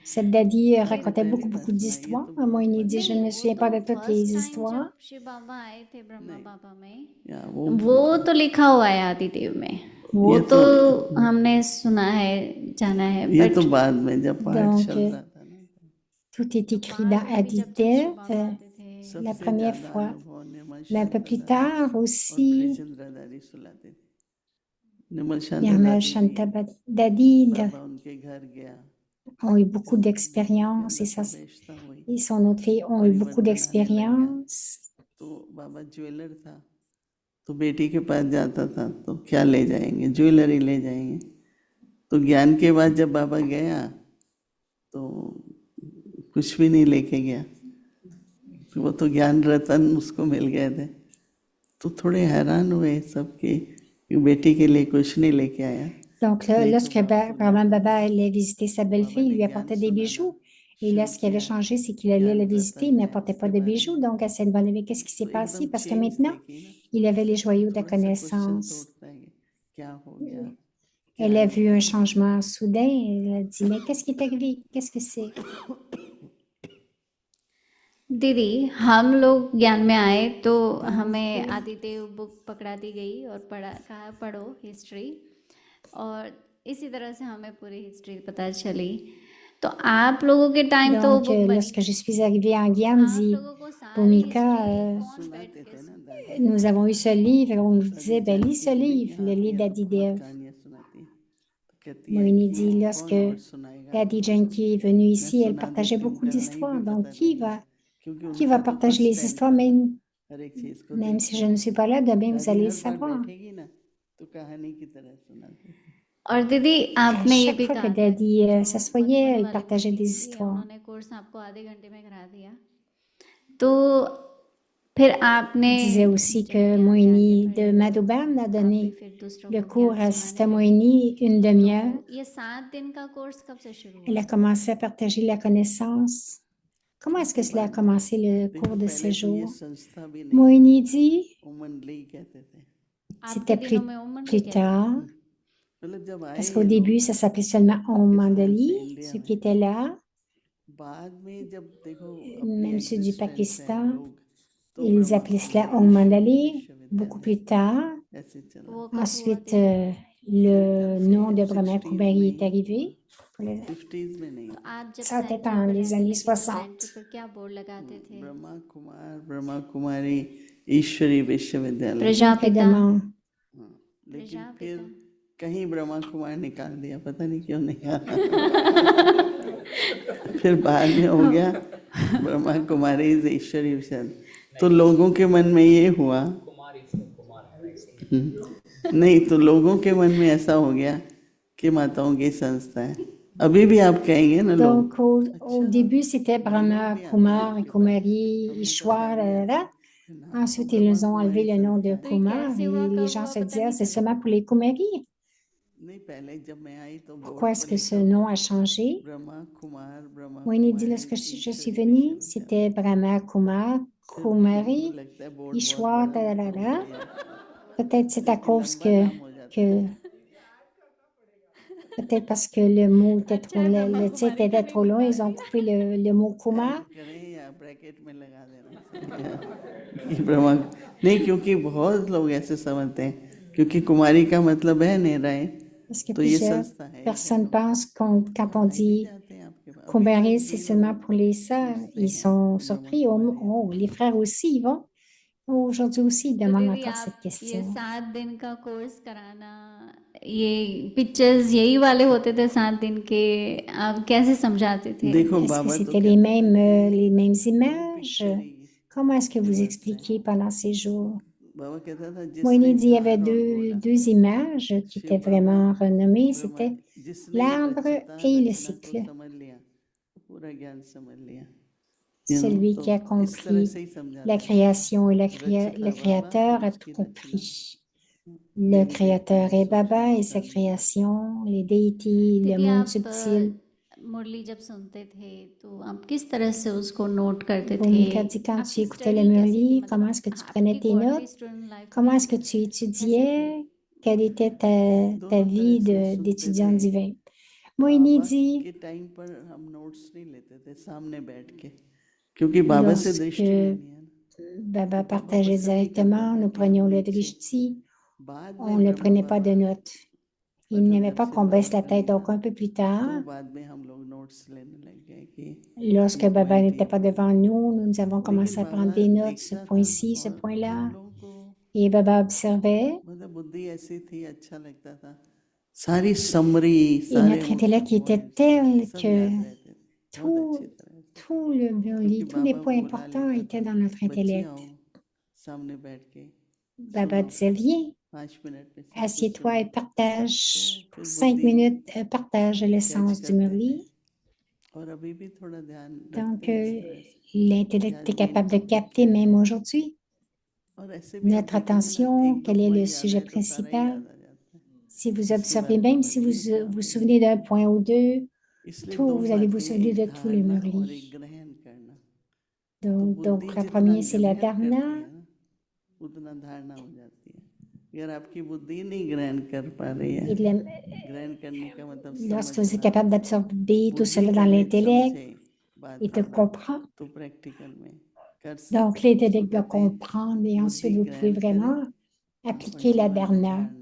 [SPEAKER 2] cette daddy racontait
[SPEAKER 3] पहली
[SPEAKER 2] beaucoup,
[SPEAKER 3] बार
[SPEAKER 2] beaucoup
[SPEAKER 3] सुना, ये
[SPEAKER 2] d'histoires.
[SPEAKER 3] तो
[SPEAKER 2] Moi, il dit,
[SPEAKER 1] नहीं
[SPEAKER 2] je ne
[SPEAKER 1] नहीं,
[SPEAKER 2] me
[SPEAKER 1] वो
[SPEAKER 2] souviens
[SPEAKER 1] तो
[SPEAKER 2] pas de toutes
[SPEAKER 1] first
[SPEAKER 2] les
[SPEAKER 1] time
[SPEAKER 2] histoires.
[SPEAKER 1] जब शिव बाबा आए थे ब्रह्मा बाबा में,
[SPEAKER 3] या
[SPEAKER 1] वो तो लिखा हुआ है आदिदेव में, वो
[SPEAKER 3] ये
[SPEAKER 1] तो
[SPEAKER 3] तो
[SPEAKER 1] हमने सुना है, जाना है।
[SPEAKER 3] ये
[SPEAKER 1] बट
[SPEAKER 3] तो बाद में जब पाठ
[SPEAKER 2] Donc,
[SPEAKER 3] चल रहा था ना,
[SPEAKER 2] tout est
[SPEAKER 1] तो
[SPEAKER 2] écrit
[SPEAKER 1] बाद
[SPEAKER 2] dans
[SPEAKER 1] में भी जब जब शिव
[SPEAKER 2] Adidev.
[SPEAKER 1] बाबा आते थे,
[SPEAKER 2] La
[SPEAKER 3] सबसे
[SPEAKER 2] première
[SPEAKER 3] ज्यादा
[SPEAKER 2] fois,
[SPEAKER 3] अनुभव निर्मल
[SPEAKER 2] mais un peu
[SPEAKER 3] शांता
[SPEAKER 2] plus
[SPEAKER 3] दादी
[SPEAKER 2] tard
[SPEAKER 3] और
[SPEAKER 2] aussi,
[SPEAKER 3] ब्रिजेंद्र दादी सुलाते थे। निर्मल शांता
[SPEAKER 2] Nirmal
[SPEAKER 3] दादी भी
[SPEAKER 2] Shanta Daddy
[SPEAKER 3] बाबा उनके घर गया,
[SPEAKER 2] ont eu beaucoup
[SPEAKER 3] जब उनके
[SPEAKER 2] d'expérience
[SPEAKER 3] अंदर
[SPEAKER 2] et,
[SPEAKER 3] प्रवेश था हुई,
[SPEAKER 2] et son autre fille ont eu beaucoup
[SPEAKER 3] परिवर्तन आने लग गया।
[SPEAKER 2] d'expérience.
[SPEAKER 3] तो बाबा ज्वेलर था, तो बेटी के पास जाता था तो क्या ले जाएंगे, ज्वेलरी ले जाएंगे। तो ज्ञान के बाद जब बाबा गया तो कुछ भी नहीं लेके गया, तो वो तो ज्ञान रतन उसको मिल गए थे। तो थोड़े हैरान हुए सबके कि बेटी के लिए कुछ नहीं लेके आया।
[SPEAKER 2] Donc, lorsque Brahma Baba allait visiter sa belle-fille, il lui apportait des bijoux. Et là, ce qui avait changé, c'est qu'il allait la visiter, il n'apportait pas de bijoux. Donc, elle s'est demandé, mais qu'est-ce qui s'est passé? Parce que maintenant, il avait les joyaux de connaissance.
[SPEAKER 3] क्या हो गया,
[SPEAKER 2] Elle a vu un changement soudain. Elle a dit, mais qu'est-ce qui est arrivé? Qu'est-ce que c'est?
[SPEAKER 1] दीदी हम लोग ज्ञान में आए तो हमें आदिदेव बुक पकड़ा दी गई और कहा पढ़ो हिस्ट्री, और इसी तरह से हमें पूरी हिस्ट्री पता चली। तो आप लोगों के टाइम तो वो
[SPEAKER 2] Donc,
[SPEAKER 1] बुक बनी,
[SPEAKER 2] lorsque je suis arrivée en Guyane,
[SPEAKER 1] आप
[SPEAKER 2] dit
[SPEAKER 1] लोगों को सारी
[SPEAKER 2] Bhumika,
[SPEAKER 1] हिस्ट्री कौन बैठ के सुनता?
[SPEAKER 2] nous avons eu ce livre, on nous disait, ben, lis ce livre, le livre d'Adidev. Moini dit, lorsque Daddy Janki est venue ici, elle partageait beaucoup d'histoires. Donc, qui va partager les histoires, même si je ne suis pas là, demain vous allez le savoir.
[SPEAKER 1] और दीदी आपने ये
[SPEAKER 2] Chaque
[SPEAKER 1] भी
[SPEAKER 2] fois que
[SPEAKER 1] कहा था
[SPEAKER 2] Daddy
[SPEAKER 1] कि जो
[SPEAKER 2] s'assoyait,
[SPEAKER 1] मधुबनी
[SPEAKER 2] elle
[SPEAKER 1] वाले
[SPEAKER 2] partageait
[SPEAKER 1] पंडित
[SPEAKER 2] des
[SPEAKER 1] जी हैं,
[SPEAKER 2] histoires.
[SPEAKER 1] उन्होंने कोर्स आपको आधे घंटे में करा दिया, तो फिर आपने
[SPEAKER 2] Il disait aussi
[SPEAKER 1] जब
[SPEAKER 2] que
[SPEAKER 1] ज्ञान में
[SPEAKER 2] Moini
[SPEAKER 1] आगे
[SPEAKER 2] de
[SPEAKER 1] बढ़े
[SPEAKER 2] Madhuban a
[SPEAKER 1] आप भी
[SPEAKER 2] donné
[SPEAKER 1] फिर दूसरों
[SPEAKER 2] le
[SPEAKER 1] को
[SPEAKER 2] cours
[SPEAKER 1] ज्ञान
[SPEAKER 2] à
[SPEAKER 1] सुनाने
[SPEAKER 2] Sister
[SPEAKER 1] लगे।
[SPEAKER 2] Moini, une demi-heure.
[SPEAKER 1] तो ये 7 दिन का कोर्स कब से शुरू
[SPEAKER 2] Elle
[SPEAKER 1] हुआ?
[SPEAKER 2] a commencé à partager la connaissance. Comment est-ce que cela a commencé le cours de séjour? Moini dit,
[SPEAKER 1] आपके
[SPEAKER 2] c'était
[SPEAKER 1] दिनों में उम्मन
[SPEAKER 2] plus
[SPEAKER 1] कहते थे?
[SPEAKER 2] tard, parce qu'au début, ça s'appelait seulement Om Mandali, ceux qui étaient là, même ceux du Pakistan, ils appelaient cela Om Mandali. Beaucoup plus tard,
[SPEAKER 1] वो कब हुआ
[SPEAKER 2] ensuite,
[SPEAKER 1] दीदी?
[SPEAKER 2] le nom de Brahma Kubari est arrivé.
[SPEAKER 1] तो आप जब
[SPEAKER 2] Ça, c'était
[SPEAKER 1] centre
[SPEAKER 2] dans
[SPEAKER 1] पर
[SPEAKER 2] les
[SPEAKER 1] रहने
[SPEAKER 2] années
[SPEAKER 1] लगे तो
[SPEAKER 2] 60.
[SPEAKER 1] सेंटर पर क्या बोर्ड लगाते थे?
[SPEAKER 3] ब्रह्मा कुमारी ईश्वरी विश्वविद्यालय।
[SPEAKER 1] प्रजापिता,
[SPEAKER 2] Demande.
[SPEAKER 3] लेकिन फिर कहीं ब्रह्मा कुमार निकाल दिया, पता नहीं क्यों निकाला। फिर बाद में हो गया ब्रह्मा कुमारी ईश्वरी विश्वविद्यालय। तो लोगों के मन में ये हुआ, नहीं तो लोगों के मन में ऐसा हो गया कि माताओं की संस्था है। अभी भी आप कहेंगे ना लोग।
[SPEAKER 2] Donc, au début, c'était Brahma, Kumar, Kumari, Ishwar, là, là, là. Ensuite, ils ont enlevé le nom de Kumar et les gens se disaient, ah, c'est seulement pour les Kumari. Pourquoi est-ce que ce nom a changé? Moini dit, lorsque je suis venue, c'était Brahma, Kumar, Kumari, Ishwar, là, là, là, là. Peut-être c'est à cause peut-être parce que le mot était trop, le titre était trop long, ils ont coupé le mot Kumar.
[SPEAKER 3] Brahma नहीं, क्योंकि बहुत लोग ऐसे समझते हैं, क्योंकि कुमारी का मतलब है निराय।
[SPEAKER 2] Parce que plusieurs personnes pensent quand on dit Kumari, c'est seulement pour les sœurs. Ils sont surpris. Oh, les frères aussi, ils vont. Aujourd'hui aussi, il
[SPEAKER 1] तो
[SPEAKER 2] demande
[SPEAKER 1] दीदी
[SPEAKER 2] encore cette
[SPEAKER 1] आप ये
[SPEAKER 2] question.
[SPEAKER 1] 7 दिन का कोर्स कराना, ये पिक्चर्स यही वाले होते थे 7 दिन के, आप कैसे समझाते थे?
[SPEAKER 3] देखो
[SPEAKER 2] Est-ce que
[SPEAKER 3] बाबा तो
[SPEAKER 2] c'était les
[SPEAKER 3] कहता था
[SPEAKER 2] mêmes,
[SPEAKER 3] कि
[SPEAKER 2] les mêmes
[SPEAKER 3] वो
[SPEAKER 2] images?
[SPEAKER 3] पिक्चर ही
[SPEAKER 2] Comment est-ce que vous
[SPEAKER 3] बस है।
[SPEAKER 2] expliquiez pendant ces jours?
[SPEAKER 3] बाबा कहता था
[SPEAKER 2] Moïni
[SPEAKER 3] जिसने
[SPEAKER 2] dit il y avait
[SPEAKER 3] धार और घोड़ा,
[SPEAKER 2] deux images qui
[SPEAKER 3] शिव
[SPEAKER 2] étaient
[SPEAKER 3] बाबा
[SPEAKER 2] vraiment renommées.
[SPEAKER 3] ब्रह्मा,
[SPEAKER 2] C'était
[SPEAKER 3] जिसने
[SPEAKER 2] l'arbre et le
[SPEAKER 3] रचना को
[SPEAKER 2] cycle.
[SPEAKER 3] समझ लिया तो पूरा ज्ञान समझ लिया।
[SPEAKER 2] Celui
[SPEAKER 3] तो
[SPEAKER 2] qui a
[SPEAKER 3] इस तरह
[SPEAKER 2] compris
[SPEAKER 3] से ही
[SPEAKER 2] la
[SPEAKER 3] समझाते थे।
[SPEAKER 2] création et
[SPEAKER 3] रचता
[SPEAKER 2] le
[SPEAKER 3] बाबा फिर
[SPEAKER 2] créateur a tout
[SPEAKER 3] उसकी रचना,
[SPEAKER 2] compris. Le
[SPEAKER 3] देवी देवता
[SPEAKER 2] créateur
[SPEAKER 3] है
[SPEAKER 2] est Baba
[SPEAKER 3] सूक्ष्म
[SPEAKER 2] et sa
[SPEAKER 3] स्थल में।
[SPEAKER 2] création, les déités, le
[SPEAKER 1] दीदी
[SPEAKER 2] monde
[SPEAKER 1] आप
[SPEAKER 2] subtil.
[SPEAKER 1] मुरली जब सुनते थे तो आप किस तरह से उसको नोट करते थे?
[SPEAKER 2] Monica dit quand tu
[SPEAKER 1] आपकी
[SPEAKER 2] écoutais le
[SPEAKER 1] स्टडी कैसी थी?
[SPEAKER 2] Murli, comment
[SPEAKER 1] मतलब
[SPEAKER 2] est-ce que tu prenais
[SPEAKER 1] आपकी
[SPEAKER 2] tes
[SPEAKER 1] quarterly
[SPEAKER 2] notes?
[SPEAKER 1] Student life
[SPEAKER 2] Comment
[SPEAKER 1] में
[SPEAKER 2] est-ce que tu
[SPEAKER 1] कैसे थे?
[SPEAKER 2] étudiais? Quelle était ta
[SPEAKER 3] दोनों तरह
[SPEAKER 2] vie
[SPEAKER 3] से सुनते
[SPEAKER 2] d'étudiant
[SPEAKER 3] थे।
[SPEAKER 2] divin? Moïni
[SPEAKER 3] बाबा
[SPEAKER 2] dit,
[SPEAKER 3] के टाइम पर हम नोट्स नहीं लेते थे सामने बैठ के, क्योंकि बाबा से दृष्टि
[SPEAKER 2] lorsque
[SPEAKER 3] लेनी है ना,
[SPEAKER 2] Baba
[SPEAKER 3] तो बाबा
[SPEAKER 2] partageait
[SPEAKER 3] पसंद नहीं करता
[SPEAKER 2] directement,
[SPEAKER 3] था
[SPEAKER 2] nous
[SPEAKER 3] कि हम
[SPEAKER 2] prenions le
[SPEAKER 3] नीचे।
[SPEAKER 2] drishti,
[SPEAKER 3] बाद
[SPEAKER 2] on
[SPEAKER 3] में
[SPEAKER 2] ne
[SPEAKER 3] ब्रह्मा
[SPEAKER 2] prenait pas
[SPEAKER 3] बाबा,
[SPEAKER 2] de notes. Il
[SPEAKER 3] मतलब
[SPEAKER 2] n'aimait
[SPEAKER 3] जब
[SPEAKER 2] pas
[SPEAKER 3] से
[SPEAKER 2] qu'on baisse
[SPEAKER 3] बाबा
[SPEAKER 2] la
[SPEAKER 3] का
[SPEAKER 2] tête.
[SPEAKER 3] नहीं
[SPEAKER 2] Donc,
[SPEAKER 3] था
[SPEAKER 2] un peu plus
[SPEAKER 3] तो
[SPEAKER 2] tard,
[SPEAKER 3] बाद में हम लोग नोट्स लेने लग गए कि
[SPEAKER 2] lorsque
[SPEAKER 3] ये
[SPEAKER 2] Baba
[SPEAKER 3] पॉइंट
[SPEAKER 2] n'était
[SPEAKER 3] ये
[SPEAKER 2] pas
[SPEAKER 3] point.
[SPEAKER 2] devant nous, nous avons
[SPEAKER 3] लेकिन
[SPEAKER 2] commencé à prendre
[SPEAKER 3] बाबा
[SPEAKER 2] des notes, ce
[SPEAKER 3] देखता था
[SPEAKER 2] point-ci, ce
[SPEAKER 3] और
[SPEAKER 2] point-là.
[SPEAKER 3] हम लोगों को
[SPEAKER 2] Et Baba observait.
[SPEAKER 3] मतलब बुद्धि ऐसी थी, अच्छा लगता था, सारी समरी
[SPEAKER 2] Et
[SPEAKER 3] सारे
[SPEAKER 2] notre intellect qui était
[SPEAKER 3] points
[SPEAKER 2] tel
[SPEAKER 3] सब
[SPEAKER 2] que
[SPEAKER 3] याद रहते थे बहुत अच्छी तरह से,
[SPEAKER 2] tout le
[SPEAKER 3] क्योंकि
[SPEAKER 2] Murli, tous les
[SPEAKER 3] बाबा
[SPEAKER 2] points
[SPEAKER 3] बुला
[SPEAKER 2] importants
[SPEAKER 3] लेता
[SPEAKER 2] étaient
[SPEAKER 3] था,
[SPEAKER 2] dans notre
[SPEAKER 3] बच्चे
[SPEAKER 2] intellect.
[SPEAKER 3] आओ सामने बैठ के
[SPEAKER 2] Baba
[SPEAKER 3] सुनो
[SPEAKER 2] disait, viens,
[SPEAKER 3] 5 मिनट में सब कुछ
[SPEAKER 2] assieds-toi et
[SPEAKER 3] सुनो, तो
[SPEAKER 2] partage pour
[SPEAKER 3] फिर
[SPEAKER 2] 5
[SPEAKER 3] बुद्धि
[SPEAKER 2] minutes, partage
[SPEAKER 3] catch
[SPEAKER 2] l'essence du
[SPEAKER 3] करते थे।
[SPEAKER 2] Murli.
[SPEAKER 3] और अभी भी थोड़ा ध्यान
[SPEAKER 2] Donc,
[SPEAKER 3] रखते हैं इस तरह से कि
[SPEAKER 2] l'intellect
[SPEAKER 3] आज
[SPEAKER 2] est
[SPEAKER 3] main
[SPEAKER 2] capable de
[SPEAKER 3] topic
[SPEAKER 2] capter
[SPEAKER 3] क्या है।
[SPEAKER 2] même aujourd'hui
[SPEAKER 3] और ऐसे भी आप
[SPEAKER 2] notre
[SPEAKER 3] देखेंगे ना,
[SPEAKER 2] attention,
[SPEAKER 3] एक दो
[SPEAKER 2] quel est le
[SPEAKER 3] पॉइंट याद
[SPEAKER 2] sujet
[SPEAKER 3] आए तो सारा ही
[SPEAKER 2] principal.
[SPEAKER 3] याद आ जाता है,
[SPEAKER 2] Si vous
[SPEAKER 3] इसके
[SPEAKER 2] observez,
[SPEAKER 3] बाद
[SPEAKER 2] même
[SPEAKER 3] पता
[SPEAKER 2] si
[SPEAKER 3] नहीं
[SPEAKER 2] vous
[SPEAKER 3] ये क्या
[SPEAKER 2] vous
[SPEAKER 3] बोला।
[SPEAKER 2] souvenez d'un point ou deux,
[SPEAKER 3] इसलिए
[SPEAKER 2] tout,
[SPEAKER 3] दो
[SPEAKER 2] vous allez vous
[SPEAKER 3] बातें,
[SPEAKER 2] souvenir
[SPEAKER 3] एक
[SPEAKER 2] de tout le
[SPEAKER 3] धारणा और
[SPEAKER 2] Murli.
[SPEAKER 3] एक ग्रहण करना। तो
[SPEAKER 2] Donc,
[SPEAKER 3] बुद्धि
[SPEAKER 2] la
[SPEAKER 3] जितना
[SPEAKER 2] première, c'est la
[SPEAKER 3] ग्रहण करती
[SPEAKER 2] dharna.
[SPEAKER 3] है ना, उतना धारणा हो जाती है। अगर आपकी बुद्धि नहीं ग्रहण कर पा रही है,
[SPEAKER 2] Et
[SPEAKER 3] ग्रहण करने का मतलब
[SPEAKER 2] lorsque vous êtes
[SPEAKER 3] समझना,
[SPEAKER 2] capable d'absorber tout
[SPEAKER 3] बुद्धि
[SPEAKER 2] cela dans
[SPEAKER 3] पहले
[SPEAKER 2] l'intellect
[SPEAKER 3] समझे
[SPEAKER 2] et
[SPEAKER 3] बाद
[SPEAKER 2] de
[SPEAKER 3] में
[SPEAKER 2] comprendre,
[SPEAKER 3] तो प्रैक्टिकल में कर
[SPEAKER 2] donc
[SPEAKER 3] सकते हैं। उसको
[SPEAKER 2] l'intellect doit
[SPEAKER 3] कहते हैं
[SPEAKER 2] comprendre et ensuite
[SPEAKER 3] बुद्धि
[SPEAKER 2] vous pouvez
[SPEAKER 3] ग्रहण करे
[SPEAKER 2] vraiment
[SPEAKER 3] और
[SPEAKER 2] appliquer la
[SPEAKER 3] जीवन
[SPEAKER 2] dharna.
[SPEAKER 3] धारणा।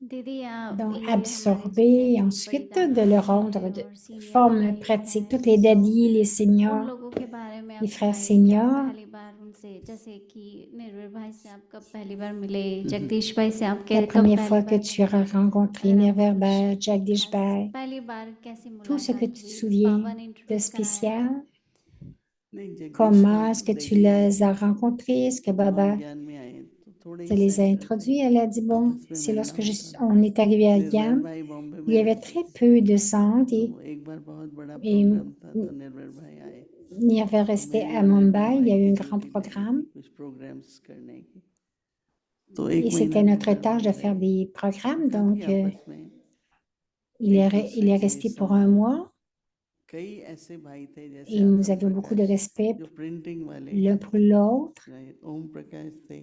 [SPEAKER 1] दीदी आप
[SPEAKER 2] Donc,
[SPEAKER 1] ये हमारे जो
[SPEAKER 2] absorber et
[SPEAKER 1] डैडी बड़ी
[SPEAKER 2] ensuite de
[SPEAKER 1] दादी
[SPEAKER 2] le
[SPEAKER 1] हैं
[SPEAKER 2] rendre de
[SPEAKER 1] और सीनियर
[SPEAKER 2] forme
[SPEAKER 1] भाई
[SPEAKER 2] pratique. Toutes
[SPEAKER 1] हैं,
[SPEAKER 2] les
[SPEAKER 1] सो
[SPEAKER 2] dadis, les
[SPEAKER 1] उन
[SPEAKER 2] seniors,
[SPEAKER 1] लोगों के बारे में आप
[SPEAKER 2] les frères
[SPEAKER 1] बताइए कि आप
[SPEAKER 2] seniors.
[SPEAKER 1] पहली बार उनसे, जैसे कि निर्भय भाई से आप कब पहली बार मिले, जगदीश भाई से आप
[SPEAKER 2] La
[SPEAKER 1] कब
[SPEAKER 2] première
[SPEAKER 1] पहली
[SPEAKER 2] fois que
[SPEAKER 1] बार
[SPEAKER 2] tu as
[SPEAKER 1] मिले,
[SPEAKER 2] rencontré
[SPEAKER 1] अगर आपको कुछ
[SPEAKER 2] Nirverbal, Jagdish
[SPEAKER 1] खास
[SPEAKER 2] Bhai,
[SPEAKER 1] पहली बार कैसी
[SPEAKER 2] tout ce que
[SPEAKER 1] मुलाकात
[SPEAKER 2] tu te
[SPEAKER 1] हुई,
[SPEAKER 2] souviens
[SPEAKER 1] बाबा ने
[SPEAKER 2] de
[SPEAKER 1] इंट्रोड्यूस कराया?
[SPEAKER 2] spécial,
[SPEAKER 3] नहीं, जगदीश
[SPEAKER 2] comment
[SPEAKER 3] भाई
[SPEAKER 2] est-ce
[SPEAKER 3] तो
[SPEAKER 2] que tu
[SPEAKER 3] देखिए
[SPEAKER 2] les as rencontrés? Est-ce que
[SPEAKER 3] जब हम
[SPEAKER 2] Baba
[SPEAKER 3] ज्ञान में आए तो थोड़े
[SPEAKER 2] te
[SPEAKER 3] ही
[SPEAKER 2] les a
[SPEAKER 3] सेंटर थे,
[SPEAKER 2] introduits? Elle a dit, bon,
[SPEAKER 3] आपस में
[SPEAKER 2] c'est
[SPEAKER 3] मिलना
[SPEAKER 2] lorsque
[SPEAKER 3] होता था।
[SPEAKER 2] on est arrivé à
[SPEAKER 3] निर्भय
[SPEAKER 2] Gam,
[SPEAKER 3] भाई बॉम्बे
[SPEAKER 2] il
[SPEAKER 3] में
[SPEAKER 2] y avait
[SPEAKER 3] रहते
[SPEAKER 2] très
[SPEAKER 3] थे,
[SPEAKER 2] peu de centres
[SPEAKER 3] तो एक बार बहुत बड़ा
[SPEAKER 2] et
[SPEAKER 3] प्रोग्राम था तो निर्भय भाई आए,
[SPEAKER 2] Nirver
[SPEAKER 3] तो
[SPEAKER 2] restait
[SPEAKER 3] मेरी
[SPEAKER 2] à
[SPEAKER 3] और निर्भय
[SPEAKER 2] Mumbai. Il y
[SPEAKER 3] भाई
[SPEAKER 2] a eu
[SPEAKER 3] की
[SPEAKER 2] un grand
[SPEAKER 3] ड्यूटी लगी
[SPEAKER 2] programme
[SPEAKER 3] थी कुछ प्रोग्राम्स करने की, तो
[SPEAKER 2] et
[SPEAKER 3] एक महीना
[SPEAKER 2] c'était notre
[SPEAKER 3] निर्भय
[SPEAKER 2] tâche
[SPEAKER 3] भाई
[SPEAKER 2] de faire
[SPEAKER 3] रहे,
[SPEAKER 2] des
[SPEAKER 3] तो
[SPEAKER 2] programmes.
[SPEAKER 3] काफी
[SPEAKER 2] Donc,
[SPEAKER 3] आपस में
[SPEAKER 2] il
[SPEAKER 3] एक
[SPEAKER 2] il
[SPEAKER 3] दूसरे
[SPEAKER 2] est
[SPEAKER 3] की
[SPEAKER 2] resté pour un
[SPEAKER 3] सम्मान।
[SPEAKER 2] mois
[SPEAKER 3] कई ऐसे भाई थे जैसे
[SPEAKER 2] et nous
[SPEAKER 3] आत्म
[SPEAKER 2] avions beaucoup de
[SPEAKER 3] प्रकाश,
[SPEAKER 2] respect
[SPEAKER 3] जो प्रिंटिंग वाले
[SPEAKER 2] l'un
[SPEAKER 3] हैं,
[SPEAKER 2] pour l'autre.
[SPEAKER 3] ओम प्रकाश थे,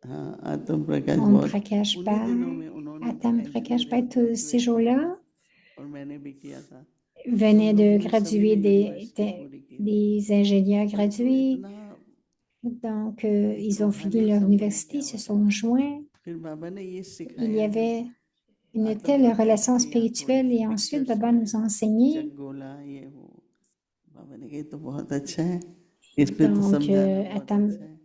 [SPEAKER 3] हाँ आत्म प्रकाश
[SPEAKER 2] On
[SPEAKER 3] बहुत,
[SPEAKER 2] Prakash
[SPEAKER 3] उन्हीं दिनों
[SPEAKER 2] Bhai,
[SPEAKER 3] में उन्होंने तो
[SPEAKER 2] Atam Prakash Bhai,
[SPEAKER 3] engineering
[SPEAKER 2] tous ces
[SPEAKER 3] graduate किया था
[SPEAKER 2] jours-là
[SPEAKER 3] और मैंने भी किया था, तो उन
[SPEAKER 2] venaient
[SPEAKER 3] लोगों
[SPEAKER 2] de
[SPEAKER 3] ने सभी
[SPEAKER 2] graduer
[SPEAKER 3] ने यूनिवर्सिटी पूरी की थी।
[SPEAKER 2] des ingénieurs
[SPEAKER 3] तो
[SPEAKER 2] gradués.
[SPEAKER 3] इतना
[SPEAKER 2] Donc, ils ont fini
[SPEAKER 3] रूहानी
[SPEAKER 2] leur
[SPEAKER 3] संबंध
[SPEAKER 2] université,
[SPEAKER 3] क्या
[SPEAKER 2] se
[SPEAKER 3] होता है।
[SPEAKER 2] sont joints.
[SPEAKER 3] फिर बाबा ने ये
[SPEAKER 2] Il y
[SPEAKER 3] सिखाया, जब
[SPEAKER 2] avait une
[SPEAKER 3] आत्म
[SPEAKER 2] telle
[SPEAKER 3] प्रकाश
[SPEAKER 2] relation
[SPEAKER 3] थे यहाँ थोड़े
[SPEAKER 2] spirituelle
[SPEAKER 3] से
[SPEAKER 2] et ensuite
[SPEAKER 3] pictures
[SPEAKER 2] Baba nous
[SPEAKER 3] बने,
[SPEAKER 2] a enseigné.
[SPEAKER 3] जग गोला ये वो, बाबा ने कहा तो बहुत अच्छा है, इसमें तो
[SPEAKER 2] Donc,
[SPEAKER 3] समझाना बहुत अच्छा है,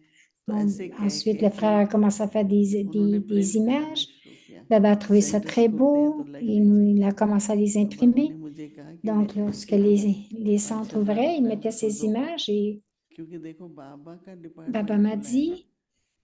[SPEAKER 3] तो ऐसे कह
[SPEAKER 2] ensuite,
[SPEAKER 3] के
[SPEAKER 2] le
[SPEAKER 3] फिर
[SPEAKER 2] frère a commencé à faire
[SPEAKER 3] उन्होंने
[SPEAKER 2] des
[SPEAKER 3] प्रिंट कराना
[SPEAKER 2] images.
[SPEAKER 3] शुरू किया।
[SPEAKER 2] Baba a trouvé ça
[SPEAKER 3] centres
[SPEAKER 2] très
[SPEAKER 3] खुलते हैं तो
[SPEAKER 2] beau et
[SPEAKER 3] लगने चाहिए,
[SPEAKER 2] il a commencé à les
[SPEAKER 3] तो बाबा ने
[SPEAKER 2] imprimer.
[SPEAKER 3] मुझे कहा कि
[SPEAKER 2] Donc,
[SPEAKER 3] बेटा
[SPEAKER 2] lorsque
[SPEAKER 3] इसको
[SPEAKER 2] les
[SPEAKER 3] पाँच
[SPEAKER 2] centres
[SPEAKER 3] हजार
[SPEAKER 2] ouvraient, il
[SPEAKER 3] रुपए
[SPEAKER 2] mettait
[SPEAKER 3] उनको
[SPEAKER 2] ces
[SPEAKER 3] दो,
[SPEAKER 2] images et
[SPEAKER 3] क्योंकि देखो बाबा का
[SPEAKER 2] Baba
[SPEAKER 3] डिपार्टमेंट
[SPEAKER 2] m'a
[SPEAKER 3] खुला है ना,
[SPEAKER 2] dit,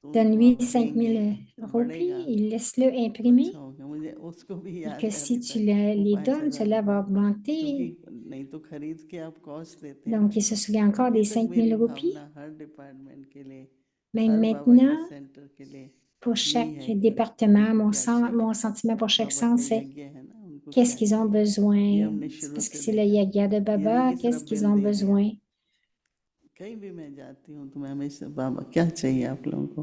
[SPEAKER 3] तो उनको
[SPEAKER 2] donne-lui
[SPEAKER 3] आप
[SPEAKER 2] 5000
[SPEAKER 3] देंगे तो बढ़ेगा,
[SPEAKER 2] roupies, il laisse-le
[SPEAKER 3] तो
[SPEAKER 2] imprimer
[SPEAKER 3] अच्छा होगा। मुझे उसको भी
[SPEAKER 2] et que
[SPEAKER 3] याद है
[SPEAKER 2] si
[SPEAKER 3] अभी
[SPEAKER 2] tu
[SPEAKER 3] तक वो
[SPEAKER 2] les
[SPEAKER 3] पाँच
[SPEAKER 2] donnes,
[SPEAKER 3] हजार
[SPEAKER 2] cela va
[SPEAKER 3] रुपए,
[SPEAKER 2] augmenter.
[SPEAKER 3] क्योंकि नहीं तो खरीद के आप कॉस्ट देते हैं ना।
[SPEAKER 2] Donc, il se souvient encore
[SPEAKER 3] अभी
[SPEAKER 2] des
[SPEAKER 3] तक मेरी
[SPEAKER 2] 5000 roupies.
[SPEAKER 3] भावना हर डिपार्टमेंट के लिए,
[SPEAKER 2] Même
[SPEAKER 3] हर बाबा के
[SPEAKER 2] maintenant,
[SPEAKER 3] सेंटर के लिए
[SPEAKER 2] pour
[SPEAKER 3] यही
[SPEAKER 2] chaque
[SPEAKER 3] है कि
[SPEAKER 2] département,
[SPEAKER 3] क्या चाहिए।
[SPEAKER 2] mon sentiment pour chaque
[SPEAKER 3] बाबा
[SPEAKER 2] centre,
[SPEAKER 3] का
[SPEAKER 2] c'est
[SPEAKER 3] यज्ञ है ना, उनको
[SPEAKER 2] qu'est-ce
[SPEAKER 3] क्या
[SPEAKER 2] qu'ils ont
[SPEAKER 3] चाहिए, ये
[SPEAKER 2] besoin.
[SPEAKER 3] हमने
[SPEAKER 2] C'est
[SPEAKER 3] शुरू
[SPEAKER 2] parce que
[SPEAKER 3] से
[SPEAKER 2] c'est le
[SPEAKER 3] देखा।
[SPEAKER 2] yagia de
[SPEAKER 3] ये नहीं
[SPEAKER 2] Baba,
[SPEAKER 3] कि
[SPEAKER 2] qu'est-ce
[SPEAKER 3] सिर्फ
[SPEAKER 2] qu'ils
[SPEAKER 3] बिल
[SPEAKER 2] ont
[SPEAKER 3] दे दिया।
[SPEAKER 2] besoin.
[SPEAKER 3] कहीं भी मैं जाती हूँ तो मैं हमेशा बाबा क्या चाहिए आप लोगों को,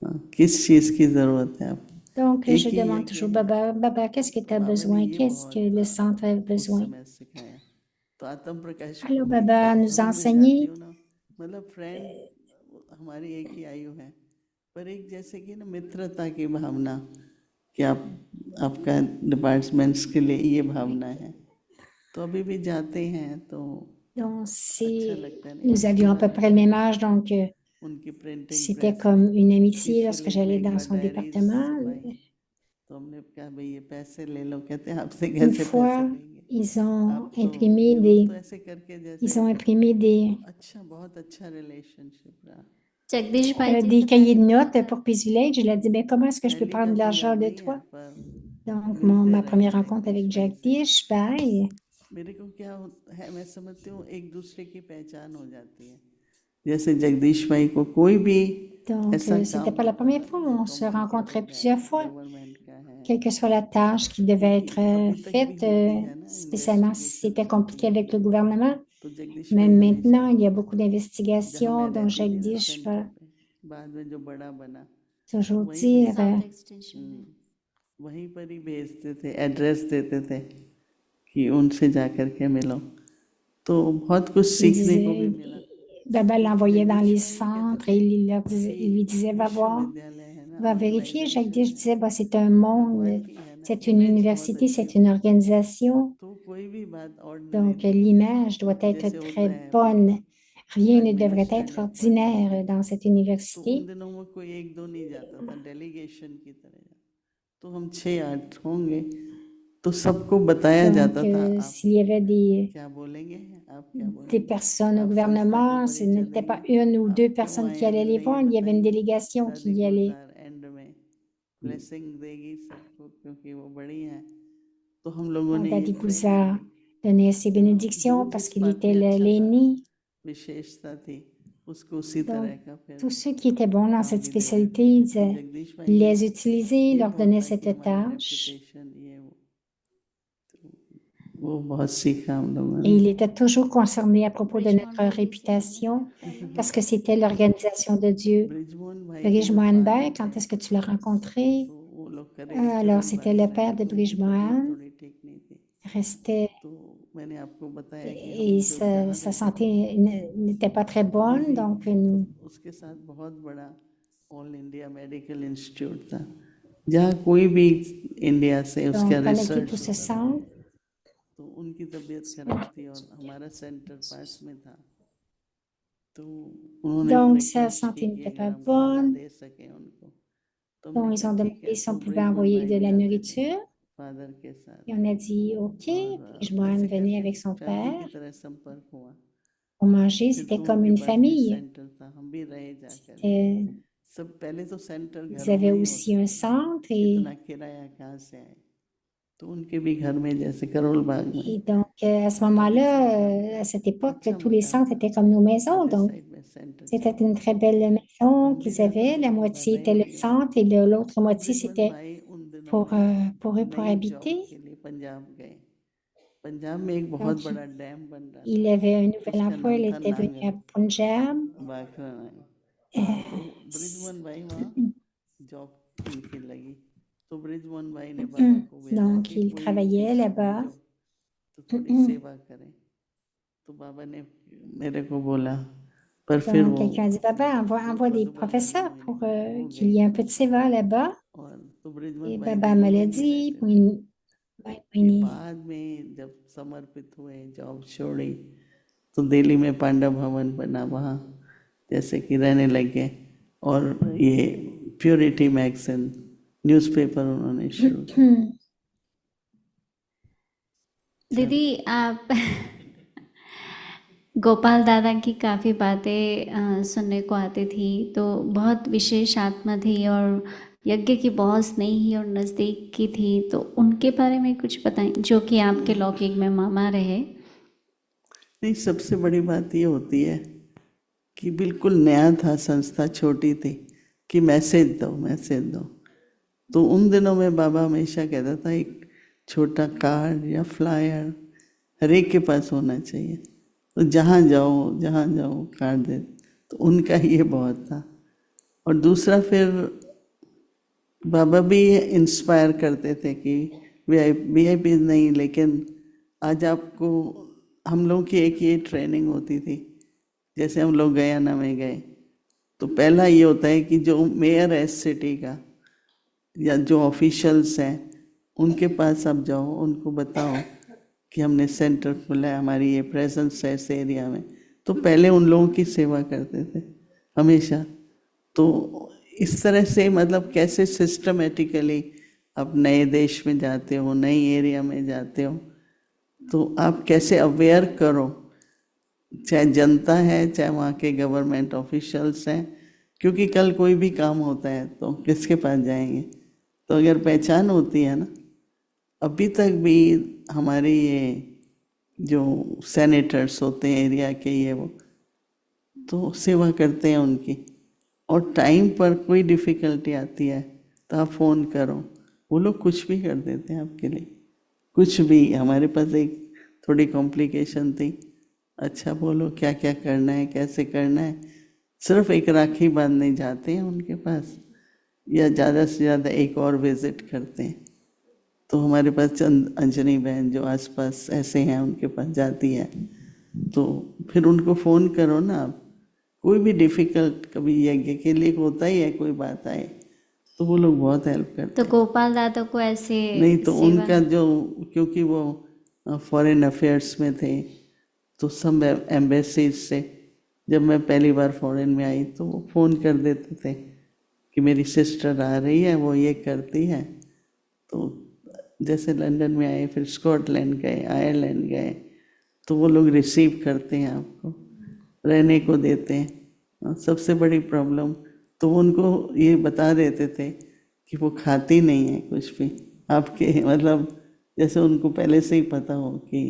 [SPEAKER 3] हाँ, किस चीज़ की ज़रूरत है आप,
[SPEAKER 2] Donc,
[SPEAKER 3] एक
[SPEAKER 2] je
[SPEAKER 3] ही
[SPEAKER 2] demande
[SPEAKER 3] यज्ञ
[SPEAKER 2] toujours,
[SPEAKER 3] है।
[SPEAKER 2] Baba, Baba, qu'est-ce que
[SPEAKER 3] तो
[SPEAKER 2] tu as
[SPEAKER 3] बाबा ने
[SPEAKER 2] besoin?
[SPEAKER 3] ये
[SPEAKER 2] Qu'est-ce que
[SPEAKER 3] बहुत
[SPEAKER 2] le centre a
[SPEAKER 3] उस
[SPEAKER 2] besoin?
[SPEAKER 3] समय सिखाया। तो आत्म प्रकाश को
[SPEAKER 2] Alors,
[SPEAKER 3] भी
[SPEAKER 2] Baba nous a
[SPEAKER 3] अभी मैं जाती
[SPEAKER 2] enseigné.
[SPEAKER 3] हूँ ना, मतलब फ्रेंड हमारी एक ही आयु है, पर एक जैसे कि ना मित्रता की भावना, कि आप आपका डिपार्टमेंट्स के लिए ये भावना है, तो अभी भी जाते हैं तो
[SPEAKER 2] Donc,
[SPEAKER 3] अच्छा लगता है नहीं
[SPEAKER 2] nous avions à peu près le même âge, donc
[SPEAKER 3] उनकी प्रिंटिंग
[SPEAKER 2] c'était
[SPEAKER 3] प्रेस
[SPEAKER 2] comme
[SPEAKER 3] में
[SPEAKER 2] une amitié lorsque
[SPEAKER 3] शीशे
[SPEAKER 2] j'allais
[SPEAKER 3] में एक
[SPEAKER 2] dans
[SPEAKER 3] बार
[SPEAKER 2] son
[SPEAKER 3] डायरी
[SPEAKER 2] département.
[SPEAKER 3] छपाई तो हमने कहा भाई ये पैसे ले लो कहते हैं आपसे
[SPEAKER 2] Une
[SPEAKER 3] कैसे पैसे
[SPEAKER 2] fois,
[SPEAKER 3] लेंगे
[SPEAKER 2] ils ont
[SPEAKER 3] आप तो
[SPEAKER 2] imprimé
[SPEAKER 3] यू नो
[SPEAKER 2] des,
[SPEAKER 3] तो ऐसे करके जैसे
[SPEAKER 2] ils ont imprimé des,
[SPEAKER 3] अच्छा बहुत अच्छा रिलेशनशिप रहा
[SPEAKER 1] जगदीश भाई जी
[SPEAKER 2] des
[SPEAKER 1] से
[SPEAKER 2] cahiers de
[SPEAKER 1] बात
[SPEAKER 2] notes pour Peace Village. Je lui ai dit, ben, comment est-ce que je peux
[SPEAKER 3] पहली
[SPEAKER 2] prendre
[SPEAKER 3] का
[SPEAKER 2] de
[SPEAKER 3] तो
[SPEAKER 2] l'argent
[SPEAKER 3] याद
[SPEAKER 2] de
[SPEAKER 3] नहीं है
[SPEAKER 2] toi?
[SPEAKER 3] पर
[SPEAKER 2] Donc,
[SPEAKER 3] मिलते
[SPEAKER 2] ma
[SPEAKER 3] रहे
[SPEAKER 2] première rencontre
[SPEAKER 3] जगदीश
[SPEAKER 2] avec
[SPEAKER 3] भाई से
[SPEAKER 2] Jagdish, ben,
[SPEAKER 3] मेरे को क्या होता है मैं समझती हूँ एक दूसरे की पहचान हो जाती है जैसे जगदीश भाई को कोई भी
[SPEAKER 2] donc,
[SPEAKER 3] ऐसा
[SPEAKER 2] c'était
[SPEAKER 3] काम
[SPEAKER 2] pas la
[SPEAKER 3] होता
[SPEAKER 2] première
[SPEAKER 3] था
[SPEAKER 2] fois,
[SPEAKER 3] ना जो
[SPEAKER 2] on se
[SPEAKER 3] कॉम्प्लिकेटेड
[SPEAKER 2] rencontrait
[SPEAKER 3] है
[SPEAKER 2] plusieurs fois,
[SPEAKER 3] गवर्नमेंट का है
[SPEAKER 2] quelle que soit la tâche qui devait
[SPEAKER 3] क्योंकि
[SPEAKER 2] être
[SPEAKER 3] अभी तक भी
[SPEAKER 2] faite,
[SPEAKER 3] होती है ना
[SPEAKER 2] spécialement si
[SPEAKER 3] इन्वेस्टिगेशन
[SPEAKER 2] c'était
[SPEAKER 3] चलती
[SPEAKER 2] compliqué
[SPEAKER 3] है
[SPEAKER 2] avec le gouvernement.
[SPEAKER 3] तो जगदीश भाई
[SPEAKER 2] Même
[SPEAKER 3] हमेशा
[SPEAKER 2] maintenant, il y a beaucoup
[SPEAKER 3] जहाँ
[SPEAKER 2] d'investigations,
[SPEAKER 3] मैं
[SPEAKER 2] donc
[SPEAKER 3] रहती थी ना
[SPEAKER 2] Jagdish
[SPEAKER 3] सेंटर
[SPEAKER 2] va
[SPEAKER 3] पे बाद में जो बड़ा बना
[SPEAKER 2] toujours
[SPEAKER 3] वहीं
[SPEAKER 2] dire,
[SPEAKER 1] साउथ एक्सटेंशन में
[SPEAKER 3] वहीं पर ही भेजते थे एड्रेस देते थे कि उनसे जा कर के मिलो तो बहुत कुछ
[SPEAKER 2] il
[SPEAKER 3] सीखने को भी
[SPEAKER 2] disait,
[SPEAKER 3] मिला
[SPEAKER 2] Baba
[SPEAKER 3] फिर
[SPEAKER 2] l'envoyait dans
[SPEAKER 3] जगदीश
[SPEAKER 2] les
[SPEAKER 3] भाई कहते
[SPEAKER 2] centres et
[SPEAKER 3] थे
[SPEAKER 2] il lui
[SPEAKER 3] कि
[SPEAKER 2] disait, va voir,
[SPEAKER 3] विश्वविद्यालय है ना
[SPEAKER 2] va vérifier. Jagdish
[SPEAKER 3] ऑर्गेनाइजेशन है
[SPEAKER 2] disait, bah, c'est un monde,
[SPEAKER 3] वाकई है ना
[SPEAKER 2] c'est une
[SPEAKER 3] इमेज बहुत
[SPEAKER 2] université,
[SPEAKER 3] अच्छी
[SPEAKER 2] c'est une
[SPEAKER 3] होती है
[SPEAKER 2] organisation.
[SPEAKER 3] तो कोई भी बात ऑर्डिनरी
[SPEAKER 2] Donc,
[SPEAKER 3] नहीं है
[SPEAKER 2] l'image doit être
[SPEAKER 3] जैसे होता
[SPEAKER 2] très
[SPEAKER 3] है
[SPEAKER 2] bonne. Rien ne devrait être
[SPEAKER 3] administrative point of view
[SPEAKER 2] ordinaire dans cette
[SPEAKER 3] तो उन
[SPEAKER 2] université.
[SPEAKER 3] दिनों में कोई एक दो नहीं जाता था डेलीगेशन की तरह तो हम 6-8 होंगे तो सबको बताया
[SPEAKER 2] Donc,
[SPEAKER 3] जाता था आप
[SPEAKER 2] s'il y avait
[SPEAKER 3] क्या बोलेंगे आप क्या
[SPEAKER 2] des
[SPEAKER 3] बोलेंगे
[SPEAKER 2] personnes au
[SPEAKER 3] आप संस्था की
[SPEAKER 2] gouvernement, ce
[SPEAKER 3] परीक्षा
[SPEAKER 2] n'était pas
[SPEAKER 3] देंगे
[SPEAKER 2] une ou deux
[SPEAKER 3] आप क्यों
[SPEAKER 2] personnes
[SPEAKER 3] आए
[SPEAKER 2] qui
[SPEAKER 3] हैं
[SPEAKER 2] allaient les
[SPEAKER 3] पहले ये
[SPEAKER 2] voir, il y avait une
[SPEAKER 3] बताइए
[SPEAKER 2] délégation
[SPEAKER 3] दादी
[SPEAKER 2] qui allait.
[SPEAKER 3] गुलजार एंड में ब्लेसिंग देगी सबको क्योंकि वो बड़ी हैं तो हम लोगों
[SPEAKER 2] Donc,
[SPEAKER 3] ने ये
[SPEAKER 2] Dadi
[SPEAKER 3] ट्रेनिंग
[SPEAKER 2] Gouza
[SPEAKER 3] ली
[SPEAKER 2] donnait ses
[SPEAKER 3] जो
[SPEAKER 2] bénédictions parce
[SPEAKER 3] जिस
[SPEAKER 2] qu'il
[SPEAKER 3] बात
[SPEAKER 2] était
[SPEAKER 3] में अच्छा था
[SPEAKER 2] l'aîné.
[SPEAKER 3] विशेषता थी उसको उसी
[SPEAKER 2] Donc,
[SPEAKER 3] तरह का फिर
[SPEAKER 2] tous ceux qui étaient bons dans
[SPEAKER 3] काम
[SPEAKER 2] cette
[SPEAKER 3] भी देते
[SPEAKER 2] spécialité,
[SPEAKER 3] थे
[SPEAKER 2] ils
[SPEAKER 3] तो
[SPEAKER 2] disaient,
[SPEAKER 3] जगदीश भाई
[SPEAKER 2] ils
[SPEAKER 3] में
[SPEAKER 2] les utilisaient, ils
[SPEAKER 3] ये
[SPEAKER 2] leur
[SPEAKER 3] बहुत
[SPEAKER 2] donnaient
[SPEAKER 3] था कि
[SPEAKER 2] cette
[SPEAKER 3] हमारा
[SPEAKER 2] tâche.
[SPEAKER 3] रेपुटेशन ये वो बहुत सीखा हम लोगों
[SPEAKER 2] Et
[SPEAKER 3] ने
[SPEAKER 2] il était toujours concerné à propos de
[SPEAKER 1] Brijmohan
[SPEAKER 2] notre
[SPEAKER 1] भाई जी से मिले
[SPEAKER 2] réputation
[SPEAKER 1] पहले
[SPEAKER 2] parce que c'était l'organisation de Dieu.
[SPEAKER 3] Brijmohan भाई के
[SPEAKER 2] Brige
[SPEAKER 3] जो फादर
[SPEAKER 2] Mohanbert,
[SPEAKER 3] थे
[SPEAKER 2] quand est-ce que tu l'as rencontré?
[SPEAKER 3] तो वो लोग
[SPEAKER 2] Alors,
[SPEAKER 3] करोल बाग
[SPEAKER 2] c'était
[SPEAKER 3] में
[SPEAKER 2] le père
[SPEAKER 3] रहते
[SPEAKER 2] de
[SPEAKER 3] तो उनकी
[SPEAKER 2] Brige
[SPEAKER 3] तबीयत
[SPEAKER 2] Mohan.
[SPEAKER 3] थोड़ी ठीक नहीं थी
[SPEAKER 2] Restait
[SPEAKER 3] तो मैंने आपको बताया कि हम
[SPEAKER 2] et
[SPEAKER 3] जो
[SPEAKER 2] sa,
[SPEAKER 3] जहाँ
[SPEAKER 2] sa
[SPEAKER 3] रहते थे
[SPEAKER 2] santé n'était pas très
[SPEAKER 3] अभी
[SPEAKER 2] bonne,
[SPEAKER 3] भी
[SPEAKER 2] donc
[SPEAKER 3] तो उसके साथ बहुत बड़ा ऑल इंडिया मेडिकल इंस्टीट्यूट था जहाँ कोई भी इंडिया से उसका
[SPEAKER 2] connecté
[SPEAKER 3] रिसर्च
[SPEAKER 2] tout ce
[SPEAKER 3] होता था
[SPEAKER 2] centre.
[SPEAKER 3] तो उनकी तबीयत खराब थी और हमारा सेंटर पास में था तो उन्होंने फिर
[SPEAKER 2] Donc, sa
[SPEAKER 3] रिक्वेस्ट
[SPEAKER 2] santé
[SPEAKER 3] की कि
[SPEAKER 2] n'était
[SPEAKER 3] अगर
[SPEAKER 2] pas
[SPEAKER 3] हम खाना
[SPEAKER 2] bonne.
[SPEAKER 3] दे सकें उनको तो हमने
[SPEAKER 2] Donc, ils
[SPEAKER 3] कहा
[SPEAKER 2] ont
[SPEAKER 3] ठीक
[SPEAKER 2] demandé
[SPEAKER 3] है
[SPEAKER 2] si on
[SPEAKER 3] तो
[SPEAKER 2] pouvait
[SPEAKER 3] ब्रिजमोहन
[SPEAKER 2] envoyer
[SPEAKER 3] भाई
[SPEAKER 2] de
[SPEAKER 3] भी
[SPEAKER 2] la
[SPEAKER 3] आते थे
[SPEAKER 2] nourriture.
[SPEAKER 3] फादर के साथ
[SPEAKER 2] Et on a dit OK. Brige
[SPEAKER 3] और
[SPEAKER 2] Mohan
[SPEAKER 3] ऐसे
[SPEAKER 2] venait
[SPEAKER 3] करके
[SPEAKER 2] avec son
[SPEAKER 3] फैमिली की
[SPEAKER 2] père
[SPEAKER 3] तरह संपर्क हुआ
[SPEAKER 2] pour manger.
[SPEAKER 3] फिर
[SPEAKER 2] C'était
[SPEAKER 3] तो
[SPEAKER 2] comme
[SPEAKER 3] उनके
[SPEAKER 2] une
[SPEAKER 3] पास भी
[SPEAKER 2] famille.
[SPEAKER 3] सेंटर था हम भी रहे जा करके
[SPEAKER 2] C'était,
[SPEAKER 3] सब पहले तो सेंटर
[SPEAKER 2] ils
[SPEAKER 3] घरों
[SPEAKER 2] avaient
[SPEAKER 3] में ही
[SPEAKER 2] aussi
[SPEAKER 3] होते
[SPEAKER 2] un
[SPEAKER 3] थे
[SPEAKER 2] centre
[SPEAKER 3] इतना किराया कहाँ से आए तो उनके भी घर में जैसे करोल बाग में
[SPEAKER 2] et donc à ce
[SPEAKER 3] आधी साइड
[SPEAKER 2] moment-là, à cette époque,
[SPEAKER 3] अच्छा
[SPEAKER 2] tous les
[SPEAKER 3] मकान
[SPEAKER 2] centres
[SPEAKER 3] था
[SPEAKER 2] étaient comme nos maisons.
[SPEAKER 3] आधे
[SPEAKER 2] Donc,
[SPEAKER 3] साइड में सेंटर
[SPEAKER 2] c'était
[SPEAKER 3] चलता
[SPEAKER 2] une
[SPEAKER 3] था
[SPEAKER 2] très belle
[SPEAKER 3] तो
[SPEAKER 2] maison
[SPEAKER 3] हम भी
[SPEAKER 2] qu'ils
[SPEAKER 3] जाते
[SPEAKER 2] avaient.
[SPEAKER 3] थे
[SPEAKER 2] La
[SPEAKER 3] एक बार
[SPEAKER 2] moitié était le
[SPEAKER 3] रहेंगे
[SPEAKER 2] centre et l'autre
[SPEAKER 3] तो
[SPEAKER 2] moitié,
[SPEAKER 3] ब्रिजमन
[SPEAKER 2] c'était
[SPEAKER 3] भाई उन दिनों में
[SPEAKER 2] pour eux, pour
[SPEAKER 3] नई जॉब
[SPEAKER 2] habiter.
[SPEAKER 3] के लिए पंजाब गए पंजाब में एक बहुत
[SPEAKER 2] Donc,
[SPEAKER 3] बड़ा डैम बन रहा
[SPEAKER 2] il
[SPEAKER 3] था
[SPEAKER 2] avait un nouvel
[SPEAKER 3] उसका
[SPEAKER 2] emploi.
[SPEAKER 3] नाम
[SPEAKER 2] Il
[SPEAKER 3] था
[SPEAKER 2] était venu à
[SPEAKER 3] नांगल
[SPEAKER 2] Punjab.
[SPEAKER 3] बाखरा नांगल तो
[SPEAKER 2] Euh,
[SPEAKER 3] ब्रिजमोहन भाई वहाँ जॉब उनकी लगी तो ब्रिजमोहन भाई ने बाबा को भेजा
[SPEAKER 2] Donc,
[SPEAKER 3] कि
[SPEAKER 2] il
[SPEAKER 3] कोई
[SPEAKER 2] travaillait
[SPEAKER 3] टीचर
[SPEAKER 2] là-bas.
[SPEAKER 3] भेजो तो थोड़ी सेवा करें तो बाबा ने मेरे को बोला पर फिर
[SPEAKER 2] Donc,
[SPEAKER 3] वो
[SPEAKER 2] quelqu'un a dit, Baba, envoie des
[SPEAKER 3] Madhuban
[SPEAKER 2] professeurs
[SPEAKER 3] में
[SPEAKER 2] pour
[SPEAKER 3] हो
[SPEAKER 2] qu'il
[SPEAKER 3] गई
[SPEAKER 2] y ait un peu de séva là-bas.
[SPEAKER 3] और तो ब्रिजमोहन
[SPEAKER 2] Et
[SPEAKER 3] भाई
[SPEAKER 2] Baba me
[SPEAKER 3] दिल्ली
[SPEAKER 2] l'a
[SPEAKER 3] में ही
[SPEAKER 2] dit.
[SPEAKER 3] रहते थे
[SPEAKER 2] Puis,
[SPEAKER 3] कि बाद में जब समर्पित हुए जॉब छोड़ी तो दिल्ली में पांडव भवन बना वहाँ जैसे कि रहने लगे और ये प्योरिटी मैगजीन न्यूज़पेपर उन्होंने शुरू किया
[SPEAKER 1] दीदी आप गोपाल दादा की काफ़ी बातें सुनने को आती थी तो बहुत विशेष आत्मा थी और यज्ञ की बहुत स्नेही और नज़दीक की थी तो उनके बारे में कुछ बताएं जो कि आपके लौकिक में मामा रहे
[SPEAKER 3] नहीं सबसे बड़ी बात ये होती है कि बिल्कुल नया था संस्था छोटी थी कि मैसेज दो तो उन दिनों में बाबा हमेशा कहता था एक छोटा कार्ड या फ्लायर हर एक के पास होना चाहिए तो जहाँ जाओ कार्ड दे तो उनका ये बहुत था और दूसरा फिर बाबा भी इंस्पायर करते थे कि वीआईपी नहीं लेकिन आज आपको हम लोग की एक ये ट्रेनिंग होती थी जैसे हम लोग गयाना में गए तो पहला ये होता है कि जो मेयर है सिटी का या जो ऑफिशियल्स हैं उनके पास आप जाओ उनको बताओ कि हमने सेंटर खोला है, हमारी ये प्रेजेंस है इस एरिया में, तो पहले उन लोगों की सेवा करते थे हमेशा। तो इस तरह से मतलब कैसे सिस्टमेटिकली आप नए देश में जाते हो, नई एरिया में जाते हो, तो आप कैसे अवेयर करो, चाहे जनता है चाहे वहाँ के गवर्नमेंट ऑफिशियल्स हैं, क्योंकि कल कोई भी काम होता है तो किसके पास जाएंगे। तो अगर पहचान होती है ना, अभी तक भी हमारे ये जो सेनेटर्स होते हैं एरिया के, ये वो तो सेवा करते हैं उनकी। और टाइम पर कोई डिफ़िकल्टी आती है तो आप फ़ोन करो, वो लोग कुछ भी कर देते हैं आपके लिए, कुछ भी। हमारे पास एक थोड़ी कॉम्प्लिकेशन थी, अच्छा बोलो क्या क्या करना है, कैसे करना है, सिर्फ एक राखी बांधने जाते हैं उनके पास, या ज़्यादा से ज़्यादा एक और विज़िट करते हैं। तो हमारे पास चंद अंजनी बहन जो आसपास ऐसे हैं उनके पास जाती है, तो फिर उनको फ़ोन करो ना आप। कोई भी डिफ़िकल्ट, कभी यज्ञ के लिए होता ही है, कोई बात आए तो वो लोग बहुत हेल्प करते
[SPEAKER 1] तो गोपाल दादा को ऐसे
[SPEAKER 3] नहीं तो
[SPEAKER 1] सेवा-
[SPEAKER 3] उनका जो, क्योंकि वो फॉरेन अफेयर्स में थे, तो सब एम्बेसीज से जब मैं पहली बार फॉरेन में आई तो वो फ़ोन कर देते थे कि मेरी सिस्टर आ रही है, वो ये करती है। तो जैसे लंदन में आए, फिर स्कॉटलैंड गए, आयरलैंड गए, तो वो लोग रिसीव करते हैं आपको, रहने को देते हैं। सबसे बड़ी प्रॉब्लम तो उनको ये बता देते थे कि वो खाती नहीं है कुछ भी आपके, मतलब जैसे उनको पहले से ही पता हो कि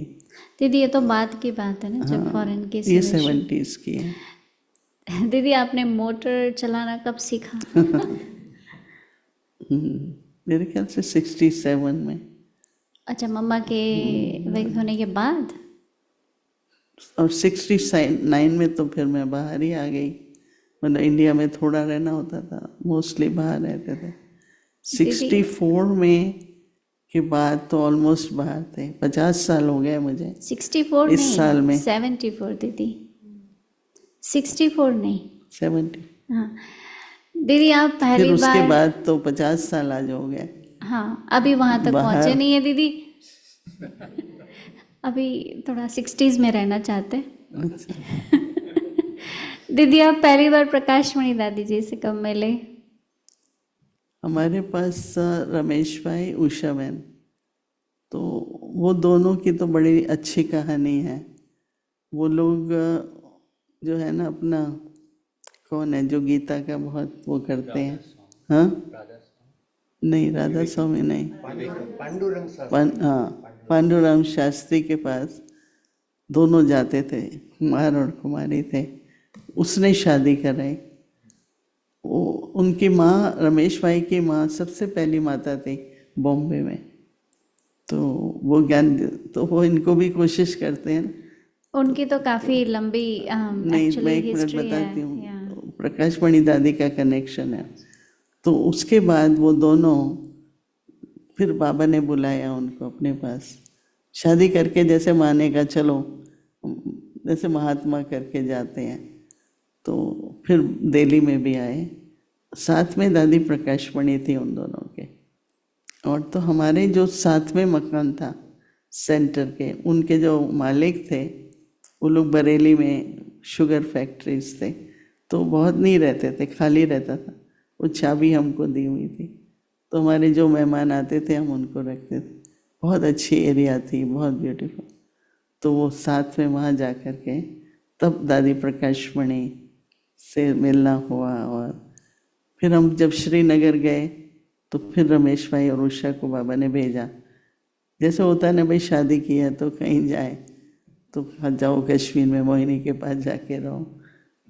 [SPEAKER 1] दीदी ये तो बात की बात है ना, जब फॉरेन की
[SPEAKER 3] ये
[SPEAKER 1] सिचुएशन-
[SPEAKER 3] 70s की है।
[SPEAKER 1] दीदी आपने मोटर चलाना कब सीखा?
[SPEAKER 3] मेरे ख्याल से 67 में।
[SPEAKER 1] अच्छा, मम्मा के वक्त होने के बाद?
[SPEAKER 3] और 69 में तो फिर मैं बाहर ही आ गई, मतलब इंडिया में थोड़ा रहना होता था, मोस्टली बाहर रहते थे। 64 में के बाद तो ऑलमोस्ट बाहर थे। 50 साल हो गए मुझे
[SPEAKER 1] 64
[SPEAKER 3] इस
[SPEAKER 1] नहीं,
[SPEAKER 3] साल में।
[SPEAKER 1] 74 दीदी, 64 नहीं।
[SPEAKER 3] 70।
[SPEAKER 1] हाँ दीदी, आप
[SPEAKER 3] फिर
[SPEAKER 1] पहली
[SPEAKER 3] उसके
[SPEAKER 1] बार,
[SPEAKER 3] बाद तो 50 साल आज हो गए
[SPEAKER 1] हाँ अभी वहाँ तक
[SPEAKER 3] बाहर।
[SPEAKER 1] पहुँचे नहीं है दीदी, अभी थोड़ा 60s में रहना चाहते हैं।
[SPEAKER 3] अच्छा।
[SPEAKER 1] दीदी आप पहली बार प्रकाशमणि दादी जी से कब मिले?
[SPEAKER 3] हमारे पास रमेश भाई, उषा बहन, तो वो दोनों की तो बड़ी अच्छी कहानी है। वो लोग जो है ना अपना, कौन है जो गीता का बहुत वो करते हैं, हाँ नहीं राधा स्वामी नहीं, पांडुरंग शास्त्री के पास दोनों जाते थे, कुमार और कुमारी थे। उसने शादी कराई। वो उनकी माँ, रमेश भाई की माँ सबसे पहली माता थी बॉम्बे में। तो वो ज्ञान, तो वो इनको भी कोशिश करते हैं।
[SPEAKER 1] उनकी तो काफ़ी लंबी
[SPEAKER 3] नहीं, मैं
[SPEAKER 1] एक्चुअली
[SPEAKER 3] एक मिनट
[SPEAKER 1] हिस्ट्री है।
[SPEAKER 3] बताती हूँ। तो प्रकाशमणि दादी का कनेक्शन है। तो उसके बाद वो दोनों, फिर बाबा ने बुलाया उनको अपने पास, शादी करके जैसे माने का चलो, जैसे महात्मा करके जाते हैं। तो फिर दिल्ली में भी आए, साथ में दादी प्रकाशमणि थी उन दोनों के। और तो हमारे जो साथ में मकान था सेंटर के, उनके जो मालिक थे वो लोग बरेली में शुगर फैक्ट्रीज थे, तो बहुत नहीं रहते थे, खाली रहता था। वो चाबी हमको दी हुई थी, तो हमारे जो मेहमान आते थे हम उनको रखते थे। बहुत अच्छी एरिया थी, बहुत ब्यूटीफुल। तो वो साथ में वहाँ जा कर के तब दादी प्रकाशमणि से मिलना हुआ। और फिर हम जब श्रीनगर गए तो फिर रमेश भाई और उषा को बाबा ने भेजा। जैसे होता है ना भाई, शादी की है तो कहीं जाए तो जाओ कश्मीर में मोहिनी के पास जाके रहो।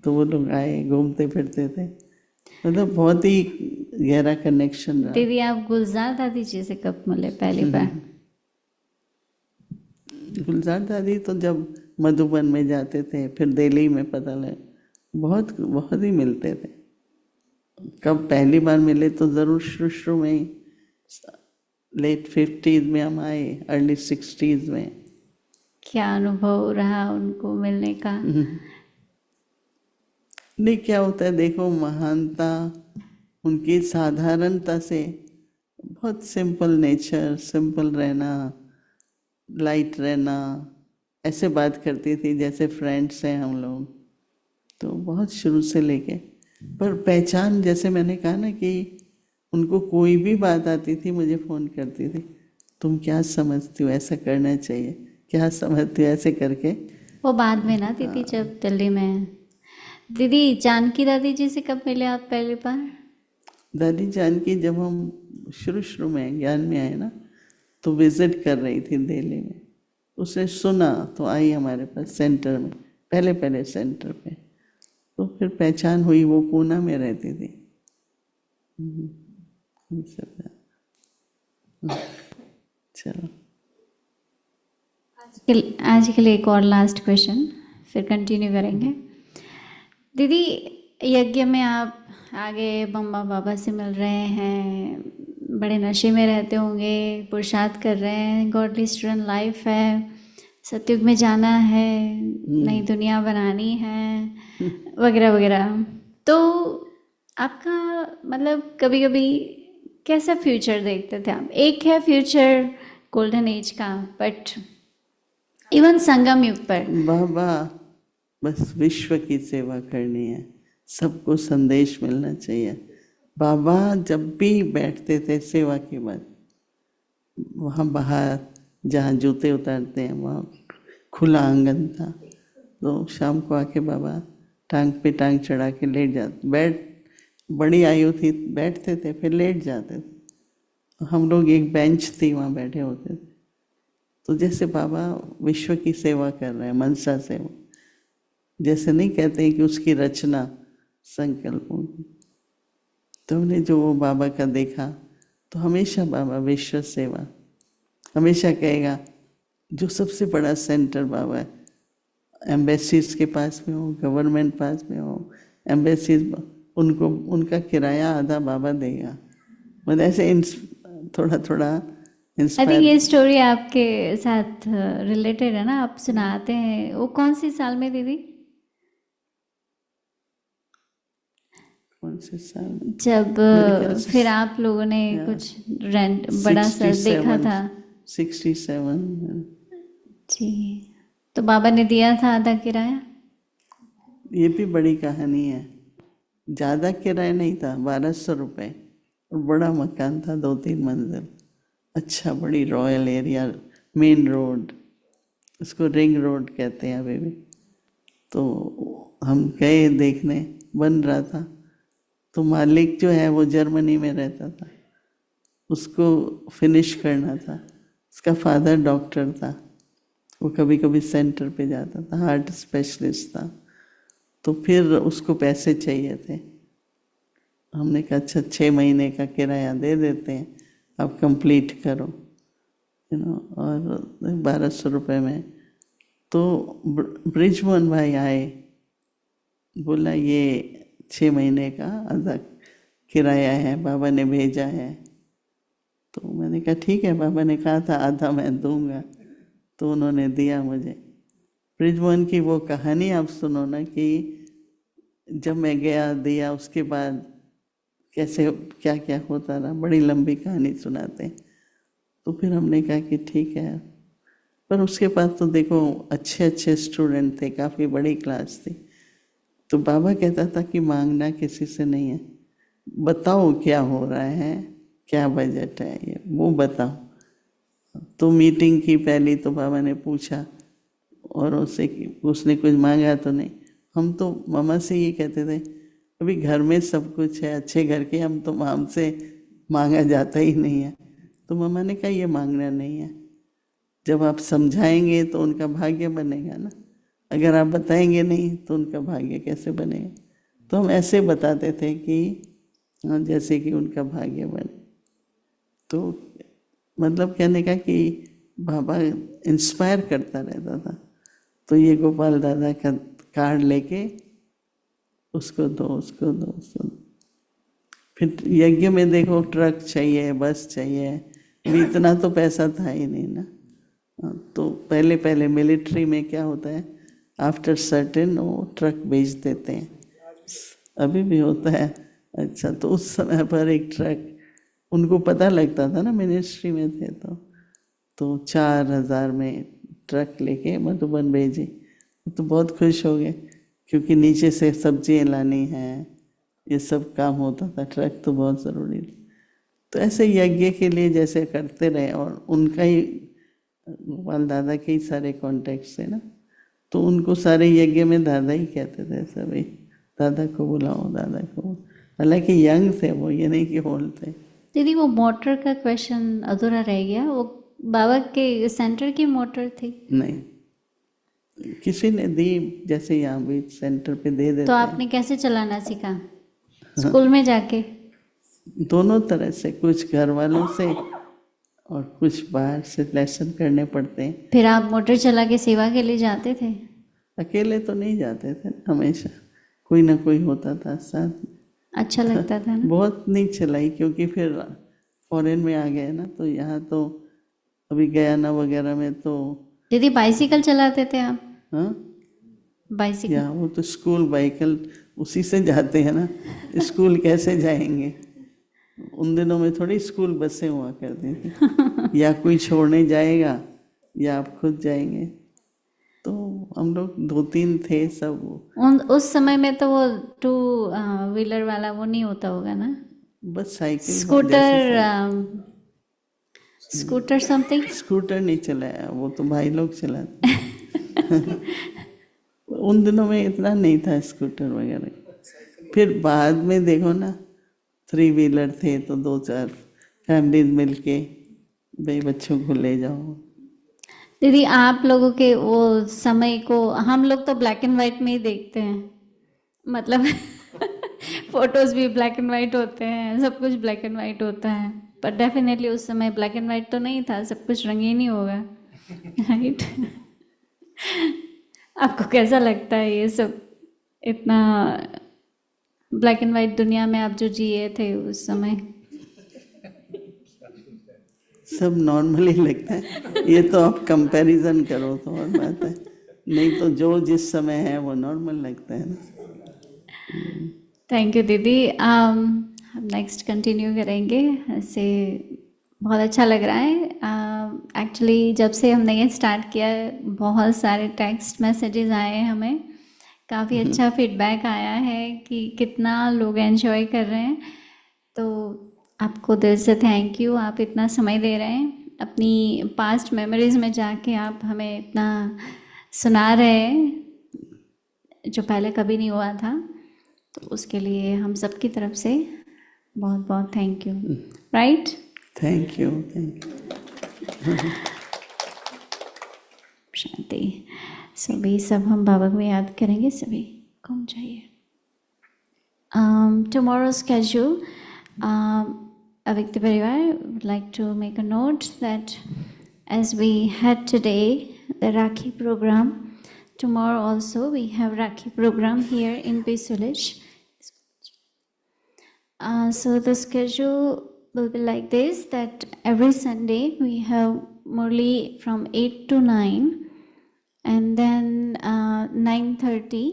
[SPEAKER 3] तो वो लोग आए, घूमते फिरते थे, मतलब बहुत ही गहरा कनेक्शन रहा।
[SPEAKER 1] दीदी आप गुलजार दादी जी से कब मिले पहली बार?
[SPEAKER 3] गुलजार दादी तो जब मधुबन में जाते थे, फिर दिल्ली में पता लगा, बहुत बहुत ही मिलते थे। कब पहली बार मिले तो ज़रूर शुरू शुरू में ही, लेट 50s में हम आए, अर्ली 60s में।
[SPEAKER 1] क्या अनुभव रहा उनको मिलने का?
[SPEAKER 3] नहीं, क्या होता है देखो, महानता उनकी साधारणता से, बहुत सिंपल नेचर, सिंपल रहना, लाइट रहना, ऐसे बात करती थी जैसे फ्रेंड्स हैं हम लोग। तो बहुत शुरू से लेके, पर पहचान जैसे मैंने कहा ना कि उनको कोई भी बात आती थी मुझे फ़ोन करती थी, तुम क्या समझती हो, ऐसा करना चाहिए, क्या समझती हो, ऐसे करके।
[SPEAKER 1] वो बाद में ना दीदी जब दिल्ली में, दीदी जानकी दादी जी से कब मिले आप पहली बार?
[SPEAKER 3] दादी जानकी जब हम शुरू शुरू में ज्ञान में आए ना, तो विज़िट कर रही थी दिल्ली में, उसने सुना तो आई हमारे पास सेंटर में, पहले पहले सेंटर पे। तो फिर पहचान हुई, वो पूना में रहती थी। चलो
[SPEAKER 1] आज के लिए एक और लास्ट क्वेश्चन, फिर कंटिन्यू करेंगे। दीदी, यज्ञ में आप आगे बम्बा बाबा से मिल रहे हैं, बड़े नशे में रहते होंगे, पुरुषार्थ कर रहे हैं, गॉडली स्टूडेंट लाइफ है, सतयुग में जाना है, नई दुनिया बनानी है, वगैरह वगैरह। तो आपका मतलब कभी कभी कैसा फ्यूचर देखते थे आप? एक है फ्यूचर गोल्डन एज का, बट इवन संगम युग पर
[SPEAKER 3] बाबा बस विश्व की सेवा करनी है, सबको संदेश मिलना चाहिए। बाबा जब भी बैठते थे सेवा के बाद, वहाँ बाहर जहाँ जूते उतारते हैं वहाँ खुला आंगन था, तो शाम को आके बाबा टांग पे टांग चढ़ा के लेट जाते, बड़ी आयु थी, बैठते थे फिर लेट जाते थे। हम लोग एक बेंच थी वहाँ बैठे होते थे। तो जैसे बाबा विश्व की सेवा कर रहे हैं, मनसा सेवा, जैसे नहीं कहते हैं कि उसकी रचना संकल्पों की। तो हमने जो वो बाबा का देखा, तो हमेशा बाबा विश्व सेवा, हमेशा कहेगा जो सबसे बड़ा सेंटर बाबा है, एम्बेसीज के पास में हो, गवर्नमेंट पास में हो, एम्बेसीज उनको उनका किराया आधा बाबा देगा। मतलब ऐसे थोड़ा थोड़ा
[SPEAKER 1] आई थिंक
[SPEAKER 3] इंस्पायर।
[SPEAKER 1] ये स्टोरी आपके साथ रिलेटेड है ना, आप सुनाते हैं। वो कौन सी साल में दीदी?
[SPEAKER 3] कौन से साल?
[SPEAKER 1] जब
[SPEAKER 3] मेरे ख्याल से
[SPEAKER 1] फिर आप लोगों ने कुछ रेंट बड़ा सा
[SPEAKER 3] 67
[SPEAKER 1] देखा था
[SPEAKER 3] 67
[SPEAKER 1] जी, तो बाबा ने दिया था आधा किराया?
[SPEAKER 3] ये भी बड़ी कहानी है। ज़्यादा किराया नहीं था, 1200 रुपये, और बड़ा मकान था 2-3 मंजिल, अच्छा, बड़ी रॉयल एरिया, मेन रोड, उसको रिंग रोड कहते हैं अभी भी। तो हम गए देखने, बन रहा था। तो मालिक जो है वो जर्मनी में रहता था, उसको फिनिश करना था। उसका फादर डॉक्टर था, वो कभी कभी सेंटर पे जाता था, हार्ट स्पेशलिस्ट था। तो फिर उसको पैसे चाहिए थे। हमने कहा अच्छा 6 महीने का किराया दे देते हैं, आप कंप्लीट करो, और 1200 रुपये में। तो ब्रिजमोहन भाई आए, बोला ये 6 महीने का आधा किराया है, बाबा ने भेजा है। तो मैंने कहा ठीक है, बाबा ने कहा था आधा मैं दूंगा, तो उन्होंने दिया मुझे। ब्रिजमोहन की वो कहानी आप सुनो ना, कि जब मैं गया दिया, उसके बाद कैसे क्या क्या होता रहा, बड़ी लंबी कहानी सुनाते हैं। तो फिर हमने कहा कि ठीक है। पर उसके बाद तो देखो अच्छे अच्छे स्टूडेंट थे, काफ़ी बड़ी क्लास थी। तो बाबा कहता था कि मांगना किसी से नहीं है, बताओ क्या हो रहा है, क्या बजट है, ये वो बताओ। तो मीटिंग की पहली, तो बाबा ने पूछा और उसने कुछ मांगा तो नहीं। हम तो मामा से ये कहते थे, अभी घर में सब कुछ है, अच्छे घर के, हम तो हमसे मांगा जाता ही नहीं है। तो मामा ने कहा ये मांगना नहीं है, जब आप समझाएंगे तो उनका भाग्य बनेगा ना, अगर आप बताएंगे नहीं तो उनका भाग्य कैसे बनेगा। तो हम ऐसे बताते थे कि जैसे कि उनका भाग्य बने। तो मतलब कहने का कि बाबा इंस्पायर करता रहता था। तो ये गोपाल दादा का कार्ड लेके उसको दो, उसको दो, उसको दो। फिर यज्ञ में देखो ट्रक चाहिए, बस चाहिए, अभी इतना तो पैसा था ही नहीं ना। तो पहले पहले मिलिट्री में क्या होता है, आफ्टर सर्टेन वो ट्रक भेज देते हैं, अभी भी होता है। अच्छा, तो उस समय पर एक ट्रक, उनको पता लगता था ना, मिनिस्ट्री में थे तो 4,000 में ट्रक लेके मधुबन भेजे। तो बहुत खुश हो गए क्योंकि नीचे से सब्जियाँ लानी हैं, ये सब काम होता था, ट्रक तो बहुत ज़रूरी था। तो ऐसे यज्ञ के लिए जैसे करते रहे, और उनका ही गोपाल दादा के ही सारे कॉन्टेक्ट्स है ना, तो उनको सारे यज्ञ में दादा ही कहते थे सभी, दादा को बुलाओ, दादा को। हालांकि यंग थे वो, ये नहीं कि ओल्ड थे।
[SPEAKER 1] दीदी वो मोटर का क्वेश्चन अधूरा रह गया, वो बाबा के सेंटर की मोटर थी?
[SPEAKER 3] नहीं, किसी ने दी, जैसे यहाँ भी सेंटर पे दे देते
[SPEAKER 1] तो
[SPEAKER 3] हैं।
[SPEAKER 1] आपने कैसे चलाना सीखा? स्कूल में जाके?
[SPEAKER 3] दोनों तरह से, कुछ घर वालों से और कुछ बाहर से लेसन करने पड़ते हैं।
[SPEAKER 1] फिर आप मोटर चला के सेवा के लिए जाते थे?
[SPEAKER 3] अकेले तो नहीं जाते थे, हमेशा कोई ना कोई होता था साथ।
[SPEAKER 1] अच्छा लगता था ना?
[SPEAKER 3] बहुत नहीं चलाई क्योंकि फिर फॉरेन में आ गए ना, तो यहाँ तो अभी गयाना वगैरह में तो।
[SPEAKER 1] दीदी बाइसिकल चलाते थे आप?
[SPEAKER 3] हाँ,
[SPEAKER 1] बाइसिकल?
[SPEAKER 3] यहाँ वो तो स्कूल बाइकल उसी से जाते हैं ना, स्कूल कैसे जाएंगे? उन दिनों में थोड़ी स्कूल बसें हुआ करती थी, या कोई छोड़ने जाएगा या आप खुद जाएंगे। तो हम लोग 2-3 थे सब।
[SPEAKER 1] उस समय में तो वो 2 व्हीलर वाला वो नहीं होता होगा ना,
[SPEAKER 3] बस साइकिल,
[SPEAKER 1] स्कूटर समथिंग?
[SPEAKER 3] स्कूटर नहीं चलाया, वो तो भाई लोग चलाते। उन दिनों में इतना नहीं था स्कूटर वगैरह। फिर बाद में देखो ना, 3 व्हीलर थे तो 2-4 फैमिलीज मिलके भाई बच्चों को ले जाओ।
[SPEAKER 1] दीदी आप लोगों के वो समय को हम लोग तो ब्लैक एंड वाइट में ही देखते हैं, मतलब फोटोज भी ब्लैक एंड वाइट होते हैं, सब कुछ ब्लैक एंड वाइट होता है, पर डेफिनेटली उस समय ब्लैक एंड वाइट तो नहीं था, सब कुछ रंगीन ही होगा, राइट? आपको कैसा लगता है ये सब, इतना ब्लैक एंड वाइट दुनिया में आप जो जिए थे उस समय?
[SPEAKER 3] सब नॉर्मल ही लगता है, ये तो आप कंपैरिजन करो तो और बात है, नहीं तो जो जिस समय है वो नॉर्मल लगता है ना।
[SPEAKER 1] थैंक यू दीदी। हम नेक्स्ट कंटिन्यू करेंगे, ऐसे बहुत अच्छा लग रहा है। एक्चुअली जब से हमने ये स्टार्ट किया है, बहुत सारे टेक्स्ट मैसेजेस आए हैं हमें, काफ़ी अच्छा फीडबैक आया है कि कितना लोग एंजॉय कर रहे हैं। तो आपको दिल से थैंक यू, आप इतना समय दे रहे हैं, अपनी पास्ट मेमोरीज में जाके आप हमें इतना सुना रहे हैं जो पहले कभी नहीं हुआ था। तो उसके लिए हम सब की तरफ से बहुत बहुत thank you, right?
[SPEAKER 3] Thank you.
[SPEAKER 1] शांति। सभी सब हम बाबा को याद करेंगे, सभी कौन चाहिए? Tomorrow's schedule, Avyakta Parivar would like to make a note that as we had today the Rakhi program, tomorrow also we have Rakhi program here in Peace Village. So the schedule will be like this, that every Sunday we have Murli from 8 to 9, and then 9:30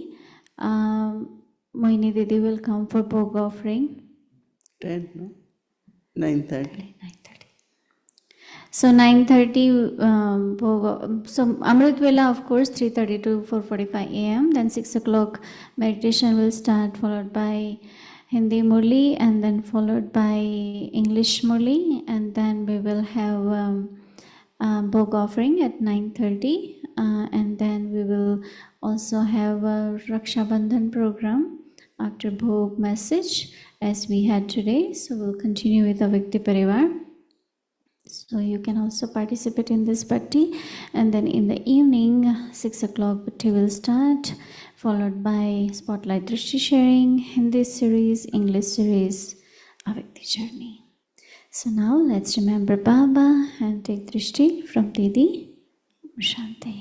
[SPEAKER 1] Mohini Didi will come for Bhog offering.
[SPEAKER 3] 10, no? 9:30.
[SPEAKER 1] 9:30. So 9:30 so Amrit Vela, of course, 3:30 to 4:45 a.m. Then 6 o'clock meditation will start, followed by Hindi Murli, and then followed by English Murli, and then we will have Bhog offering at 9:30, and then we will also have a Raksha Bandhan program after Bhog message as we had today. So we'll continue with Avyakta Parivar. So you can also participate in this bhakti, and then in the evening 6 o'clock bhakti will start, followed by spotlight drishti sharing, Hindi series, English series, Avyakta journey. So now let's remember Baba and take drishti from Didi. Shanti.